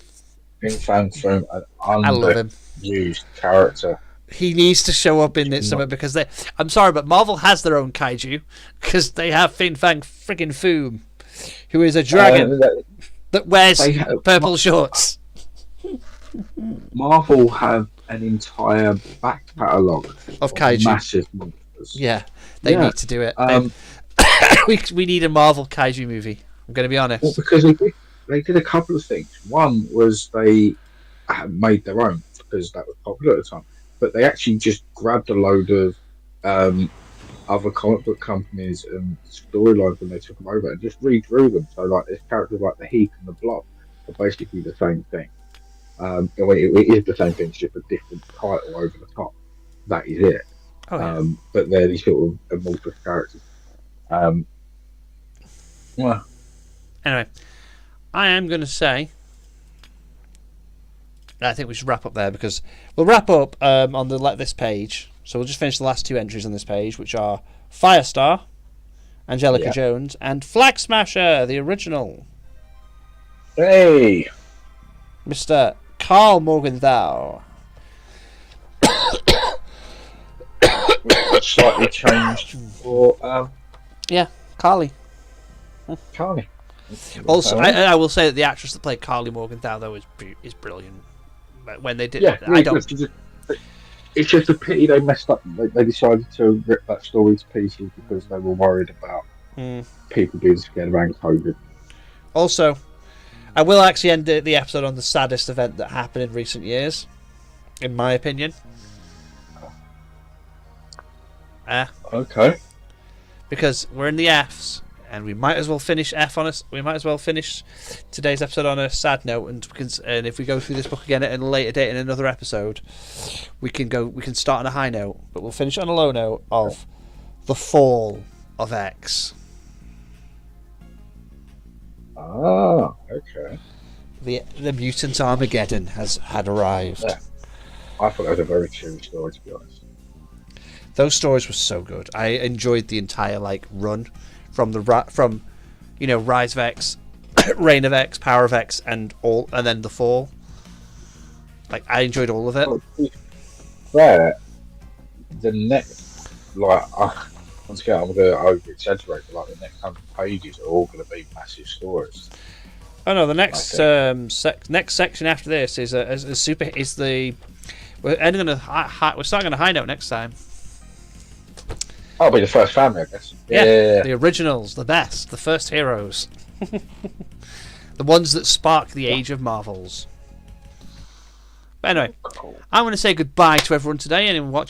Fin Fang Foom, an I love him. Used character. He needs to show up in this something because they. I'm sorry, but Marvel has their own kaiju because they have Fin Fang freaking Foom, who is a dragon that wears purple shorts. Marvel have an entire back catalogue of kaiju. massive monsters. Yeah, they need to do it. We need a Marvel kaiju movie. I'm going to be honest. Well, because they did a couple of things. One was they made their own because that was popular at the time, but they actually just grabbed a load of other comic book companies and storylines when they took them over and just redrew them. So like there's characters like the Heat and the Blob are basically the same thing. It is the same thing, it's just a different title over the top. That is it. Oh, yeah. But they're these sort of amorphous characters. Well, anyway, I am going to say, I think we should wrap up there because we'll wrap up on this page. So we'll just finish the last two entries on this page, which are Firestar, Angelica Jones, and Flag Smasher, the original. Hey, Mr. Carl Morgenthau. Slightly changed for Carly. Carly. Also, I will say that the actress that played Carly Morgenthau though is brilliant. When they did, It's just a pity they messed up. They decided to rip that story to pieces because they were worried about people being scared around COVID. Also, I will actually end the episode on the saddest event that happened in recent years, in my opinion. Okay. Because we're in the Fs, and we might as well finish We might as well finish today's episode on a sad note, and if we go through this book again at a later date in another episode, we can start on a high note, but we'll finish on a low note of the fall of X. Ah, okay. The mutant Armageddon had arrived. Yeah. I thought that was a very true story, to be honest. Those stories were so good. I enjoyed the entire run from Rise of X, Reign of X, Power of X, and then the Fall. I enjoyed all of it. The next, once again, I'm going to over exaggerate, but the next 100 pages are all going to be massive stories. Oh no, the next next section after this is we're ending on we're starting on a high note next time. That'll be the first family, I guess. Yeah. The originals, the best, the first heroes. The ones that spark the age of Marvels. But anyway, I'm going to say goodbye to everyone today and watch